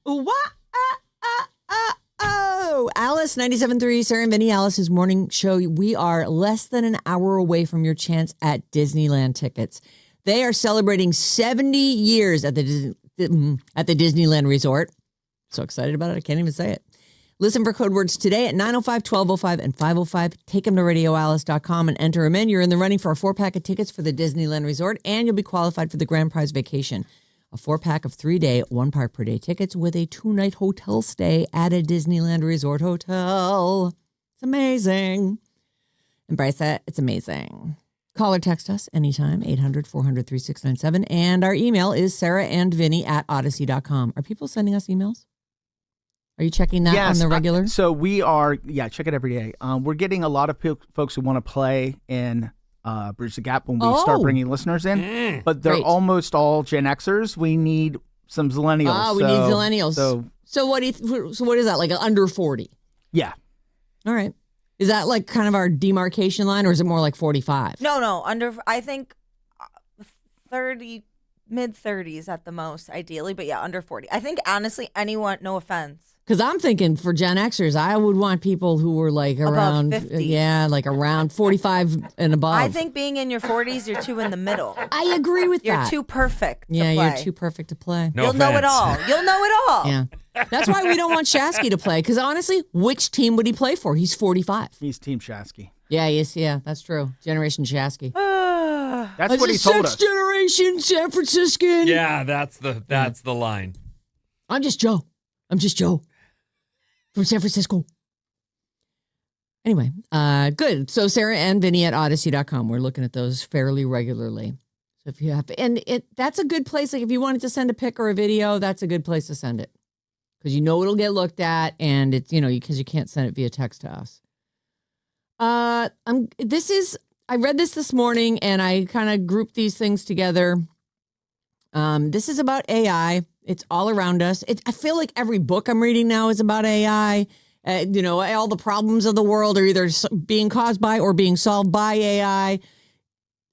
Oh, Alice, 97.3, Sarah and Vinnie, Alice's morning show. We are less than an hour away from your chance at Disneyland tickets. They are celebrating 70 years at the Disneyland Resort. So excited about it, I can't even say it. Listen for code words today at 905, 1205, and 505. Take them to radioalice.com and enter them in. You're in the running for a 4-pack of tickets for the Disneyland Resort, and you'll be qualified for the grand prize vacation. A 4-pack of 3-day, 1-park per day tickets with a 2-night hotel stay at a Disneyland Resort hotel. It's amazing. Embrace it. It's amazing. Call or text us anytime, 800-400-3697. And our email is sarahandvinny@odyssey.com. Are people sending us emails? Are you checking that on the regular? So we are, check it every day. We're getting a lot of folks who want to play in Bridge the Gap when we start bringing listeners in. But they're almost all Gen Xers. We need some Zillennials. We need Zillennials. So what is that, like under 40? Yeah. All right. Is that like kind of our demarcation line, or is it more like 45? No, I think 30, mid-30s at the most, ideally. But yeah, under 40. I think, honestly, anyone, no offense. Because I'm thinking for Gen Xers, I would want people who were like around 50. Yeah, like around 45 and above. I think being in your 40s, you're too in the middle. I agree with You're that. too perfect to Yeah, play. you're too perfect to play. No You'll offense. know it all. You'll know it all. Yeah. That's why we don't want Shasky to play. Because honestly, which team would he play for? He's 45. He's Team Shasky. Yeah, that's true. Generation Shasky. That's what he told us. Sixth generation San Franciscan. Yeah, that's the line. I'm just Joe from San Francisco. Anyway, good. So Sarah and Vinny at odyssey.com. We're looking at those fairly regularly. So if you have, that's a good place. Like if you wanted to send a pic or a video, that's a good place to send it. Because it'll get looked at, and it's, because you can't send it via text to us. I read this morning, and I kind of grouped these things together. This is about AI. It's all around us. I feel like every book I'm reading now is about AI. All the problems of the world are either being caused by or being solved by AI.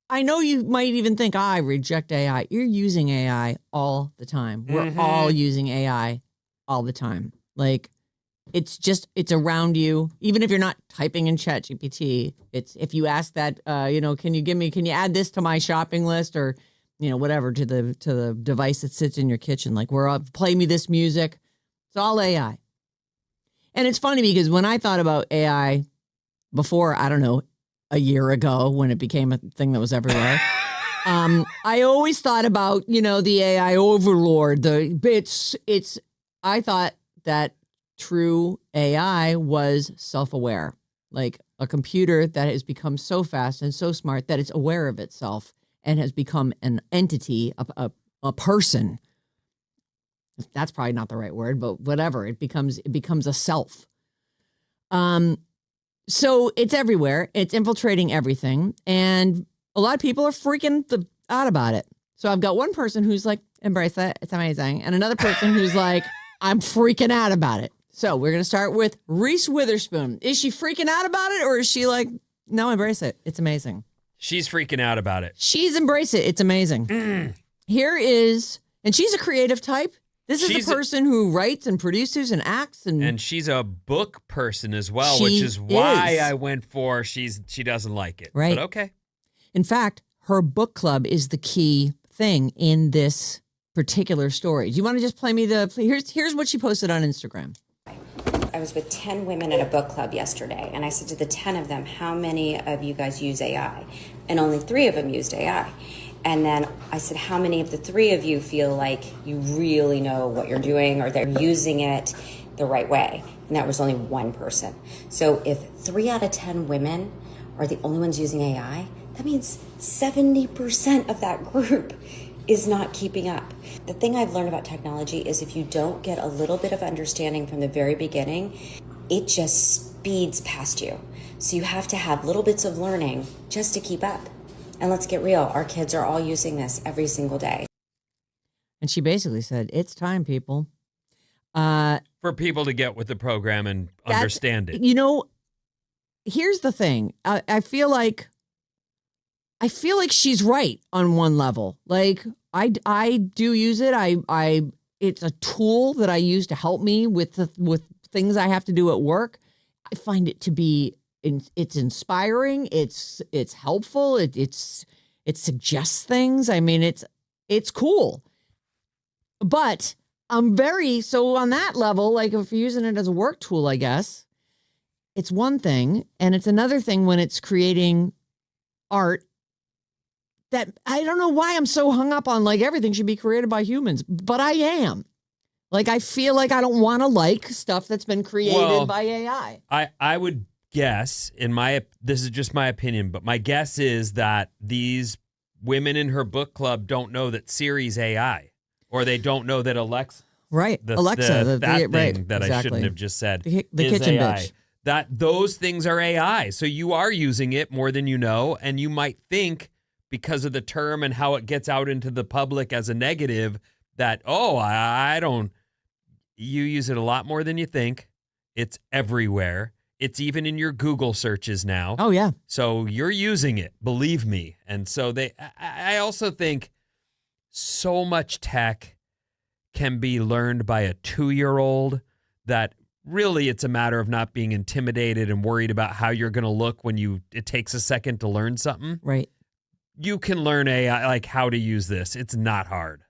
I know you might even think, I reject AI. You're using AI all the time. We're all using AI all the time. Like, it's around you. Even if you're not typing in ChatGPT, if you ask that, can you add this to my shopping list, or whatever, to the device that sits in your kitchen, like play me this music. It's all AI. And it's funny because when I thought about AI before, I don't know, a year ago when it became a thing that was everywhere, I always thought about, the AI overlord. I thought that true AI was self-aware, like a computer that has become so fast and so smart that it's aware of itself and has become an entity, a person. That's probably not the right word, but whatever. It becomes a self. So it's everywhere. It's infiltrating everything. And a lot of people are freaking out about it. So I've got one person who's like, embrace it. It's amazing. And another person who's like, I'm freaking out about it. So we're going to start with Reese Witherspoon. Is she freaking out about it, or is she like, no, embrace it? It's amazing. She's freaking out about it. She's embraced it. It's amazing. Here is, and she's a creative type. This is a person who writes and produces and acts. And she's a book person as well, which is why I went for she doesn't like it. Right. But okay. In fact, her book club is the key thing in this particular story. Do you want to just play me here's what she posted on Instagram. I was with 10 women at a book club yesterday, and I said to the 10 of them, how many of you guys use AI? And only 3 of them used AI. And then I said, how many of the 3 of you feel like you really know what you're doing, or they're using it the right way? And that was only 1 person. So if 3 out of 10 women are the only ones using AI, that means 70% of that group is not keeping up. The thing I've learned about technology is if you don't get a little bit of understanding from the very beginning, it just speeds past you. So you have to have little bits of learning just to keep up. And let's get real, our kids are all using this every single day. And she basically said, it's time, people. For people to get with the program and understand it. Here's the thing. I feel like she's right on one level. Like, I do use it. I it's a tool that I use to help me with things I have to do at work. I find it to be it's inspiring. It's helpful. It suggests things. I mean, it's cool. But so on that level, like if you're using it as a work tool, I guess it's one thing, and it's another thing when it's creating art that I don't know why I'm so hung up on, like everything should be created by humans, but I am. Like, I feel like I don't want to like stuff that's been created by AI. I would guess, this is just my opinion, but my guess is that these women in her book club don't know that Siri's AI, or they don't know that Alexa. Right. Alexa. I shouldn't have just said. The is kitchen AI. bitch. That those things are AI. So you are using it more than you know, and you might think because of the term and how it gets out into the public as a negative that, I don't. You use it a lot more than you think. It's everywhere. It's even in your Google searches now. Oh, yeah. So you're using it, believe me. And so I also think so much tech can be learned by a 2-year-old that really it's a matter of not being intimidated and worried about how you're going to look when it takes a second to learn something. Right. You can learn AI, like how to use this. It's not hard.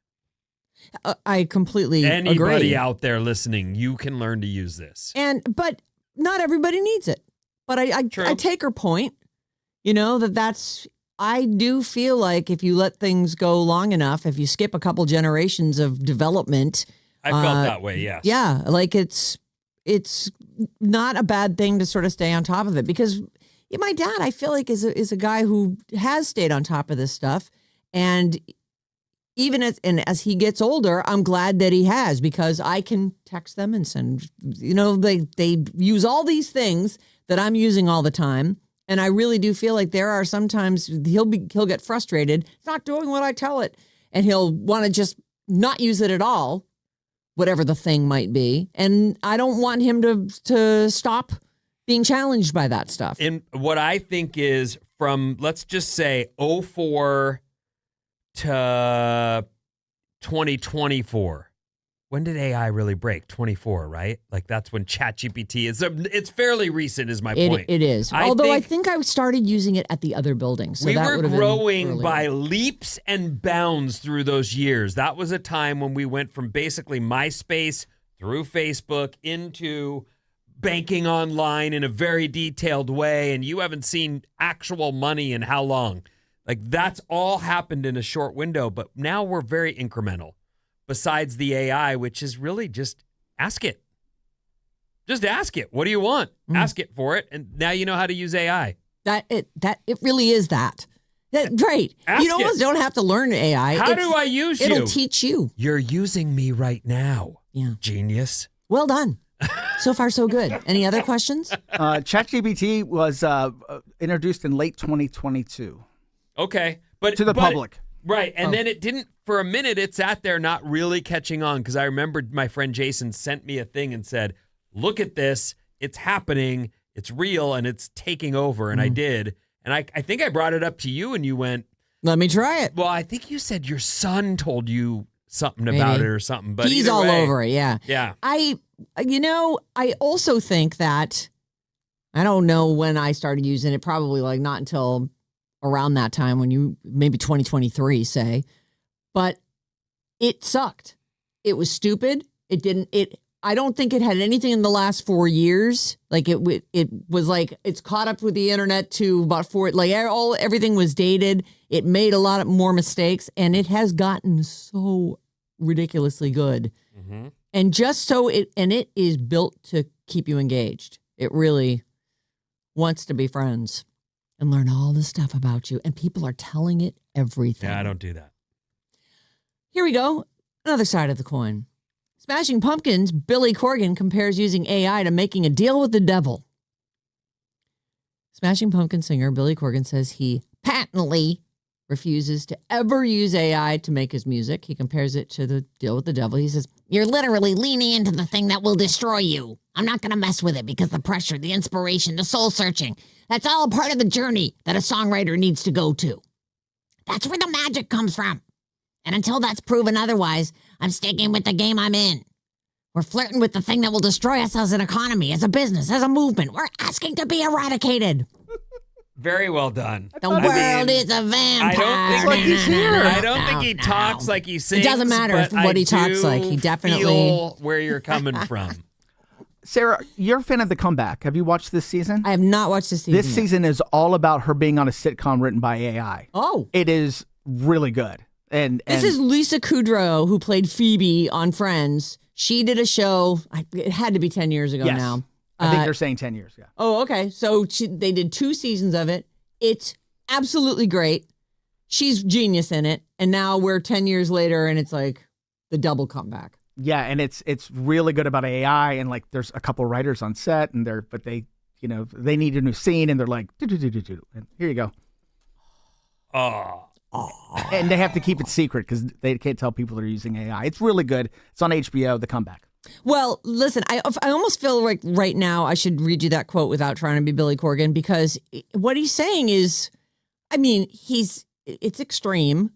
I completely agree. Anybody out there listening, you can learn to use this. But not everybody needs it. But I take her point, I do feel like if you let things go long enough, if you skip a couple generations of development. I felt that way, yes. Yeah, like it's not a bad thing to sort of stay on top of it, because my dad, I feel like, is a guy who has stayed on top of this stuff. And even as he gets older, I'm glad that he has, because I can text them and send, they use all these things that I'm using all the time. And I really do feel like there are sometimes he'll get frustrated. It's not doing what I tell it. And he'll want to just not use it at all, whatever the thing might be. And I don't want him to stop being challenged by that stuff. And what I think is from, let's just say 04 to 2024. When did AI really break? 24, right? Like that's when ChatGPT is. It's fairly recent, is my point. It is. Although I think I started using it at the other building. So we that were growing by leaps and bounds through those years. That was a time when we went from basically MySpace through Facebook into banking online in a very detailed way. And you haven't seen actual money in how long? Like that's all happened in a short window. But now we're very incremental. Besides the AI, which is really just ask it. Just ask it. What do you want? Ask it for it. And now you know how to use AI. It really is that. Right. Ask you almost don't have to learn AI. How do I use you? It'll teach you. You're using me right now. Yeah. Genius. Well done. So far, so good. Any other questions? ChatGPT was introduced in late 2022. Okay. But to the public. Right. And then it didn't, for a minute, it sat there not really catching on, because I remember my friend Jason sent me a thing and said, look at this. It's happening. It's real, and it's taking over. And I did. And I think I brought it up to you, and you went, let me try it. Well, I think you said your son told you something about it or something. But he's all over it. Yeah. Yeah. I also think that, I don't know when I started using it, probably like not until around that time, when maybe 2023, say, but it sucked. It was stupid. I don't think it had anything in the last 4 years. Like it was like, it's caught up with the internet to about everything was dated. It made a lot more mistakes, and it has gotten so ridiculously good. Mm-hmm. And it is built to keep you engaged. It really wants to be friends and learn all the stuff about you. And people are telling it everything. Yeah, I don't do that. Here we go. Another side of the coin. Smashing Pumpkins' Billy Corgan compares using AI to making a deal with the devil. Smashing Pumpkins singer Billy Corgan says he patently refuses to ever use AI to make his music. He compares it to the deal with the devil. He says, "You're literally leaning into the thing that will destroy you. I'm not going to mess with it because the pressure, the inspiration, the soul searching, that's all a part of the journey that a songwriter needs to go to. That's where the magic comes from. And until that's proven otherwise, I'm sticking with the game I'm in. We're flirting with the thing that will destroy us as an economy, as a business, as a movement. We're asking to be eradicated. Very well done. The world is a vampire. I don't think he talks like he sings. It doesn't matter what he talks like. He definitely feel where you're coming from. Sarah, you're a fan of The Comeback. Have you watched this season? I have not watched this season. This season is all about her being on a sitcom written by AI. Oh. It is really good. And this is Lisa Kudrow, who played Phoebe on Friends. She did a show, it had to be 10 years ago now. I think they're saying 10 years, yeah. Oh, okay. So they did 2 seasons of it. It's absolutely great. She's genius in it. And now we're 10 years later, and it's like the double comeback. Yeah, and it's really good about AI, and like there's a couple writers on set, and they need a new scene, and they're like, and here you go. Oh. And they have to keep it secret because they can't tell people they're using AI. It's really good. It's on HBO, The Comeback. Well, listen, I almost feel like right now I should read you that quote without trying to be Billy Corgan, because what he's saying is, I mean, it's extreme,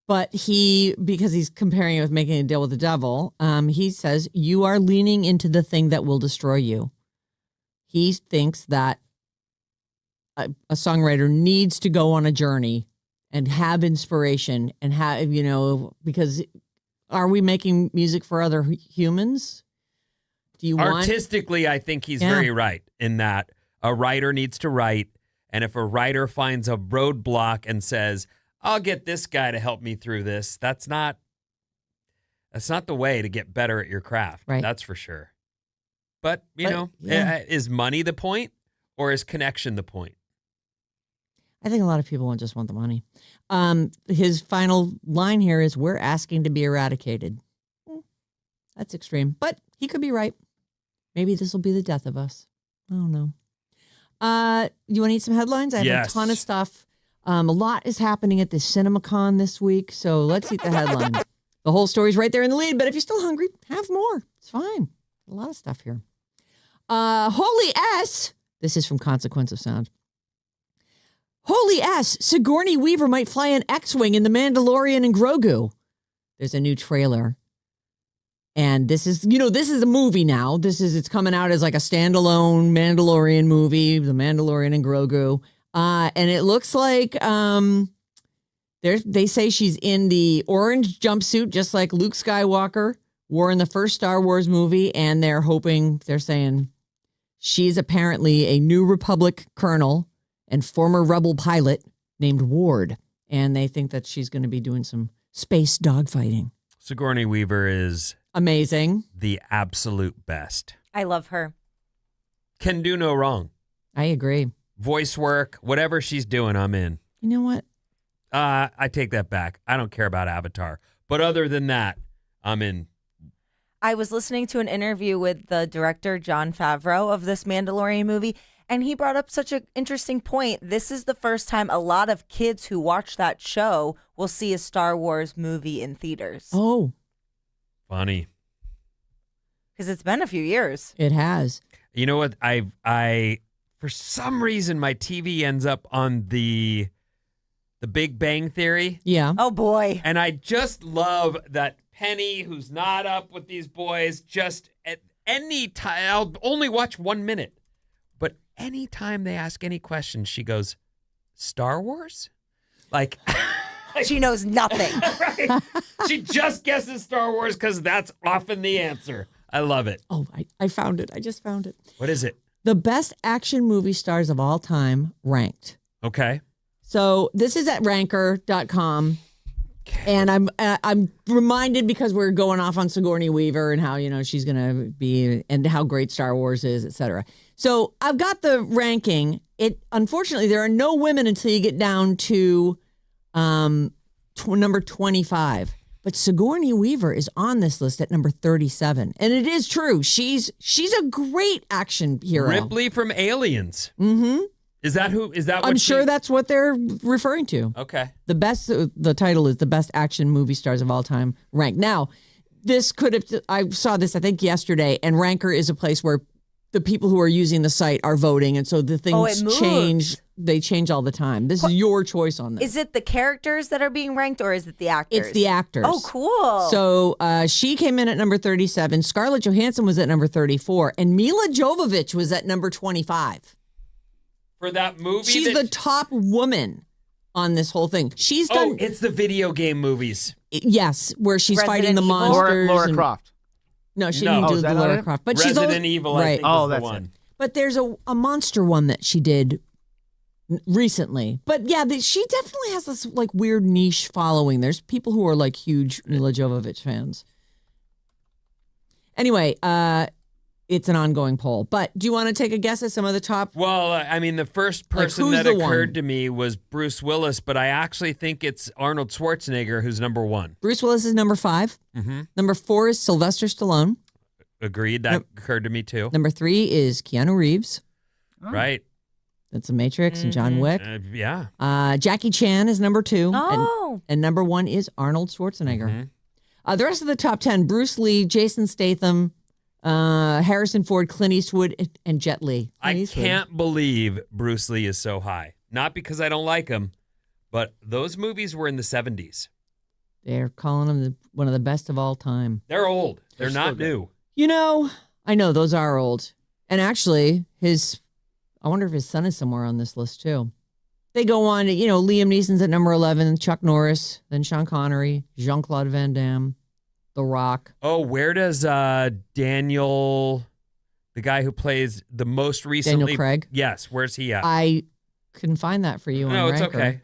but because he's comparing it with making a deal with the devil, he says, you are leaning into the thing that will destroy you. He thinks that a songwriter needs to go on a journey and have inspiration and have, because are we making music for other humans? Do you Artistically, I think he's very right in that a writer needs to write. And if a writer finds a roadblock and says, I'll get this guy to help me through this, that's not the way to get better at your craft. Right. That's for sure. But, is money the point or is connection the point? I think a lot of people just want the money. His final line here is, we're asking to be eradicated. That's extreme, but he could be right. Maybe this will be the death of us. I don't know. You want to eat some headlines? I have a ton of stuff. A lot is happening at the CinemaCon this week, so let's eat the headline. The whole story's right there in the lead, but if you're still hungry, have more. It's fine. A lot of stuff here. Holy S. This is from Consequence of Sound. Holy S, Sigourney Weaver might fly an X-Wing in The Mandalorian and Grogu. There's a new trailer. And this is a movie now. It's coming out as like a standalone Mandalorian movie, The Mandalorian and Grogu. And it looks like they say she's in the orange jumpsuit, just like Luke Skywalker wore in the first Star Wars movie. And they're saying she's apparently a New Republic colonel and former rebel pilot named Ward. And they think that she's going to be doing some space dogfighting. Sigourney Weaver is amazing. The absolute best. I love her. Can do no wrong. I agree. Voice work, whatever she's doing, I'm in. You know what? I take that back. I don't care about Avatar. But other than that, I'm in. I was listening to an interview with the director, Jon Favreau, of this Mandalorian movie, and he brought up such an interesting point. This is the first time a lot of kids who watch that show will see a Star Wars movie in theaters. Oh. Funny. Because it's been a few years. It has. You know what? I for some reason, my TV ends up on the Big Bang Theory. Yeah. Oh, boy. And I just love that Penny, who's not up with these boys, just at any time, I'll only watch 1 minute. But anytime they ask any questions, she goes, Star Wars? Like she knows nothing. Right. She just guesses Star Wars because that's often the answer. I love it. Oh, I found it. I just found it. What is it? The best action movie stars of all time ranked. Okay. So this is at ranker.com. And I'm reminded because we're going off on Sigourney Weaver and how, she's going to be and how great Star Wars is, et cetera. So I've got the ranking. Unfortunately, there are no women until you get down to number 25. But Sigourney Weaver is on this list at number 37. And it is true. She's a great action hero. Ripley from Aliens. Mm-hmm. Is that what I'm sure that's what they're referring to. Okay. The title is the best action movie stars of all time ranked. Now, I saw this, I think, yesterday, and Ranker is a place where the people who are using the site are voting, and so the things it moves. change. They change all the time. This is your choice on this. Is it the characters that are being ranked, or is it the actors? It's the actors. Oh, cool. So she came in at number 37. Scarlett Johansson was at number 34, and Mila Jovovich was at number 25. For that movie, She's the top woman on this whole thing. She's done. Oh, it's the video game movies. Yes, where she's Resident fighting the Evil? monsters. Laura and- Croft. No, she No. didn't Oh, do is the that Lara not it? Croft. But Resident she's Evil, right. I think, Oh, is the that's one. it. But there's a monster one that she did recently. But yeah, she definitely has this like weird niche following. There's people who are like huge Mila Jovovich fans. Anyway, it's an ongoing poll. But do you want to take a guess at some of the top? Well, I mean, the first Like, person who's that the occurred one? to me was Bruce Willis, but I actually think it's Arnold Schwarzenegger who's number one. Bruce Willis is number 5. Mm-hmm. Number 4 is Sylvester Stallone. Agreed. That occurred to me too. Number 3 is Keanu Reeves. Right. That's The Matrix and John Wick. Yeah. Jackie Chan is number 2. Oh. And number 1 is Arnold Schwarzenegger. Mhm. The rest of the top 10, Bruce Lee, Jason Statham, Harrison Ford, Clint Eastwood, and Jet Li. I Clint Eastwood. can't believe Bruce Lee is so high. Not because I don't like him, but those movies were in the 70s. They're calling him one of the best of all time. They're old. They're They're not still good. new. You know, I know those are old. And actually, I wonder if his son is somewhere on this list too. They go on, Liam Neeson's at number 11, Chuck Norris, then Sean Connery, Jean-Claude Van Damme, The Rock. Oh, where does Daniel, the guy who plays the most recently... Daniel Craig? Yes, where's he at? I couldn't find that for you on No, it's Ranker. okay.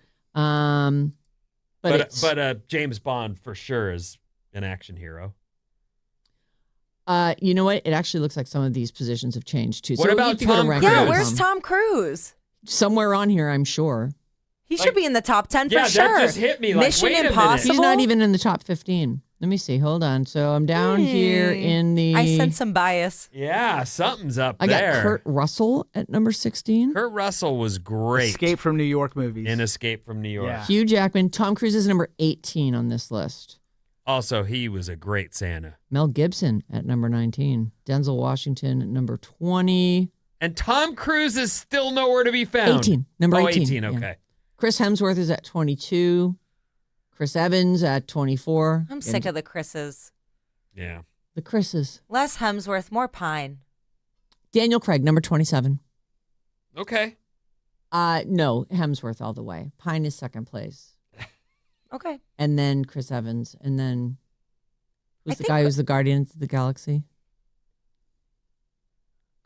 But it's, James Bond for sure is an action hero. you know what? It actually looks like some of these positions have changed too. What about if you go to Tom Ranker Cruise? Yeah, dot where's com, Tom Cruise? Somewhere on here, I'm sure. He Like- should be in the top 10 for Yeah, sure. that just hit me. Like, Mission wait a minute. Impossible. He's not even in the top 15. Let me see. Hold on. So I'm down here in the. I sense some bias. Yeah, something's up I got there. Kurt Russell at number 16. Kurt Russell was great Escape from New York movies. in Escape from New York. Yeah. Hugh Jackman. Tom Cruise is number 18 on this list. Also, he was a great Santa. Mel Gibson at number 19. Denzel Washington at number 20. And Tom Cruise is still nowhere to be found. 18. Number Oh, 18. 18, yeah. okay. Chris Hemsworth is at 22. Chris Evans at 24. I'm sick of the Chris's. Yeah. the Chris's. Less Hemsworth, more Pine. Daniel Craig, number 27. Okay. No, Hemsworth all the way. Pine is second place. Okay. And then Chris Evans. And then I who's the think- guy who's the Guardians of the Galaxy?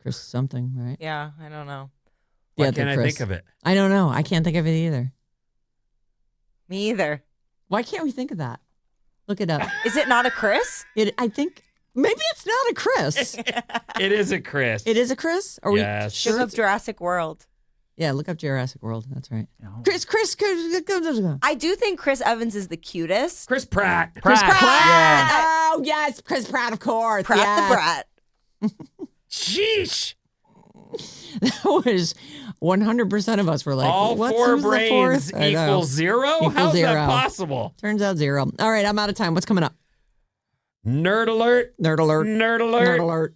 Chris something, right? Yeah, I don't know. Why The other can't I Chris. think of it? I don't know. I can't think of it either. Me either. Why can't we think of that? Look it up. Is it not a Chris? I think maybe it's not a Chris. It is a Chris. It is a Chris? Are Yes. we sure? Look up Jurassic World. Yeah, look up Jurassic World. That's right. No. Chris. I do think Chris Evans is the cutest. Chris Pratt. Pratt. Yeah. Oh, yes. Chris Pratt, of course. Pratt yes. the Brat. Sheesh. That was 100% of us were like, All what's four who's the brains fourth? I know. equals 0? Equals How's 0. that possible? Turns out 0. All right, I'm out of time. What's coming up? Nerd alert. Nerd alert. Nerd alert. Nerd alert.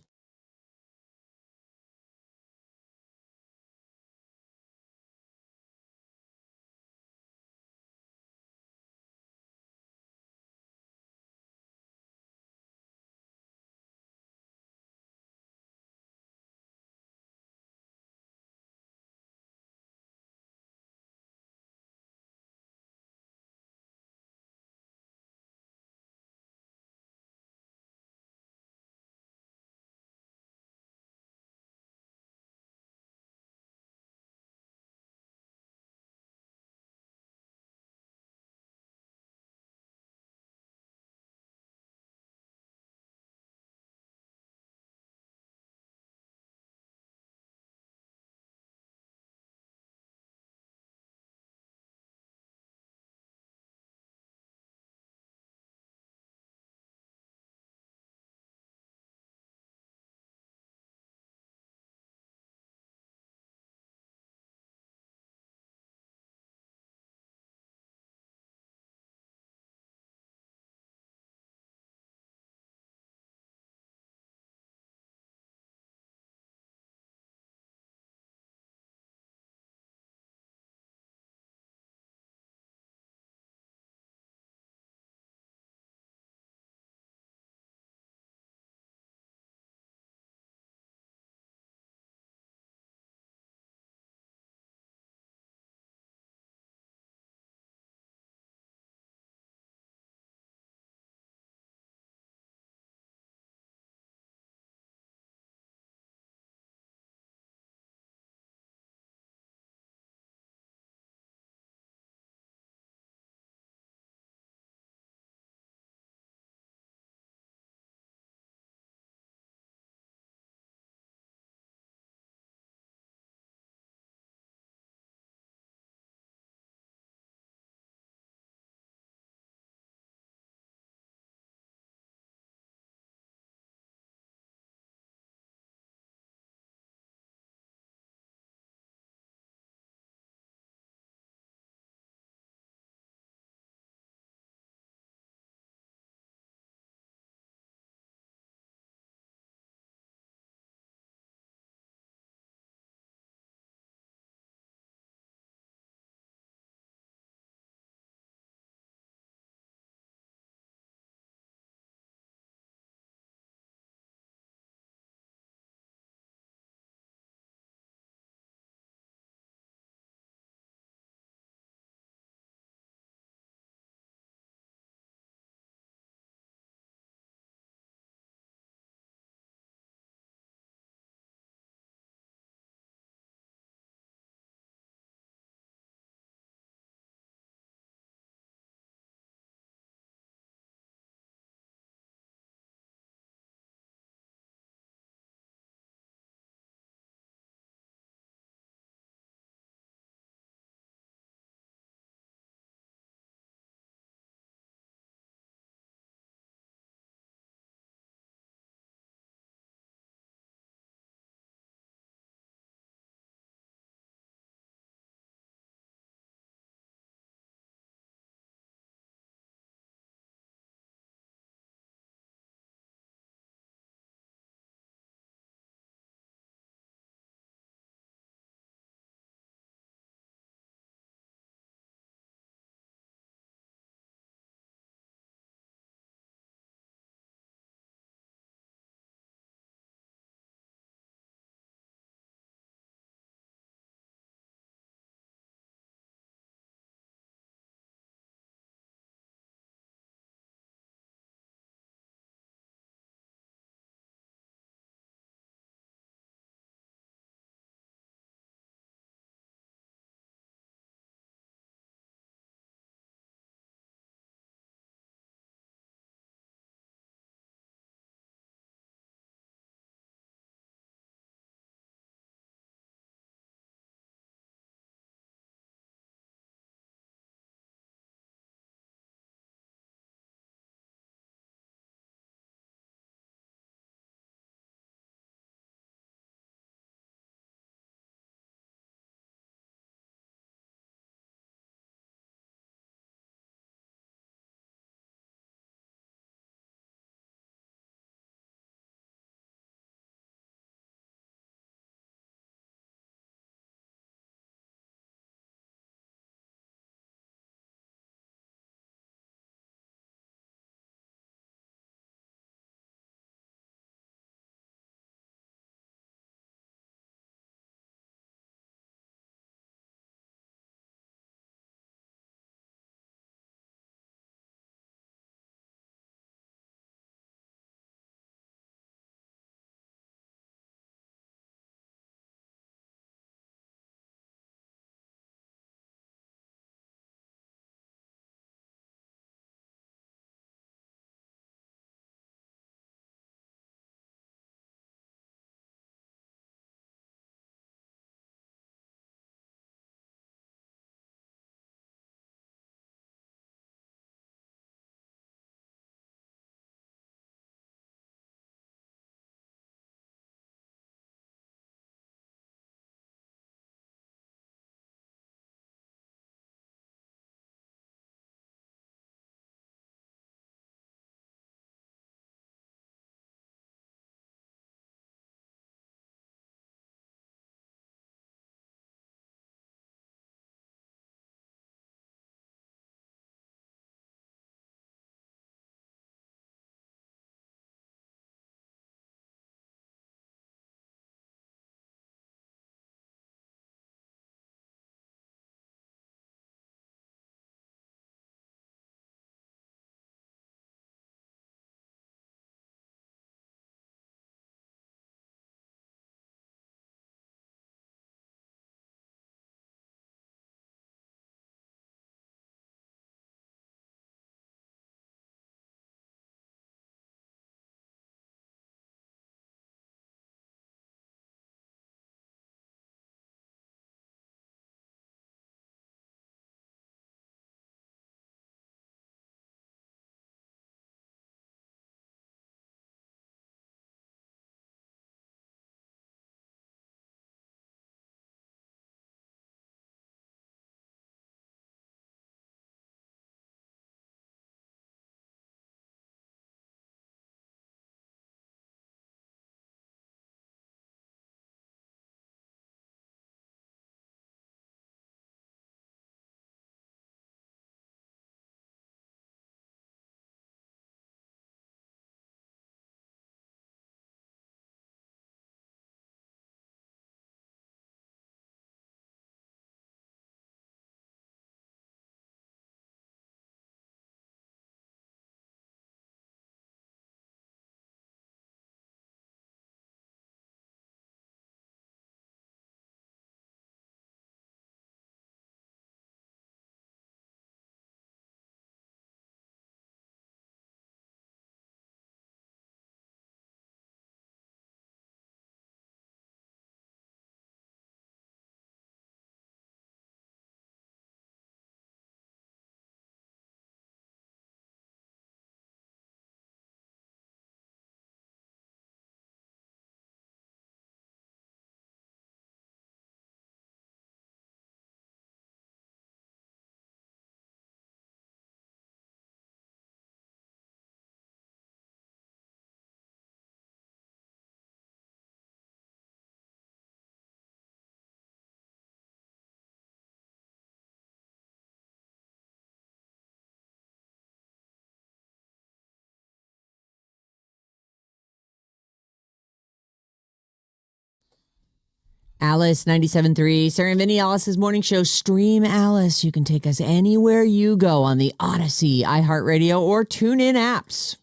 Alice 97.3, Sarah Vinnie, Alice's morning show. Stream Alice. You can take us anywhere you go on the Odyssey, iHeartRadio, or TuneIn apps.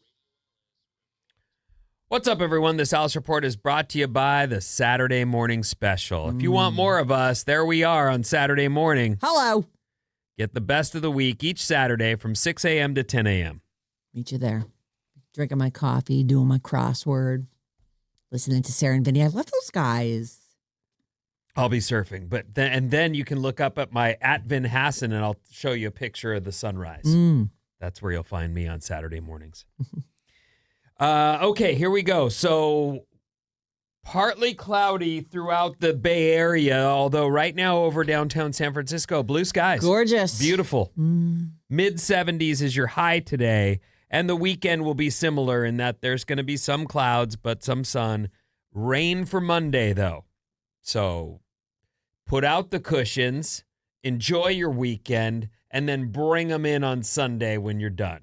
What's up, everyone? This Alice Report is brought to you by the Saturday Morning Special. If you want more of us, there we are on Saturday morning. Hello. Get the best of the week each Saturday from 6 a.m. to 10 a.m. Meet you there. Drinking my coffee, doing my crossword, listening to Sarah and Vinnie. I love those guys. I'll be surfing, but then you can look up at my @Vin Hassan and I'll show you a picture of the sunrise. That's where you'll find me on Saturday mornings. Okay, here we go. So partly cloudy throughout the Bay Area, although right now over downtown San Francisco, blue skies. Gorgeous. Beautiful. Mid-70s is your high today, and the weekend will be similar in that there's going to be some clouds, but some sun. Rain for Monday, though. So put out the cushions, enjoy your weekend, and then bring them in on Sunday when you're done.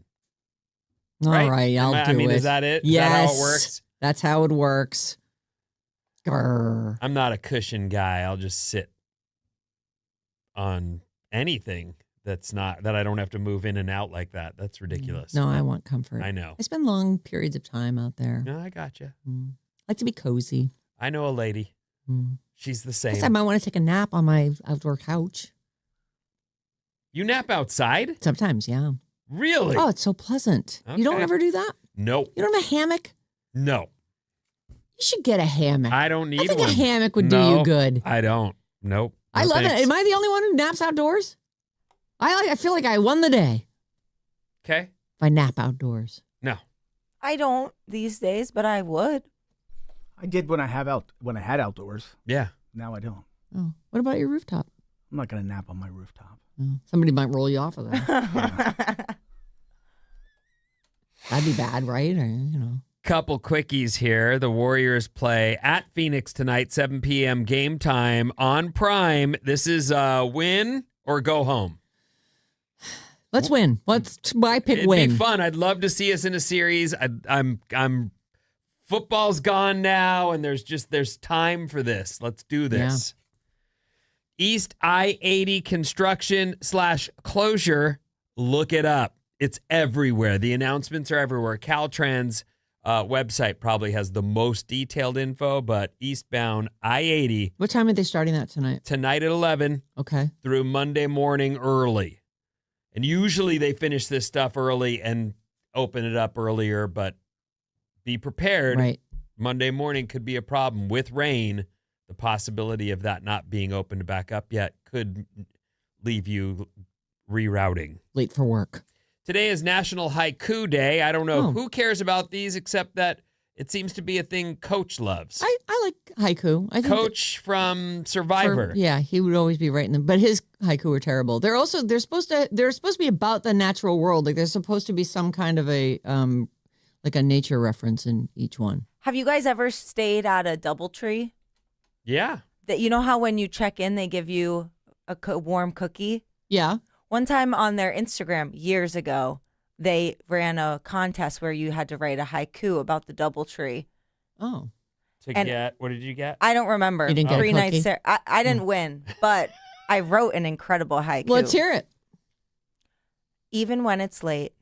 All right, I'll do it. I mean, is that it? Yes. Is that how it works? That's how it works. Grr. I'm not a cushion guy. I'll just sit on anything that I don't have to move in and out like that. That's ridiculous. No, I want comfort. I know. I spend long periods of time out there. No, I gotcha. I like to be cozy. I know a lady. She's the same. Guess I might want to take a nap on my outdoor couch. You nap outside? Sometimes, yeah. Really? Oh, it's so pleasant. You don't Okay. ever do that? No. You don't have a hammock? No. You should get a hammock. I don't need I think one. a hammock would do you good. I don't. Nope. I love it. Am I the only one who naps outdoors? I feel like I won the day Okay. if I nap outdoors. No. I don't these days, but I would. I did when I had outdoors. Yeah. Now I don't. Oh, what about your rooftop? I'm not going to nap on my rooftop. Oh, somebody might roll you off of that. That'd be bad, right? Or, Couple quickies here. The Warriors play at Phoenix tonight, 7 p.m. game time on Prime. This is win or go home. Let's win. I pick It'd win. be fun. I'd love to see us in a series. I'm football's gone now, and there's time for this. Let's do this. East I-80 construction / closure. Look it up. It's everywhere. The announcements are everywhere. Caltrans website probably has the most detailed info, but eastbound I-80 What time are they starting that tonight? tonight at 11 Okay. through Monday morning early. And usually they finish this stuff early and open it up earlier, but be prepared. Right. Monday morning could be a problem with rain. The possibility of that not being opened back up yet could leave you rerouting. Late for work. Today is National Haiku Day. I don't know Oh. who cares about these except that it seems to be a thing Coach loves. I like haiku. I think Coach from Survivor. he would always be writing them, but his haiku are terrible. They're supposed to be about the natural world. Like there's supposed to be some kind of a like a nature reference in each one. Have you guys ever stayed at a DoubleTree? Yeah. That you know how when you check in, they give you a warm cookie? Yeah. One time on their Instagram years ago, they ran a contest where you had to write a haiku about the DoubleTree. Oh. What did you get? I don't remember. You didn't get a 3 nights cookie? there. I didn't win, but I wrote an incredible haiku. Let's hear it. Even when it's late,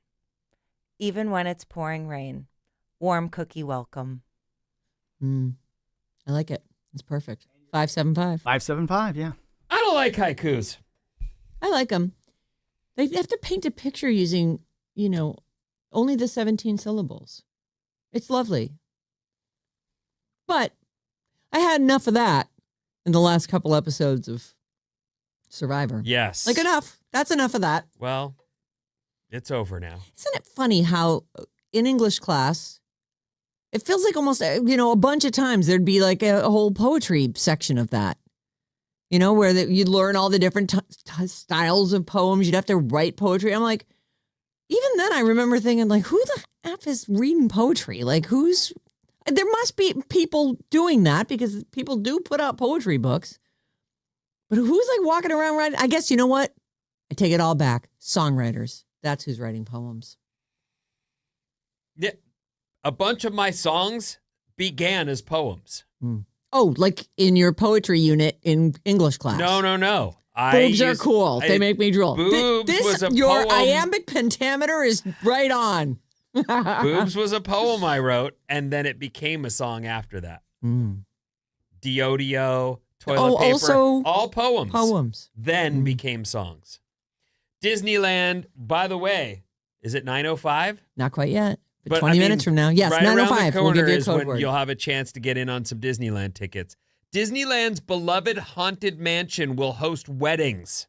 even when it's pouring rain, warm cookie welcome. I like it. It's perfect. 575. 575, yeah. I don't like haikus. I like them. They have to paint a picture using, only the 17 syllables. It's lovely. But I had enough of that in the last couple episodes of Survivor. Yes. Like enough. That's enough of that. Well, it's over now. Isn't it funny how in English class, it feels like almost, a bunch of times there'd be like a whole poetry section of that. Where you'd learn all the different styles of poems. You'd have to write poetry. I'm like, even then I remember thinking like, who the F is reading poetry? Like there must be people doing that because people do put out poetry books. But who's like walking around writing? I guess, you know what? I take it all back. Songwriters. That's who's writing poems. Yeah. A bunch of my songs began as poems. Oh, like in your poetry unit in English class. No. Boobs are cool. They make me drool. Boobs was a your poem. iambic pentameter is right on. Boobs was a poem I wrote, and then it became a song after that. Diodio, toilet paper, also all poems. Poems. Then became songs. Disneyland, by the way, is it 9:05? Not quite yet. But 20 I mean, minutes from now. Yes, right 9:05. We'll give you a is code when word. you'll have a chance to get in on some Disneyland tickets. Disneyland's beloved haunted mansion will host weddings.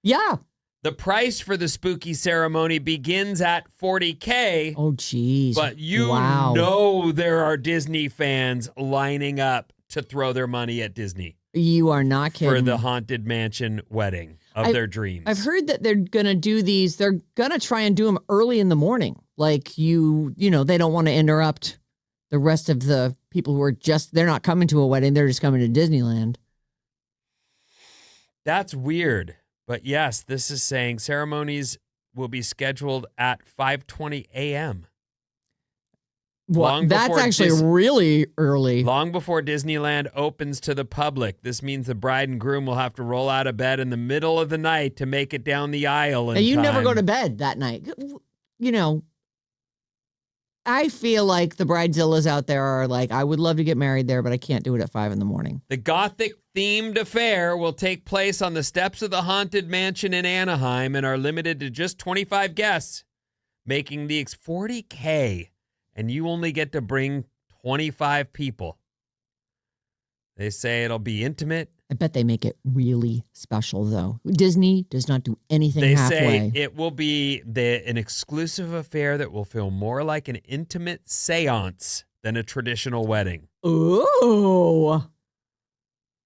Yeah. The price for the spooky ceremony begins at $40K. Oh, geez. But you know there are Disney fans lining up to throw their money at Disney. You are not kidding. For the haunted mansion wedding of their dreams. I've heard that they're going to do these. They're going to try and do them early in the morning. Like they don't want to interrupt the rest of the people who are they're not coming to a wedding. They're just coming to Disneyland. That's weird. But yes, this is saying ceremonies will be scheduled at 5:20 a.m. Well, that's actually really early. Long before Disneyland opens to the public. This means the bride and groom will have to roll out of bed in the middle of the night to make it down the aisle in And you time. never go to bed that night. I feel like the bridezillas out there are like, I would love to get married there, but I can't do it at 5 a.m. The Gothic-themed affair will take place on the steps of the Haunted Mansion in Anaheim and are limited to just 25 guests, making the $40K, and you only get to bring 25 people. They say it'll be intimate. I bet they make it really special, though. Disney does not do anything halfway. They say it will be an exclusive affair that will feel more like an intimate seance than a traditional wedding. Ooh.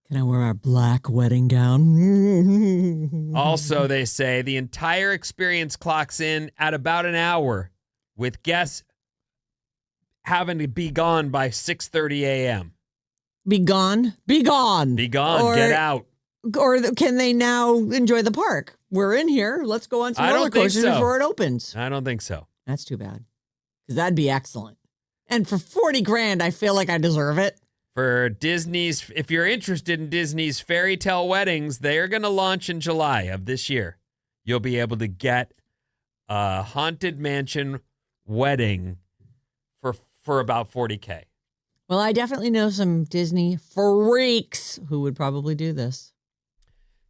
Can I wear our black wedding gown? Also, they say the entire experience clocks in at about an hour, with guests having to be gone by 6:30 a.m. Be gone. Be gone. Be gone. Get out. Or can they now enjoy the park? We're in here. Let's go on some roller coasters before it opens. I don't think so. That's too bad. Because that'd be excellent. And for $40,000, I feel like I deserve it. For Disney's, if you're interested in Disney's fairy tale weddings, they are going to launch in July of this year. You'll be able to get a Haunted Mansion wedding for about $40K. Well, I definitely know some Disney freaks who would probably do this.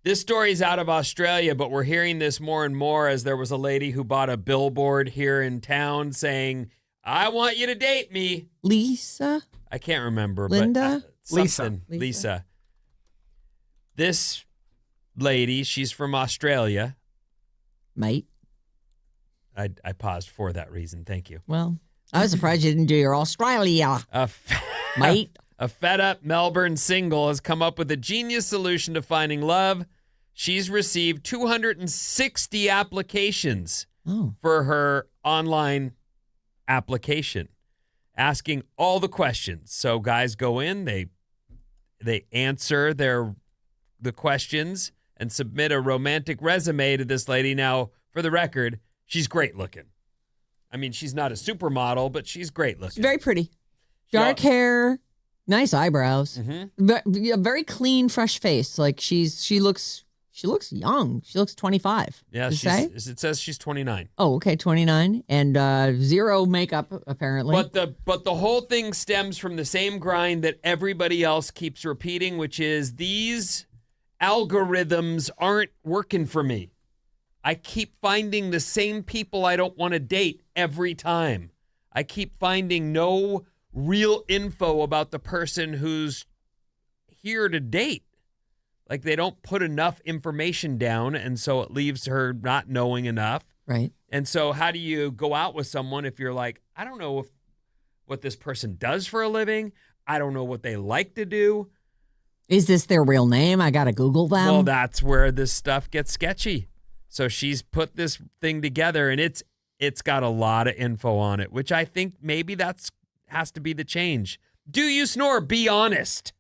This story is out of Australia, but we're hearing this more and more as there was a lady who bought a billboard here in town saying, I want you to date me. Lisa? I can't remember. Linda? But, Lisa. This lady, she's from Australia. Mate. I paused for that reason. Thank you. Well, I was surprised you didn't do your Australia. Mate. A fed-up Melbourne single has come up with a genius solution to finding love. She's received 260 applications for her online application, asking all the questions. So guys go in, they answer the questions and submit a romantic resume to this lady. Now, for the record, she's great looking. I mean, she's not a supermodel, but she's great looking. She's very pretty. Dark hair, nice eyebrows, a very clean, fresh face. Like she looks young. She looks 25. Yeah, it says she's 29. Oh, okay, 29, and zero makeup apparently. But the whole thing stems from the same grind that everybody else keeps repeating, which is these algorithms aren't working for me. I keep finding the same people I don't want to date every time. I keep finding no real info about the person who's here to date. Like they don't put enough information down, and so it leaves her not knowing enough. Right. And so how do you go out with someone if you're like, I don't know what this person does for a living. I don't know what they like to do. Is this their real name? I got to Google them. Well, that's where this stuff gets sketchy. So she's put this thing together, and it's got a lot of info on it, which I think maybe has to be the change. Do you snore? Be honest.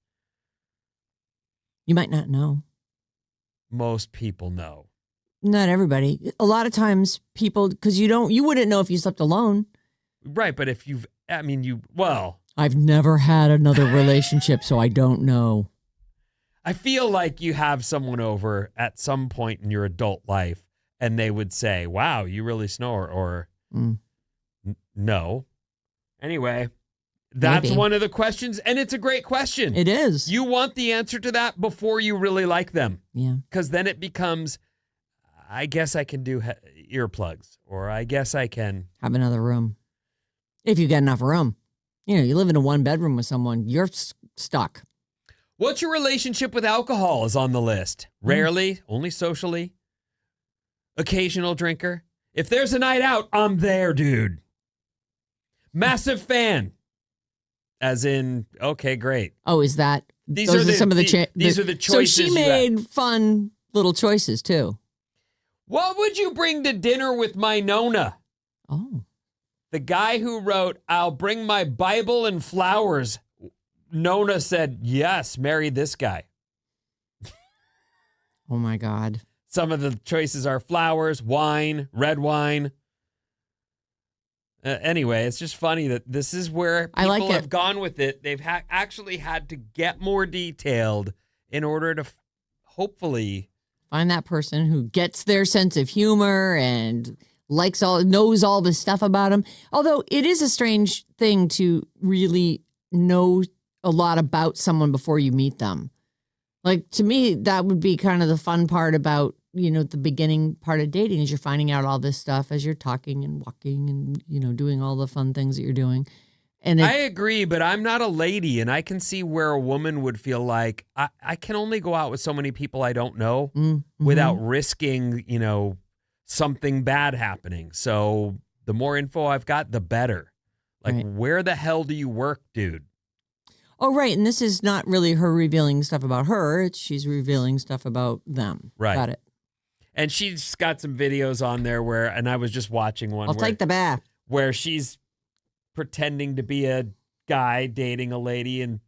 You might not know. Most people know. Not everybody. A lot of times people, because you wouldn't know if you slept alone. Right, but if I've never had another relationship, so I don't know. I feel like you have someone over at some point in your adult life and they would say, wow, you really snore, or no. Anyway, that's Maybe. one of the questions, and it's a great question. It is. You want the answer to that before you really like them. Yeah. Because then it becomes, I guess I can do earplugs, or I guess I can. Have another room. If you get enough room. You live in a 1-bedroom with someone, you're stuck. What's your relationship with alcohol is on the list. Rarely, only socially. Occasional drinker. If there's a night out, I'm there, dude. Massive fan. As in, okay, great. Oh, is that? These are some of the these are the choices. So she made fun little choices too. What would you bring to dinner with my Nona? Oh. The guy who wrote, I'll bring my Bible and flowers. Nona said, yes, marry this guy. Oh, my God. Some of the choices are flowers, wine, red wine. Anyway, it's just funny that this is where people have gone with it. They've actually had to get more detailed in order to hopefully find that person who gets their sense of humor and knows all this stuff about them. Although it is a strange thing to really know a lot about someone before you meet them. Like, to me, that would be kind of the fun part about, the beginning part of dating is you're finding out all this stuff as you're talking and walking and, doing all the fun things that you're doing. And I agree, but I'm not a lady, and I can see where a woman would feel like I can only go out with so many people I don't know without risking, something bad happening. So the more info I've got, the better. Like, where the hell do you work, dude? Oh, right. And this is not really her revealing stuff about her. She's revealing stuff about them. Right. Got it. And she's got some videos on there and I was just watching one. I'll take the bath. Where she's pretending to be a guy dating a lady, and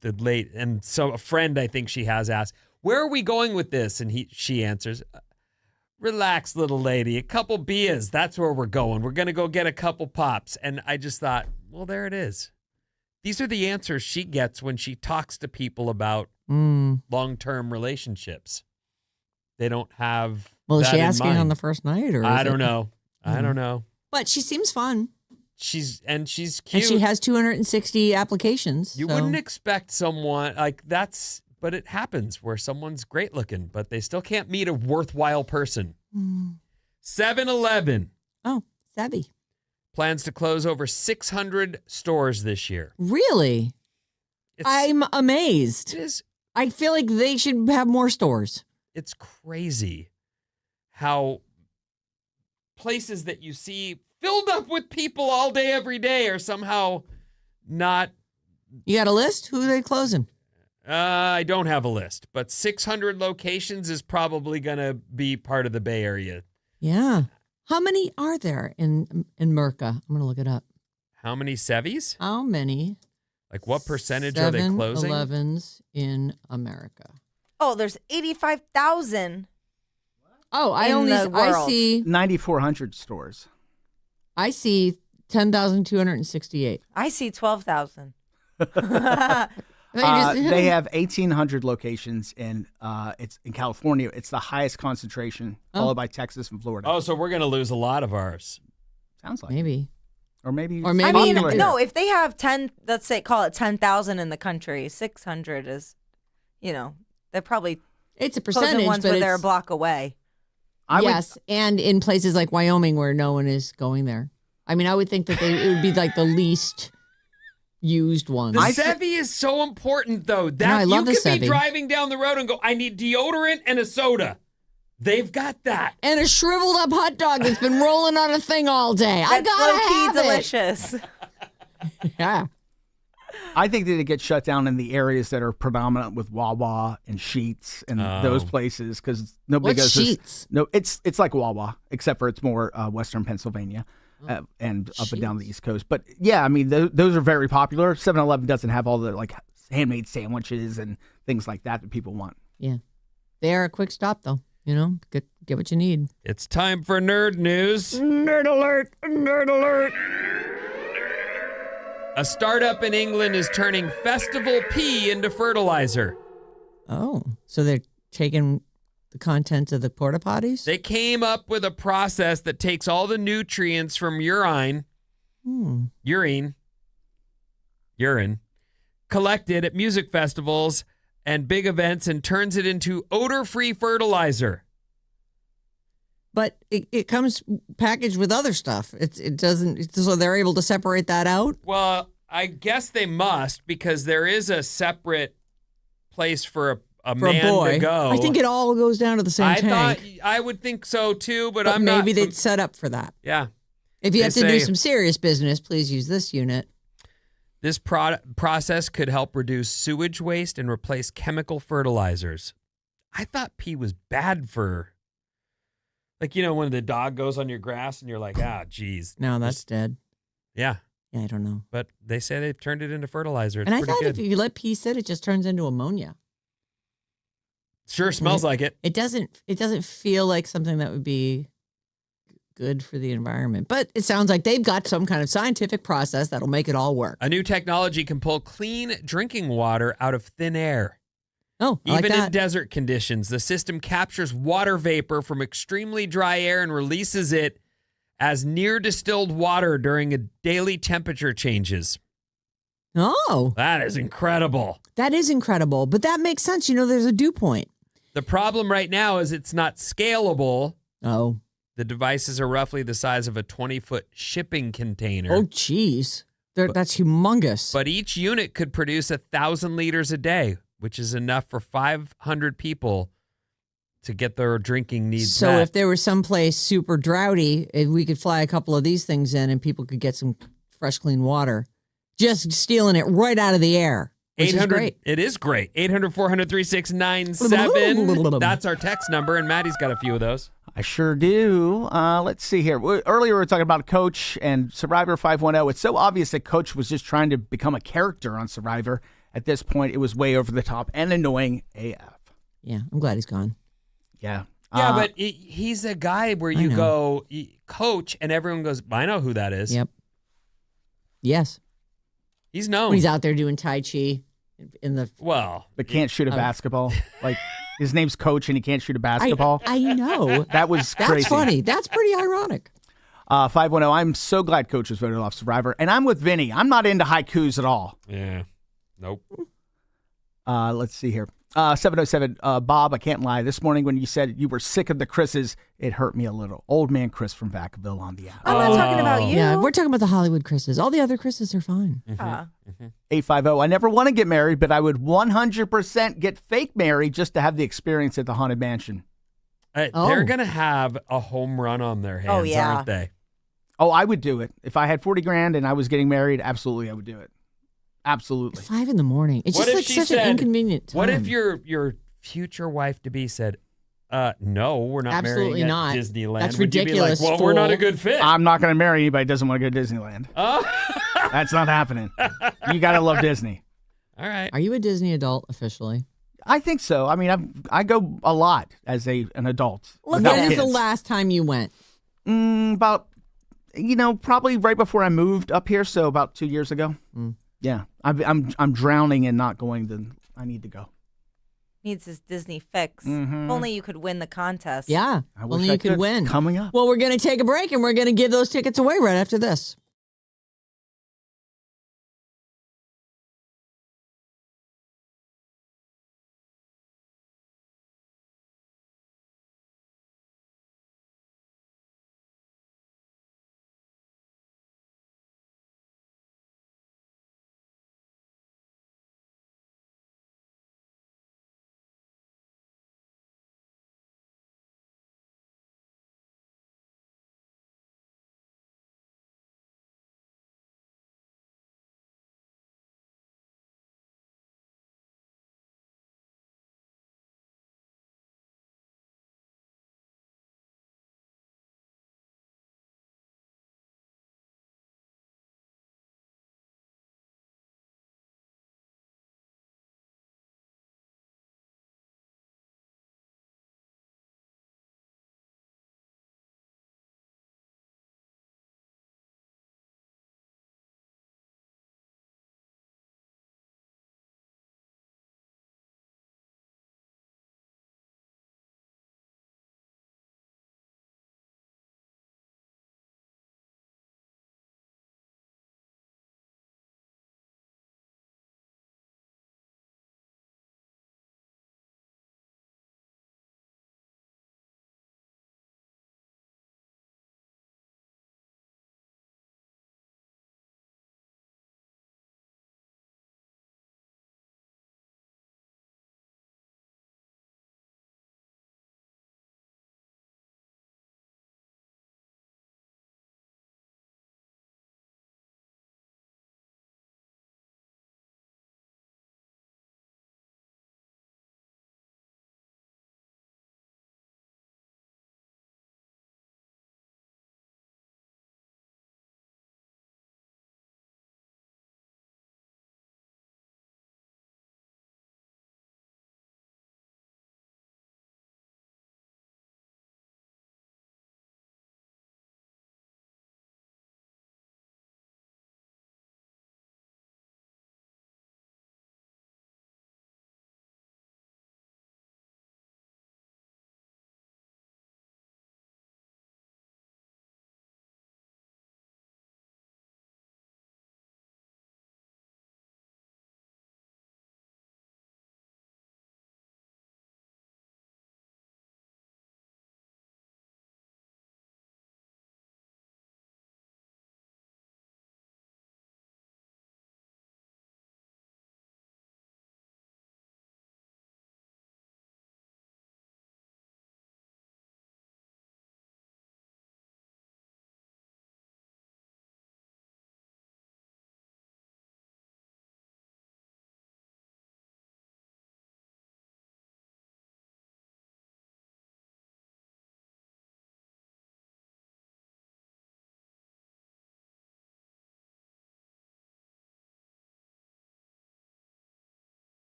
so a friend I think she has asked, where are we going with this? And she answers, relax, little lady, a couple beers, that's where we're going. We're going to go get a couple pops. And I just thought, well, there it is. These are the answers she gets when she talks to people about long-term relationships. They don't have Well, is that she in asking mind. on the first night? Or I don't know. I don't know. But she seems fun. She's cute. And she has 260 applications. You wouldn't expect someone like that's, but it happens where someone's great looking, but they still can't meet a worthwhile person. 7-Eleven. Oh, savvy. Plans to close over 600 stores this year. Really? I'm amazed. It is. I feel like they should have more stores. It's crazy how places that you see filled up with people all day, every day are somehow not. You got a list? Who are they closing? I don't have a list, but 600 locations is probably going to be part of the Bay Area. Yeah. How many are there in Merca? I'm going to look it up. How many Sevies? How many? Like what percentage are they closing? 7-Elevens in America. Oh, there's 85,000. Oh, I see 9,400 stores. I see 10,268. I see 12,000. They have 1,800 locations it's in California. It's the highest concentration, followed by Texas and Florida. Oh, so we're going to lose a lot of ours. Sounds like maybe. Or maybe. I mean, no, if they have 10, let's say, call it 10,000 in the country, 600 is, they're probably it's a closing percentage, ones but where they're a block away. Yes, and in places like Wyoming where no one is going there. I mean, I would think that it would be like the least used ones. The Sevy is so important, though. That I love you the could be Sevy. driving down the road and go, I need deodorant and a soda. They've got that. And a shriveled up hot dog that's been rolling on a thing all day. I That's gotta low-key have delicious. it. Yeah. I think that it gets shut down in the areas that are predominant with Wawa and Sheetz and those places because nobody What's goes. Sheetz? No, it's like Wawa, except for it's more Western Pennsylvania and up and down the East Coast. But yeah, I mean those are very popular. 7-Eleven doesn't have all the like handmade sandwiches and things like that people want. Yeah. They are a quick stop though. Get what you need. It's time for nerd news. Nerd alert! Nerd alert! A startup in England is turning festival pee into fertilizer. Oh, so they're taking the contents of the porta potties? They came up with a process that takes all the nutrients from urine, collected at music festivals and big events and turns it into odor-free fertilizer. But it comes packaged with other stuff. It doesn't, so they're able to separate that out? Well, I guess they must because there is a separate place for a For man a boy. to go. I think it all goes down to the same tank. I would think so too, but But I'm not. maybe they'd set up for that. Yeah. If you They have to do say- some serious business, please use this unit. This process could help reduce sewage waste and replace chemical fertilizers. I thought pee was bad for, like, you know, when the dog goes on your grass and you're like, geez. No, that's dead. Yeah. Yeah, I don't know. But they say they've turned it into fertilizer. It's And I pretty thought good. if you let pee sit, it just turns into ammonia. Sure smells like it. It doesn't feel like something that would be good for the environment. But it sounds like they've got some kind of scientific process that'll make it all work. A new technology can pull clean drinking water out of thin air. Oh, I like Even in that. desert conditions, the system captures water vapor from extremely dry air and releases it as near distilled water during a daily temperature changes. Oh, That is incredible. that is incredible. But that makes sense. You know, there's a dew point. The problem right now is it's not scalable. Oh. The devices are roughly the size of a 20-foot shipping container. Oh, geez. That's humongous. But each unit could produce 1,000 liters a day, which is enough for 500 people to get their drinking needs So met. if there was someplace super droughty, we could fly a couple of these things in and people could get some fresh, clean water. Just stealing it right out of the air, which is great. It is great. 800-400-3697. That's our text number, and Maddie's got a few of those. I sure do. Let's see here. Earlier we were talking about Coach and Survivor 510. It's so obvious that Coach was just trying to become a character on Survivor. At this point, it was way over the top and annoying AF. Yeah, I'm glad he's gone. Yeah. Yeah, but he's a guy where you go, Coach, and everyone goes, I know who that is. Yep. Yes. He's known. When he's out there doing Tai Chi in the... Well. But can't shoot a basketball. Like, his name's Coach and he can't shoot a basketball. I know. That was crazy. That's funny. That's pretty ironic. 510, I'm so glad Coach was voted off Survivor. And I'm with Vinny. I'm not into haikus at all. Yeah. Nope. Let's see here. 707, Bob, I can't lie. This morning when you said you were sick of the Chris's, it hurt me a little. Old man Chris from Vacaville on the app. I'm not talking about you. Yeah, we're talking about the Hollywood Chris's. All the other Chris's are fine. 850, I never want to get married, but I would 100% get fake married just to have the experience at the Haunted Mansion. They're going to have a home run on their hands, aren't they? Oh, I would do it. If I had 40 grand and I was getting married, absolutely I would do it. Absolutely. 5 a.m. It's What just if like she such said- an inconvenient time. What if your future wife-to-be said, no, we're not Absolutely marrying not. at Disneyland? That's Would ridiculous, You be like, well, we're not a fool. good fit. I'm not going to marry anybody who doesn't want to go to Disneyland. Oh. That's not happening. You got to love Disney. All right. Are you a Disney adult officially? I think so. I mean, I go a lot as an adult. When without is the kids. last time you went? About, probably right before I moved up here, so about 2 years ago. Yeah, I'm drowning and not going. I need to go. Needs his Disney fix. If only you could win the contest. Yeah, I wish only I you could win. Coming up. Well, we're going to take a break and we're going to give those tickets away right after this.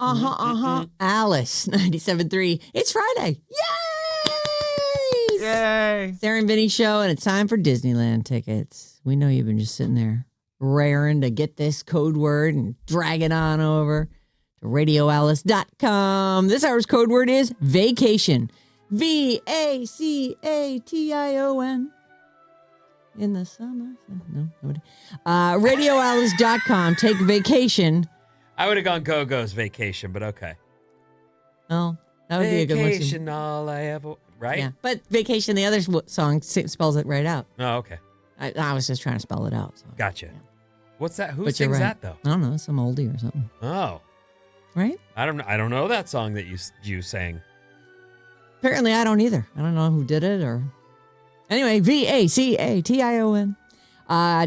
Alice, 97.3. It's Friday. Yay! Yay. Sarah and Vinnie show, and it's time for Disneyland tickets. We know you've been just sitting there raring to get this code word and drag it on over to radioalice.com. This hour's code word is vacation. VACATION. In the summer. No, nobody. Radioalice.com. Take vacation. I would have gone Go-Go's Vacation, but okay. Oh, that would be a good one. Vacation, all I ever... Right? Yeah, but vacation, the other song spells it right out. Oh, okay. I was just trying to spell it out. So. Gotcha. Yeah. What's that? Who But you're sings right. that, though? I don't know, some oldie or something. Oh. Right? I don't know that song that you sang. Apparently, I don't either. I don't know who did it or... Anyway, VACATION.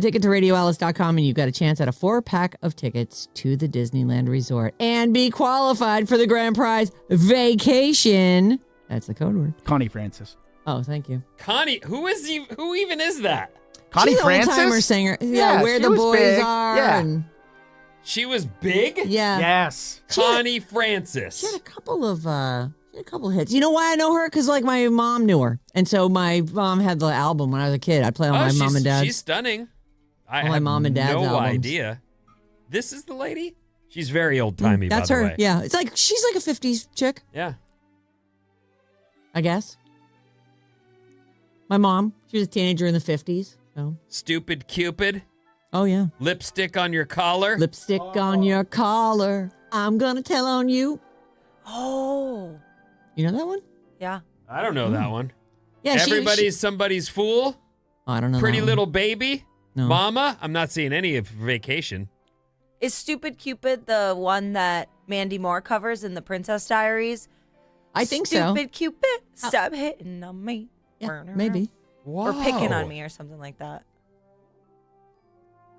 Take it to radioalice.com and you've got a chance at a 4-pack of tickets to the Disneyland Resort and be qualified for the grand prize vacation. That's the code word. Connie Francis. Oh, thank you. Connie, who even is that? Connie She's Francis? She's an old-timer singer. Yeah, Where she the was Boys big. Are. Yeah. And, She was big? yeah. Yes. Connie Francis. She had a couple of hits. You know why I know her? Because like my mom knew her, and so my mom had the album when I was a kid. I'd play on my mom and dad's. She's stunning. I my have mom and dad's no albums. idea. This is the lady? She's very old-timey, That's by the her. way. Yeah, it's like she's like a '50s chick, Yeah. I guess. My mom, she was a teenager in the '50s. So, Stupid Cupid. oh yeah, Lipstick on your collar. lipstick on your collar. I'm gonna tell on you. Oh, You know that one? yeah. I don't know that one. Yeah, Everybody's somebody's fool. Oh, I don't know. Pretty that Little Baby. one. No. Mama. I'm not seeing any of Vacation. Is Stupid Cupid the one that Mandy Moore covers in The Princess Diaries? I think so. Stupid Cupid, stop hitting on me. Yeah, maybe. Or picking on me or something like that.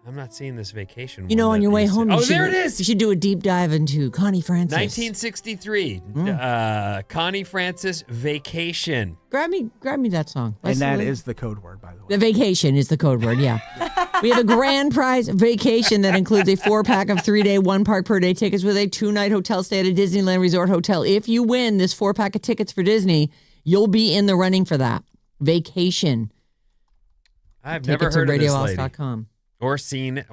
I'm not seeing this Vacation. You know, one on that your way you said. home, Oh, you should, there it is. You should do a deep dive into Connie Francis. 1963. Connie Francis, Vacation. Grab me that song. And Let's- that is the code word, by the way. The vacation is the code word, yeah. We have a grand prize vacation that includes a 4-pack of 3-day, 1-park per day tickets with a 2-night hotel stay at a Disneyland Resort Hotel. If you win this 4-pack of tickets for Disney, you'll be in the running for that. Vacation. I've Take never it to heard of this lady. radioalice.com. Or seen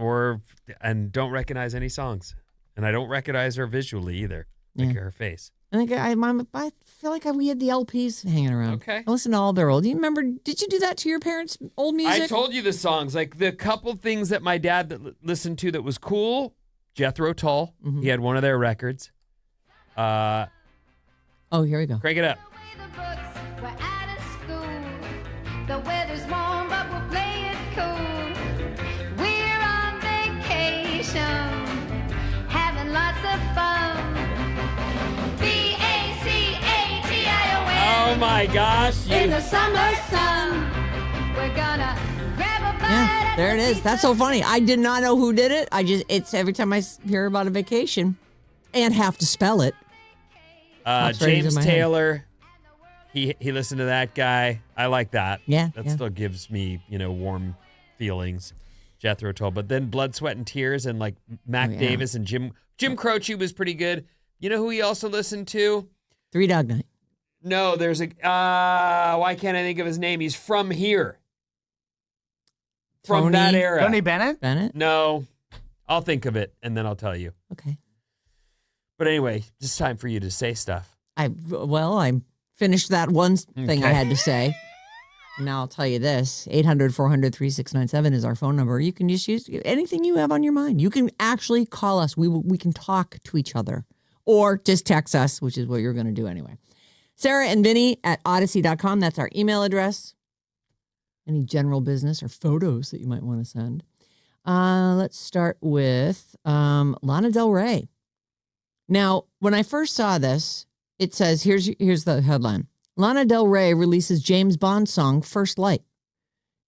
and don't recognize any songs. And I don't recognize her visually either. Look Yeah. at her face. I think I feel like we had the LPs hanging around. Okay. I listened to all their old. Do you remember? Did you do that to your parents' old music? I told you the songs. Like the couple things that my dad listened to that was cool. Jethro Tull. Mm-hmm. He had one of their records. Oh, here we go. Crank it up. The books we're out of school. The weather's warm, but we'll play it cool. We're on vacation, having lots of fun. VACATION. Oh my gosh. In the summer sun, we're gonna grab a bite. Yeah, at there it the is. That's so pizza. funny. I did not know who did it. It's every time I hear about a vacation and have to spell it. Pops right into James my head. Taylor. He listened to that guy. I like that. Yeah, That yeah. still gives me, warm feelings. Jethro Tull. But then Blood, Sweat, and Tears and like Mac Oh, yeah. Davis and Jim Croce was pretty good. You know who he also listened to? 3 Dog Night. No, there's a why can't I think of his name? He's from here. From Tony? that era. Tony Bennett? Bennett? No. I'll think of it and then I'll tell you. Okay. But anyway, just time for you to say stuff. I finished that one thing I Okay. had to say. Now I'll tell you this. 800-400-3697 is our phone number. You can just use anything you have on your mind. You can actually call us. We can talk to each other. Or just text us, which is what you're going to do anyway. Sarah and Vinnie at odyssey.com. That's our email address. Any general business or photos that you might want to send. Let's start with Lana Del Rey. Now, when I first saw this, it says, here's the headline. Lana Del Rey releases James Bond song, First Light.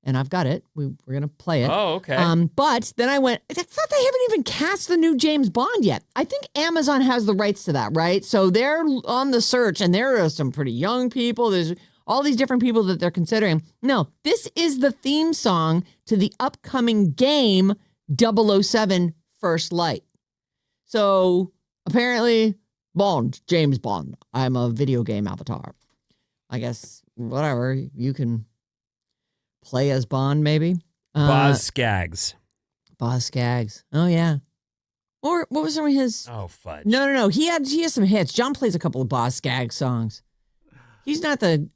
And I've got it. We're going to play it. Oh, okay. But then I went, I thought they haven't even cast the new James Bond yet. I think Amazon has the rights to that, right? So they're on the search, and there are some pretty young people. There's all these different people that they're considering. No, this is the theme song to the upcoming game 007 First Light. So apparently Bond, James Bond. I'm a video game avatar. I guess whatever, you can play as Bond maybe. Boz Skaggs. Boz Skaggs. Oh yeah. Or what was some of his? Oh fudge. No. He has some hits. John plays a couple of Boz Skaggs songs. He's not the.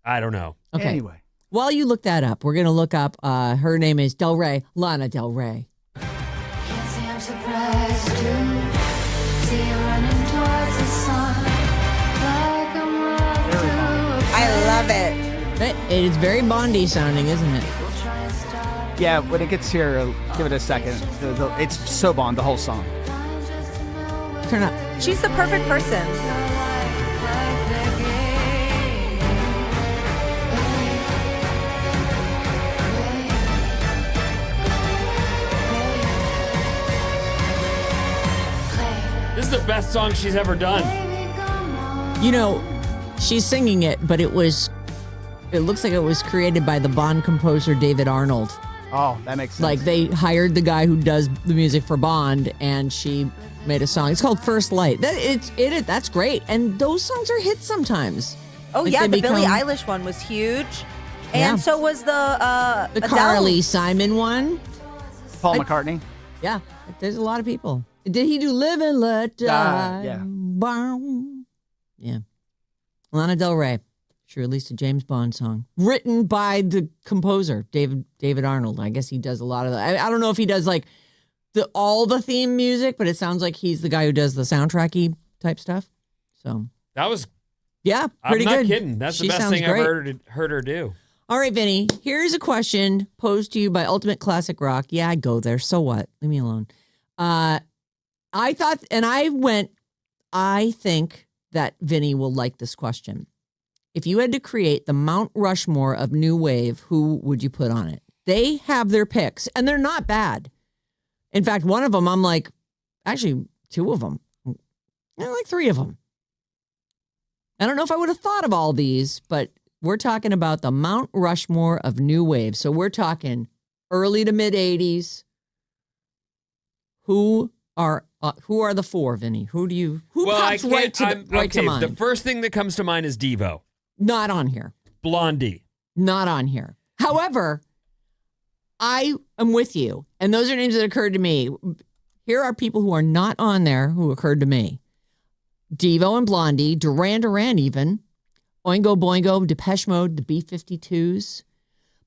I don't know. Okay. Anyway. While you look that up, we're gonna look up. Her name is Del Rey, Lana Del Rey. Can't say I'm surprised to see you running towards the sun like I'm running through a I love it. It is very Bondy sounding, isn't it? We'll try and start Yeah, when it gets here, give it a second. It's so Bond, the whole song. dying just to know what Turn up. She's the perfect person. you're like the game. This is the best song she's ever done. Baby, come on. You know, she's singing it, but it looks like it was created by the Bond composer David Arnold. Oh, that makes sense. Like they hired the guy who does the music for Bond, and she made a song. It's called First Light. That's great, and those songs are hits sometimes. Oh Like yeah, they the Billie become- Eilish one was huge, Yeah. and so was the The Adele. Carly Simon one. Paul McCartney. Yeah, there's a lot of people. Did he do Live and Let Die? Yeah. Boom. Yeah. Lana Del Rey. She released a James Bond song written by the composer, David Arnold. I guess he does a lot of that. I don't know if he does like all the theme music, but it sounds like he's the guy who does the soundtracky type stuff. So, That was. yeah, pretty I'm not good. kidding. That's She the best sounds thing great. I've heard her do. All right, Vinny, here's a question posed to you by Ultimate Classic Rock. Yeah, I go there. So what? Leave me alone. I thought, and I think that Vinny will like this question. If you had to create the Mount Rushmore of New Wave, who would you put on it? They have their picks, and they're not bad. In fact, one of them, I'm like, actually, two of them. I like three of them. I don't know if I would have thought of all these, but we're talking about the Mount Rushmore of New Wave. So we're talking early to mid 80s. Who are the four, Vinny? Who pops right to mind? The first thing that comes to mind is Devo. Not on here. Blondie. Not on here. However, I am with you. And those are names that occurred to me. Here are people who are not on there who occurred to me. Devo and Blondie, Duran Duran even, Oingo Boingo, Depeche Mode, the B-52s.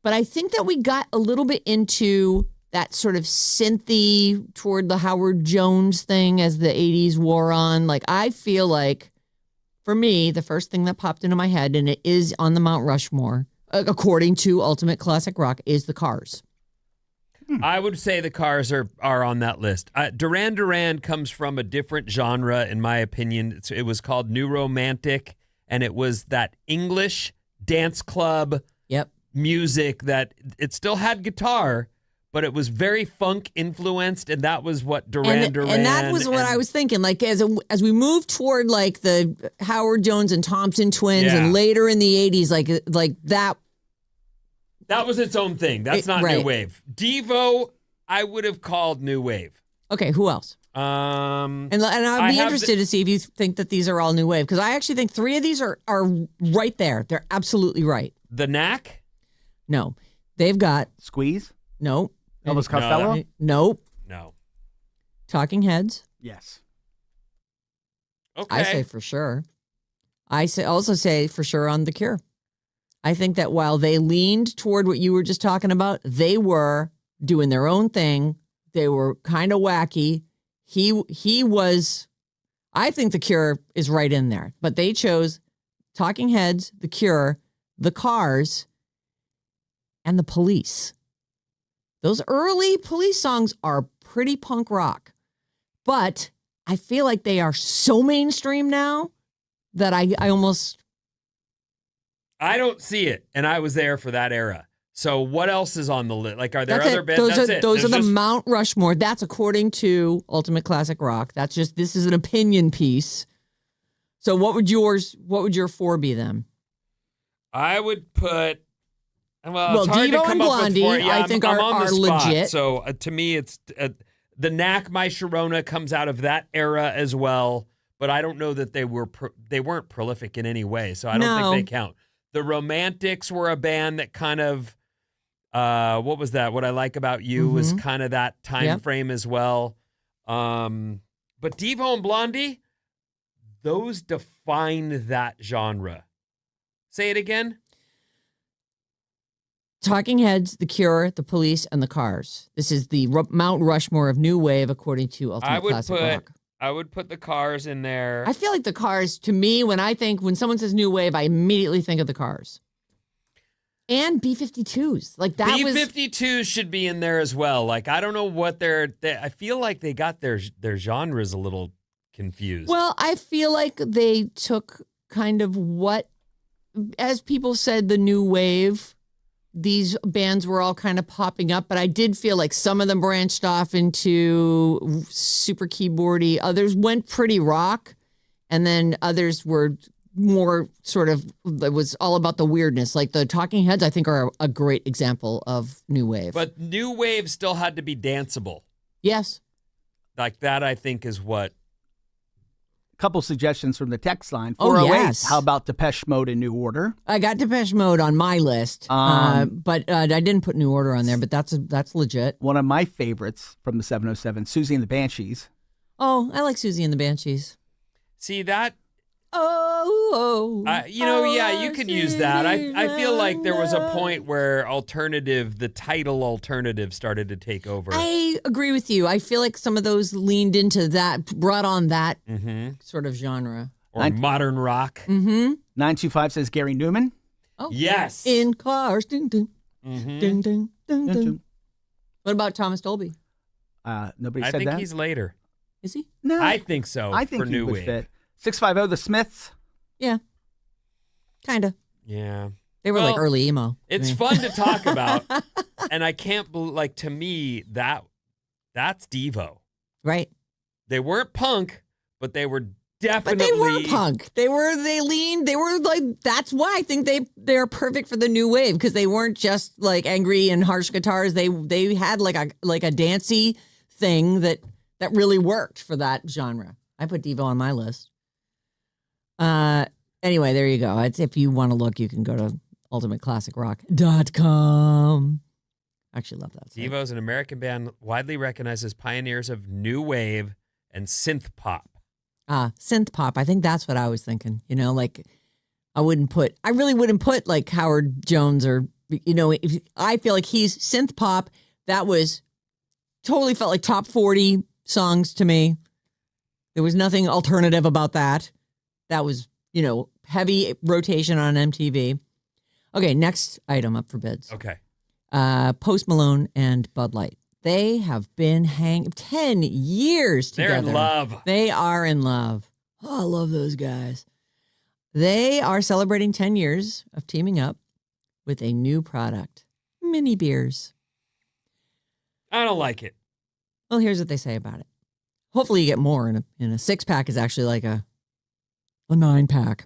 But I think that we got a little bit into that sort of synthy toward the Howard Jones thing as the 80s wore on. Like, I feel like, for me, the first thing that popped into my head, and it is on the Mount Rushmore, according to Ultimate Classic Rock, is the Cars. I would say the Cars are on that list. Duran Duran comes from a different genre, in my opinion. It was called New Romantic, and it was that English dance club music that it still had guitar, but it was very funk influenced, and that was what Duran Duran. And that was what I was thinking. Like as we move toward like the Howard Jones and Thompson Twins, and later in the 80s, like that. That was its own thing. That's not right. New Wave. Devo, I would have called New Wave. Okay, who else? And I'd be interested to see if you think that these are all New Wave, because I actually think three of these are right there. They're absolutely right. The Knack? No, they've got Squeeze. no. Elvis Costello. Nope. No. Talking Heads. Yes. Okay. I say for sure. Also say for sure on The Cure. I think that while they leaned toward what you were just talking about, they were doing their own thing. They were kind of wacky. He was, I think The Cure is right in there, but they chose Talking Heads, The Cure, The Cars, and The Police. Those early Police songs are pretty punk rock, but I feel like they are so mainstream now that I almost... I don't see it, and I was there for that era. So what else is on the list? Like, are there other bands? Those are the Mount Rushmore. That's according to Ultimate Classic Rock. This is an opinion piece. So what would your four be then? I would put... Well, it's hard Devo to come and up Blondie, with four. Yeah, I think I'm are on the spot. legit. So to me, it's The Knack My Sharona comes out of that era as well, but I don't know that they weren't prolific in any way, so I don't think they count. The Romantics were a band that kind of, what was that? What I Like About You was kind of that time frame as well. But Devo and Blondie, those define that genre. Say it again. Talking Heads, The Cure, The Police, and The Cars. This is the Mount Rushmore of new wave, according to Ultimate Classic Rock. I would put The Cars in there. I feel like The Cars, to me, when someone says new wave, I immediately think of The Cars. And B-52s. Like that B-52s should be in there as well. Like, I don't know what I feel like they got their genres a little confused. Well, I feel like they took kind of what, as people said, the new wave. These bands were all kind of popping up, but I did feel like some of them branched off into super keyboardy. Others went pretty rock, and then others were more sort of, it was all about the weirdness. Like the Talking Heads, I think, are a great example of new wave. But new wave still had to be danceable. Yes. Like that, I think, is what. Couple suggestions from the text line. 408, yes. How about Depeche Mode in New Order? I got Depeche Mode on my list, but I didn't put New Order on there, but that's legit. One of my favorites from the 707, Susie and the Banshees. Oh, I like Susie and the Banshees. See that? You could use that. I feel like there was a point where the title alternative started to take over. I agree with you. I feel like some of those leaned into that, brought on that sort of genre. Or modern rock. 925 says Gary Newman. Oh, yes. In cars. Ding, ding. Ding, ding, ding, ding. What about Thomas Dolby? Nobody I said that? think he's later. Is he? No. I think so. I think for he new would wave. fit. 650, The Smiths. Yeah. Kind of. Yeah. They were like early emo. It's fun to talk about. And I can't believe, to me, that's Devo. Right. They weren't punk, but they were definitely. But they were punk. They were like, that's why I think they're perfect for the new wave, because they weren't just like angry and harsh guitars. They had like a dancey thing that really worked for that genre. I put Devo on my list. Anyway, there you go. If you want to look, you can go to ultimateclassicrock.com. I actually love that. Devo is an American band widely recognized as pioneers of new wave and synth pop. Synth pop. I think that's what I was thinking. Like I really wouldn't put like Howard Jones or, I feel like he's synth pop. That was totally felt like top 40 songs to me. There was nothing alternative about that. That was, heavy rotation on MTV. Okay, next item up for bids. Okay. Post Malone and Bud Light. They have been 10 years together. They're in love. They are in love. Oh, I love those guys. They are celebrating 10 years of teaming up with a new product, mini beers. I don't like it. Well, here's what they say about it. Hopefully you get more in a 6-pack is actually like a 9-pack.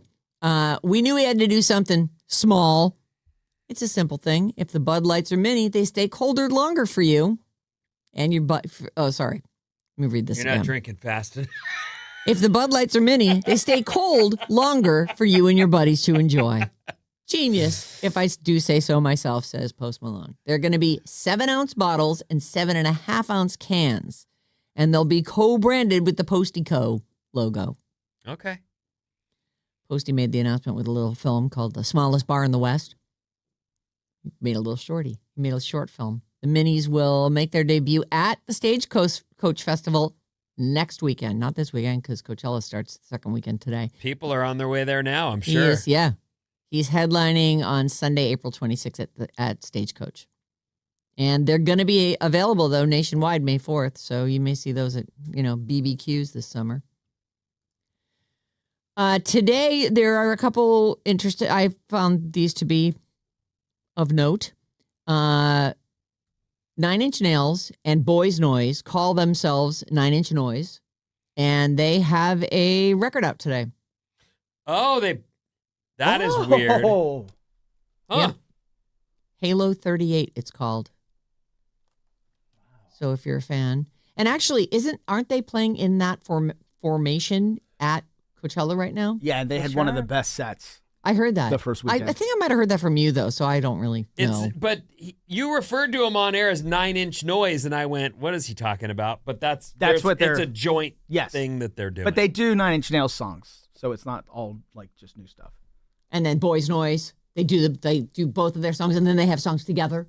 We knew we had to do something small. It's a simple thing. If the Bud Lights are mini, they stay colder longer for you. And your butt. Oh, sorry. Let me read this again. You're not drinking fast enough. If the Bud Lights are mini, they stay cold longer for you and your buddies to enjoy. Genius, if I do say so myself, says Post Malone. They're going to be 7-ounce bottles and 7.5-ounce cans. And they'll be co-branded with the Posty Co. logo. Okay. Posty made the announcement with a little film called The Smallest Bar in the West. He made a little shorty. He made a short film. The minis will make their debut at the Stagecoach Festival next weekend. Not this weekend, because Coachella starts the second weekend today. People are on their way there now, I'm sure. Yeah. He's headlining on Sunday, April 26th at Stagecoach. And they're going to be available, though, nationwide May 4th. So you may see those at, BBQs this summer. Today, there are a couple interesting. I found these to be of note. 9 Inch Nails and Boys Noise call themselves 9 Inch Noise. And they have a record out today. Oh, that is weird. Oh. Huh. Yeah. Halo 38, it's called. So if you're a fan. And actually, aren't they playing in that formation at Coachella right now? Yeah, and they had one of the best sets. I heard that the first I weekend. think I might have heard that from you though, so I don't really know. But you referred to him on air as 9 Inch Noise, and I went, "What is he talking about?" But that's what they're. It's a joint thing that they're doing. But they do 9 Inch Nails songs, so it's not all like just new stuff. And then Boys Noise, they do both of their songs, and then they have songs together.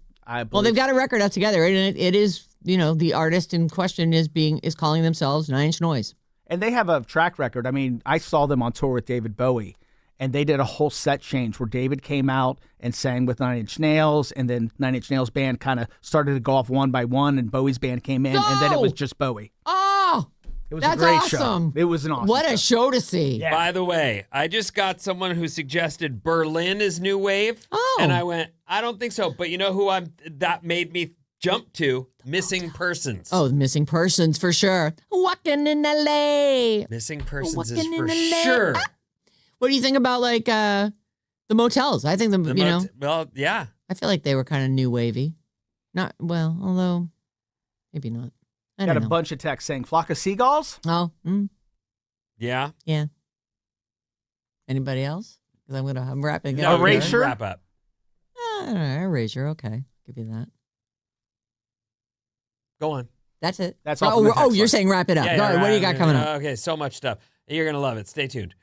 Well, they've got a record out together, and it is, the artist in question is calling themselves 9 Inch Noise. And they have a track record. I mean, I saw them on tour with David Bowie, and they did a whole set change where David came out and sang with 9 Inch Nails, and then 9 Inch Nails band kind of started to go off one by one, and Bowie's band came in, and then it was just Bowie. Oh, it was that's a great awesome. show. It was an awesome What a show to see. Yeah. By the way, I just got someone who suggested Berlin is new wave. Oh. And I went, I don't think so. But you know who that made me jump to? Missing Persons. Oh, Missing Persons for sure. Walking in L.A. Missing Persons is Walking for in LA. sure. What do you think about the motels? I think Well, yeah. I feel like they were kind of new wavy. Not well, although maybe not. I Got don't a know. bunch of texts saying "Flock of Seagulls." Oh, Yeah. yeah. Anybody else? Because I'm wrapping it No, up. we Erasure? can wrap up. I don't know. Erasure. Okay, give you that. Go on. That's it. That's all from the text you're line. saying wrap it up. Yeah, All right, what do you got coming up? Okay, so much stuff. You're going to love it. Stay tuned.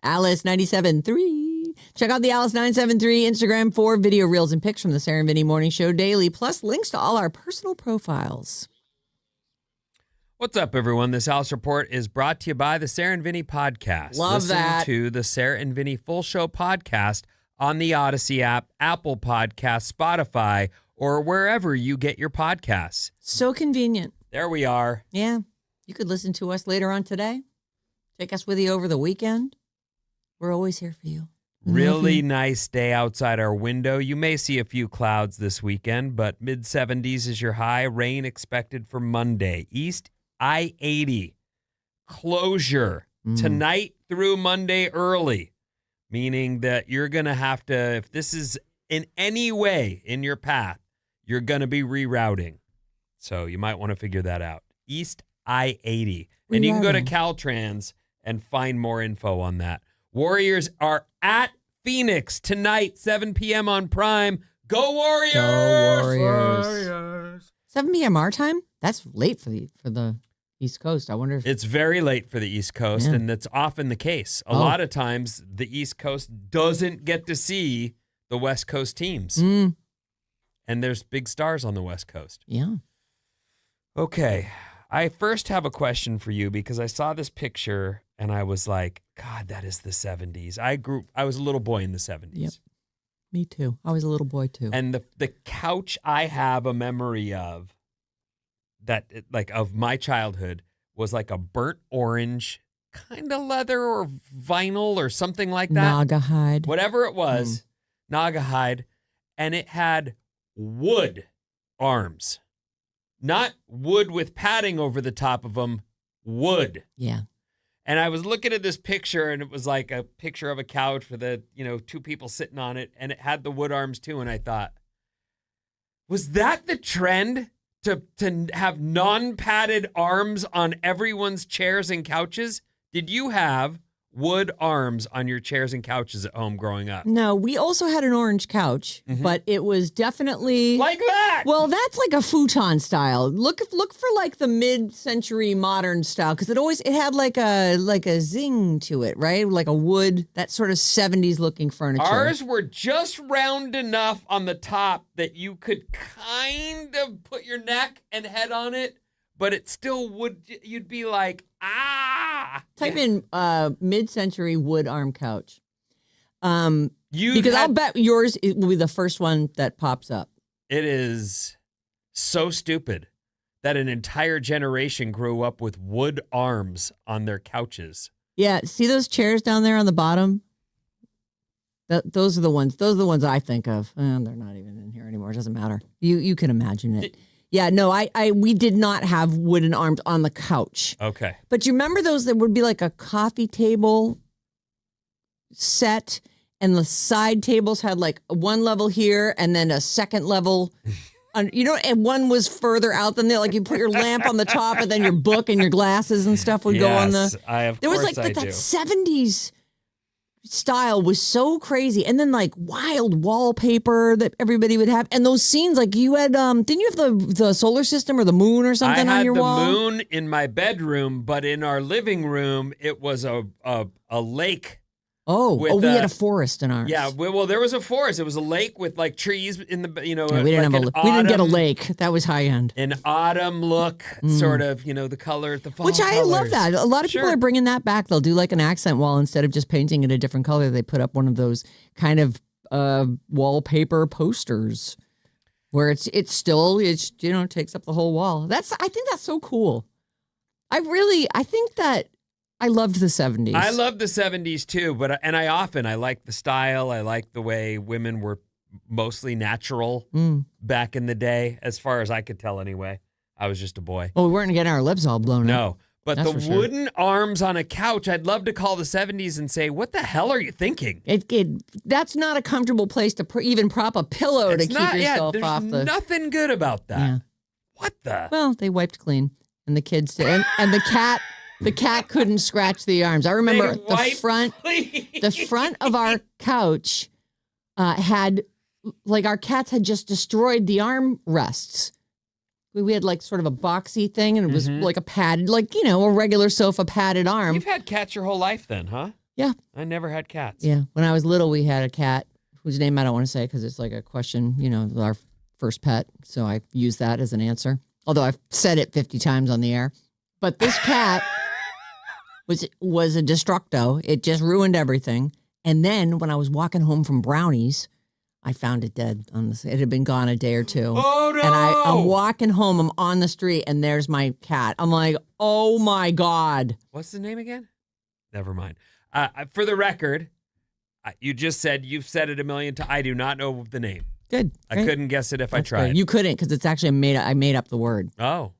Alice973. Check out the Alice973 Instagram for video reels and pics from the Sarah Vinnie Morning Show daily, plus links to all our personal profiles. What's up, everyone? This Alice Report is brought to you by the Sarah and Vinnie Podcast. Love that. Listen to the Sarah and Vinnie Full Show Podcast on the Odyssey app, Apple Podcasts, Spotify, or wherever you get your podcasts. So convenient. There we are. Yeah. You could listen to us later on today. Take us with you over the weekend. We're always here for you. Really nice day outside our window. You may see a few clouds this weekend, but mid-70s is your high. Rain expected for Monday. East I-80 closure tonight through Monday early, meaning that you're going to have to, if this is in any way in your path, you're going to be rerouting. So you might want to figure that out. East I-80. And you can go to Caltrans and find more info on that. Warriors are at Phoenix tonight, 7 p.m. on Prime. Go Warriors! Go Warriors. 7 p.m. our time? That's late for the East Coast. I wonder if it's very late for the East Coast, and that's often the case. A lot of times, the East Coast doesn't get to see the West Coast teams. And there's big stars on the West Coast. Yeah. Okay. I first have a question for you because I saw this picture and I was like, God, that is the 70s. I was a little boy in the 70s. Yep. Me too. I was a little boy too. And the couch I have a memory of of my childhood was like a burnt orange kind of leather or vinyl or something like that. Naga hide. Whatever it was, Naga hide. And it had wood arms. Not wood with padding over the top of them, wood. Yeah. And I was looking at this picture, and it was like a picture of a couch with two people sitting on it, and it had the wood arms too. And I thought, was that the trend to have non-padded arms on everyone's chairs and couches? Did you have wood arms on your chairs and couches at home growing up? No, we also had an orange couch, but it was definitely like that. Well, that's like a futon style. Look for like the mid-century modern style because it had like a zing to it, right? Like a wood, that sort of 70s looking furniture. Ours were just round enough on the top that you could kind of put your neck and head on it, but it still would. You'd be like, Type in mid-century wood arm couch. I'll bet yours will be the first one that pops up. It is so stupid that an entire generation grew up with wood arms on their couches. Yeah, see those chairs down there on the bottom? Those are the ones. Those are the ones I think of. They're not even in here anymore. It doesn't matter. You can imagine it. Yeah, no, we did not have wooden arms on the couch. Okay. But you remember those that would be like a coffee table set, and the side tables had like one level here and then a second level, and one was further out than the like you put your lamp on the top and then your book and your glasses and stuff would go on the. There was like that 70s style was so crazy, and then like wild wallpaper that everybody would have, and those scenes like you had didn't you have the solar system or the moon or something on your wall? I had the moon in my bedroom, but in our living room it was a lake. We had a forest in ours. Yeah, well, there was a forest. It was a lake with like trees in the we didn't get a lake. That was high end. An autumn look, sort of, the color, the fall. Which I colors. love that. A lot of people are bringing that back. They'll do like an accent wall instead of just painting it a different color. They put up one of those kind of wallpaper posters where it takes up the whole wall. I think that's so cool. I think that. I loved the 70s. I loved the 70s too, I like the style. I like the way women were mostly natural back in the day, as far as I could tell anyway. I was just a boy. Well, we weren't getting our lips all blown up. No, but the wooden arms on a couch, I'd love to call the 70s and say, what the hell are you thinking? That's not a comfortable place to even prop a pillow to keep yourself off the... There's nothing good about that. Yeah. What the? Well, they wiped clean, and the kids did. And the cat... The cat couldn't scratch the arms. I remember the front of our couch had, like, our cats had just destroyed the arm rests. We had like sort of a boxy thing, and it was like a padded, like, a regular sofa padded arm. You've had cats your whole life then, huh? Yeah. I never had cats. Yeah. When I was little, we had a cat whose name I don't want to say because it's like a question, our first pet. So I use that as an answer. Although I've said it 50 times on the air. But this cat was a destructo. It just ruined everything. And then when I was walking home from Brownies, I found it dead. It had been gone a day or two. Oh, no. And I'm walking home. I'm on the street, and there's my cat. I'm like, oh, my God. What's the name again? Never mind. For the record, you just said you've said it a million times. I do not know the name. Good. I Great. couldn't guess it if I That's tried. good. You couldn't because it's actually I made up the word. Oh,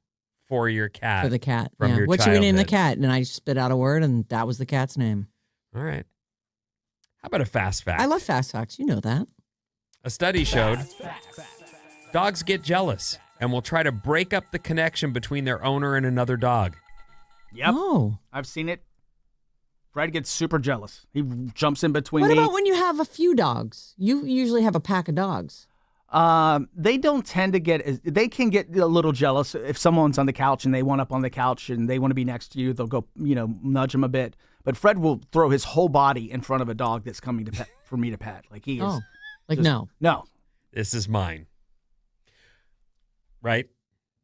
for your cat. For the cat. From yeah. your What should we name the childhood. cat? And I spit out a word, and that was the cat's name. All right. How about a fast fact? I love fast facts. You know that. A study showed dogs get jealous and will try to break up the connection between their owner and another dog. Yep. Oh. I've seen it. Fred gets super jealous. He jumps in between What me. about when you have a few dogs? You usually have a pack of dogs. They don't tend to they can get a little jealous if someone's on the couch and they want up on the couch and they want to be next to you. They'll go, nudge them a bit. But Fred will throw his whole body in front of a dog that's coming for me to pet. Like he is. Oh. Like, just- no. This is mine. Right?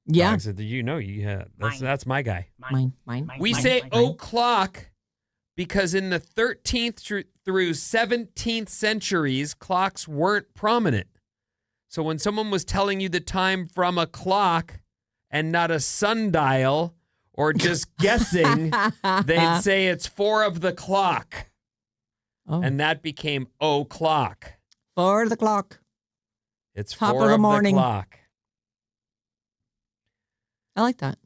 Yeah. Dogs, that's my guy. Mine. We say o'clock because in the 13th through 17th centuries, clocks weren't prominent. So when someone was telling you the time from a clock and not a sundial or just guessing, they'd say it's 4 of the clock. Oh. And that became o'clock. 4 o'clock. It's Top 4 of the of morning. the clock. I like that.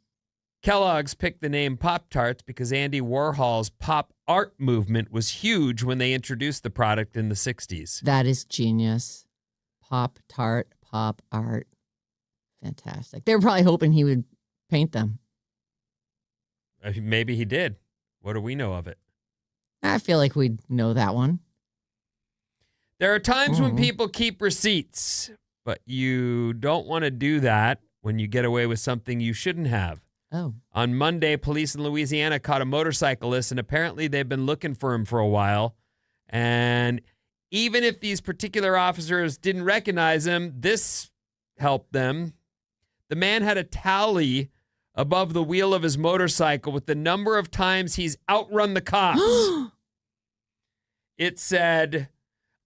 Kellogg's picked the name Pop-Tarts because Andy Warhol's pop art movement was huge when they introduced the product in the 60s. That is genius. Pop tart, pop art. Fantastic. They were probably hoping he would paint them. Maybe he did. What do we know of it? I feel like we'd know that one. There are times when people keep receipts, but you don't want to do that when you get away with something you shouldn't have. Oh. On Monday, police in Louisiana caught a motorcyclist, and apparently they've been looking for him for a while. And even if these particular officers didn't recognize him, this helped them. The man had a tally above the wheel of his motorcycle with the number of times he's outrun the cops. It said,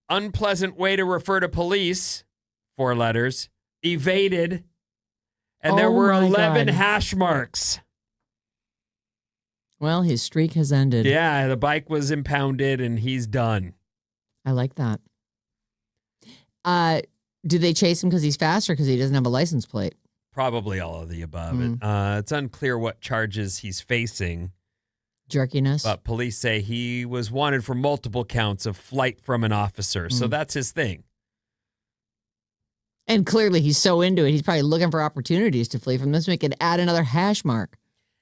unpleasant way to refer to police, 4 letters, evaded, and there Oh were my 11 God. hash marks. Well, his streak has ended. Yeah, the bike was impounded and he's done. I like that. Do they chase him because he's fast or because he doesn't have a license plate? Probably all of the above. It's unclear what charges he's facing, Jerkiness? but police say he was wanted for multiple counts of flight from an officer. So that's his thing. And clearly he's so into it, he's probably looking for opportunities to flee from this. We could add another hash mark.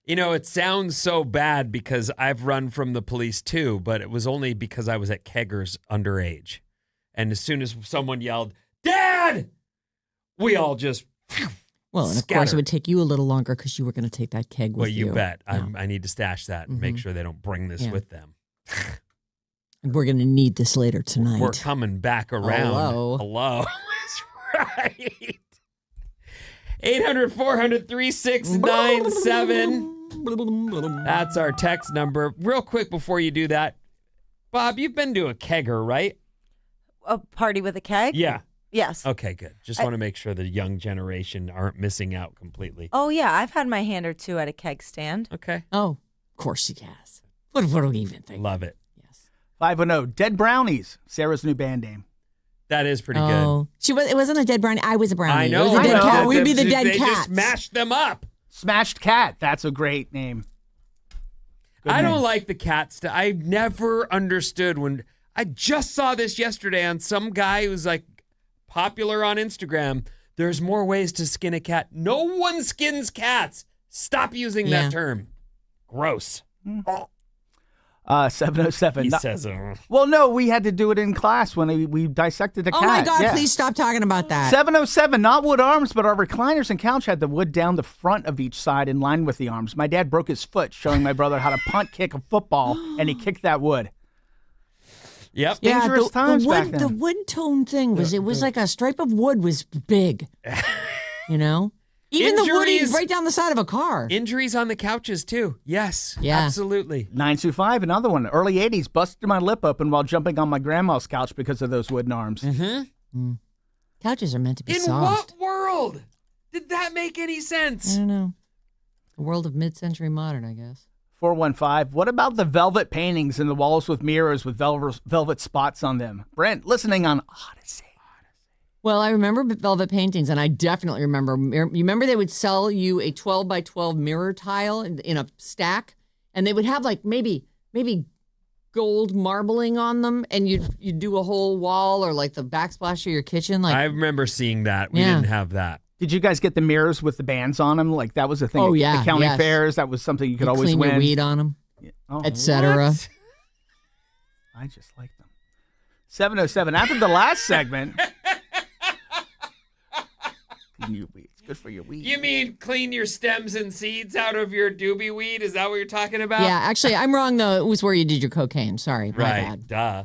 You know, it sounds so bad because I've run from the police too, but it was only because I was at Keggers underage. And as soon as someone yelled, "Dad!" we all just Well, and of course it would take you a little longer because you were going to take that keg with well, you. you bet. Yeah. I need to stash that and make sure they don't bring this Yeah. with them. And we're going to need this later tonight. We're coming back around. Hello. That's right. 800-400-3697. That's our text number. Real quick before you do that, Bob, you've been to a kegger, right? A party with a keg? Yeah. Yes. Okay, good. Just want to make sure the young generation aren't missing out completely. Oh, yeah. I've had my hand or two at a keg stand. Okay. Oh, of course she has. What do we even think? Love it. Yes. 510 Dead Brownies, Sarah's new band name. That is pretty Oh, it wasn't a dead brownie. I was a brownie. good. I know. It was a dead I know. cat. We'd be the dead They cats. just mashed them up. Smashed Cat, that's a great name. Good I don't name. like the cat stuff. I never understood when I just saw this yesterday on some guy who's like popular on Instagram. There's more ways to skin a cat. No one skins cats. Stop using Yeah. that term. Gross. 707. He Not- says, well, no, we had to do it in class when we dissected the Oh cat. my God, Yeah. please stop talking about that. 707, not wood arms, but our recliners and couch had the wood down the front of each side in line with the arms. My dad broke his foot showing my brother how to punt kick a football, and he kicked that wood. Yep. Dangerous times the wood, back then. The wood tone thing was, it was like a stripe of wood was big. You know? Even the wood Injuries- right down the side of a car. Injuries on the couches, too. Yes. Yeah. Absolutely. 925, another one. Early 80s, busted my lip open while jumping on my grandma's couch because of those wooden arms. Mm-hmm. Couches are meant to be In soft. what world did that make any I sense? don't know. The world of mid-century modern, I guess. 415, what about the velvet paintings in the walls with mirrors with velvet spots on them? Brent, listening on Odyssey. Well, I remember velvet paintings, and I definitely remember. You remember they would sell you a 12 by 12 mirror tile in a stack, and they would have like maybe gold marbling on them, and you'd do a whole wall or like the backsplash of your kitchen. Like I remember seeing that. We Yeah. didn't have that. Did you guys get the mirrors with the bands on them? Like that was a thing Oh, at yeah, the county yes. fairs. That was something you could always clean win. your weed on them, Oh, etc. what? I just like them. 707, after the last segment. Clean your weed. It's good for your weed. You mean clean your stems and seeds out of your doobie weed? Is that what you're talking about? Yeah, actually, I'm wrong though. It was where you did your cocaine. Sorry, my Right. bad. Duh.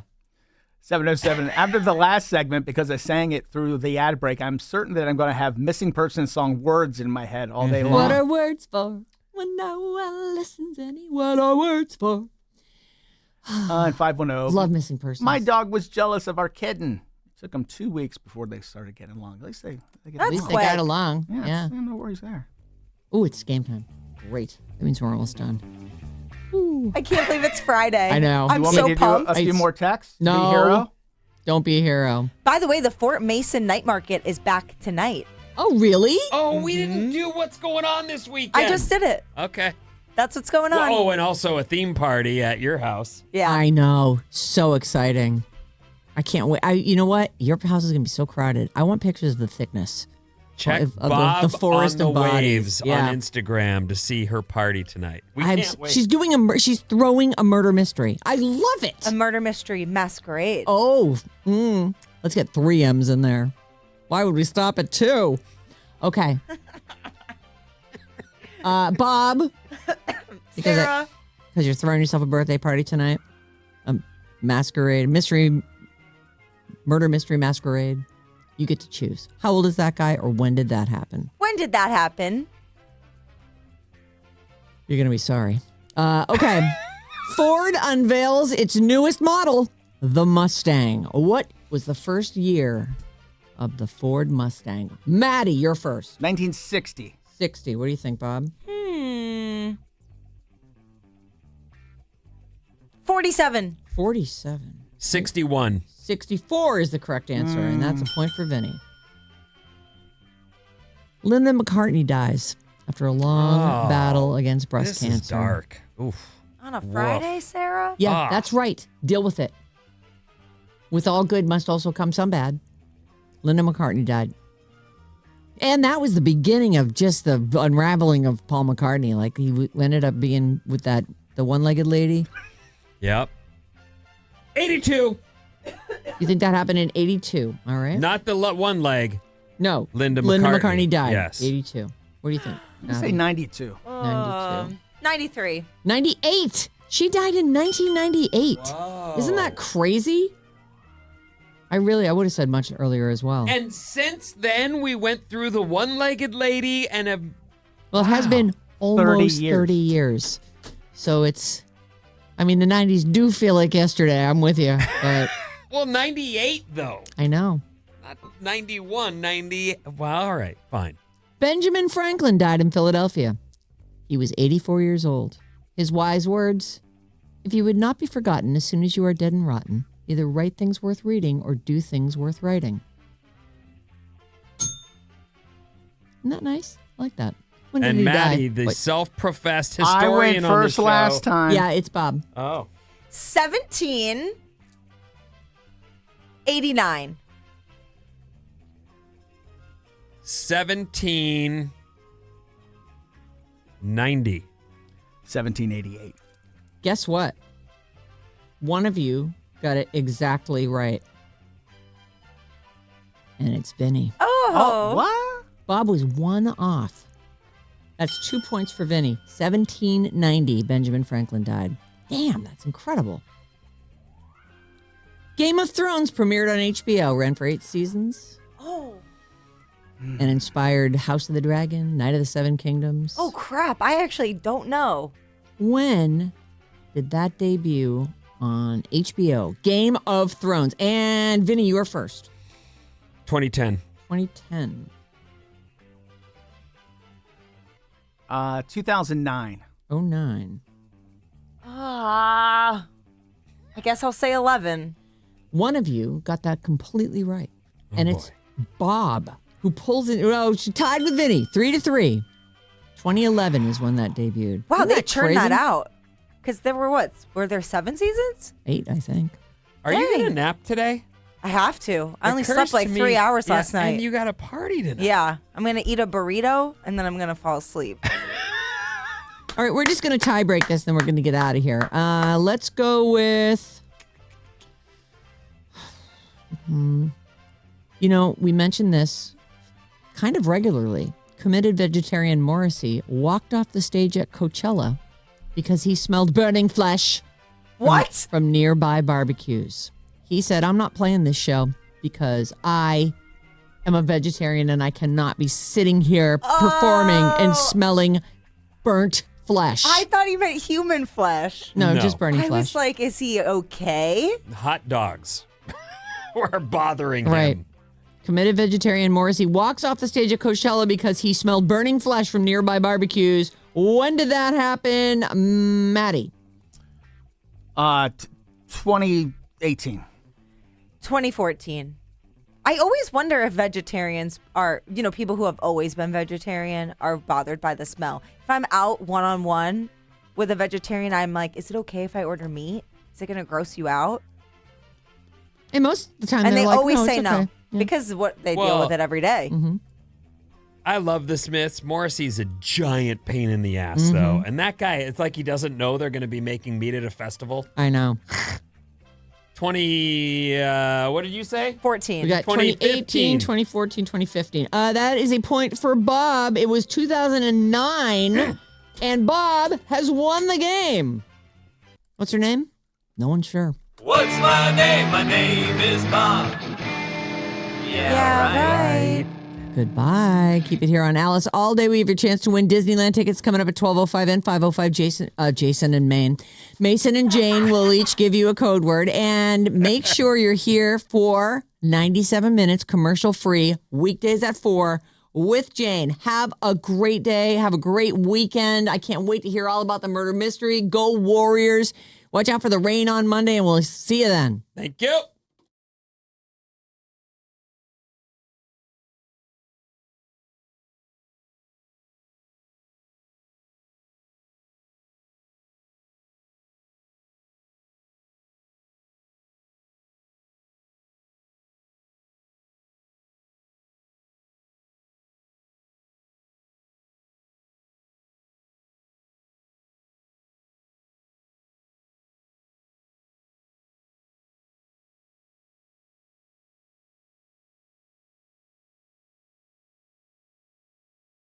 707, after the last segment, because I sang it through the ad break, I'm certain that I'm going to have missing person song words in my head all day long. What are words for? When no one listens, any what are words for? And 510. Love missing persons. My dog was jealous of our kitten. It took them 2 weeks before they started getting along. At least they get At least along. they got quick. along. Yeah, Yeah. no worries there. Oh, it's game time. Great. That means we're almost done. I can't believe it's Friday. I know. I'm You want so me to pumped. do a few more texts? No. Be a hero? Don't be a hero. By the way, the Fort Mason Night Market is back tonight. Oh, really? Oh, we didn't do what's going on this weekend. I just did it. Okay. That's what's going on. Oh, and also a theme party at your house. Yeah. I know. So exciting. I can't wait. You know what? Your house is going to be so crowded. I want pictures of the thickness. Check Of the Bob forest on the of bodies. waves Yeah. on Instagram to see her party tonight. We can't wait. She's doing she's throwing a murder mystery. I love it. A murder mystery masquerade. Oh, let's get 3 M's in there. Why would we stop at 2? Okay. Bob. Sarah. Because you're throwing yourself a birthday party tonight. A masquerade, murder mystery masquerade. You get to choose. How old is that guy or when did that happen? When did that happen? You're going to be sorry. Okay. Ford unveils its newest model, the Mustang. What was the first year of the Ford Mustang? Maddie, you're first. 1960. 60. What do you think, Bob? 47. 47. 61. 64 is the correct answer, and that's a point for Vinny. Linda McCartney dies after a long battle against breast This cancer. is dark. Oof. On a Friday, Sarah? Yeah, that's right. Deal with it. With all good must also come some bad. Linda McCartney died. And that was the beginning of just the unraveling of Paul McCartney. Like he ended up being with the one-legged lady. Yep. 82. You think that happened in 82? All right. Not the one leg. No. Linda McCartney died. Yes. 82. What do you think? I say 92. 92. 93. 98. She died in 1998. Isn't that crazy? I would have said much earlier as well. And since then, we went through the one-legged lady and a... Well, it has been almost 30 years. 30 years. So it's, the 90s do feel like yesterday. I'm with you. But Well, 98, though. I know. Not 91, 90. Well, all right, fine. Benjamin Franklin died in Philadelphia. He was 84 years old. His wise words, if you would not be forgotten as soon as you are dead and rotten, either write things worth reading or do things worth writing. Isn't that nice? I like that. When did And he Maddie, die? the Wait. self-professed I historian went on the first show. last time. Yeah, it's Bob. Oh. 1789. 1790. 1788. Guess what? One of you got it exactly right. And it's Vinny. Oh. What? Bob was 1 off. That's 2 points for Vinny. 1790, Benjamin Franklin died. Damn, that's incredible. Game of Thrones premiered on HBO, ran for 8 seasons. Oh. And inspired House of the Dragon, Night of the Seven Kingdoms. Oh, crap. I actually don't know. When did that debut on HBO? Game of Thrones. And Vinny, you are first. 2010. 2010. 2009. 09. I guess I'll say 11. One of you got that completely right. Oh, and it's Bob who pulls in. Oh, she tied with Vinny, 3-3. 2011 is when that debuted. Wow, Isn't they that turned that crazy? out. Because there were what? Were there 7 seasons? 8, I think. Are you Dang. going to nap today? I have to. I only Occurs slept like to 3 me- hours yeah, last night. And you got a party tonight. Yeah. I'm going to eat a burrito and then I'm going to fall asleep. All right, we're just going to tie break this, then we're going to get out of here. Let's go with. You know, we mentioned this kind of regularly. Committed vegetarian Morrissey walked off the stage at Coachella because he smelled burning flesh. What? From nearby barbecues. He said, I'm not playing this show because I am a vegetarian and I cannot be sitting here performing and smelling burnt flesh. I thought he meant human flesh. No, No. just burning I flesh. was like, is he okay? Hot dogs were bothering Right. him. Committed vegetarian Morrissey walks off the stage at Coachella because he smelled burning flesh from nearby barbecues. When did that happen, Maddie? 2018. 2014. I always wonder if vegetarians are, people who have always been vegetarian are bothered by the smell. If I'm out one-on-one with a vegetarian, I'm like, is it okay if I order meat? Is it going to gross you out? And most of the time, And they're they like, always no, say it's no okay. Yeah. because they deal Well- with it every day. I love the Smiths. Morrissey's a giant pain in the ass, though. And that guy, it's like he doesn't know they're going to be making meat at a festival. I know. what did you say? 14. We got 2018, 2015. 2014, 2015. That is a point for Bob. It was 2009, and Bob has won the game. What's her name? No one's sure. What's my name? My name is Bob. Yeah, right. Goodbye. Keep it here on Alice all day. We have your chance to win Disneyland tickets coming up at 12:05 and 5:05. Jason and Maine. Mason and Jane will each give you a code word. And make sure you're here for 97 minutes commercial free, weekdays at 4 with Jane. Have a great day. Have a great weekend. I can't wait to hear all about the murder mystery. Go Warriors. Watch out for the rain on Monday, and we'll see you then. Thank you.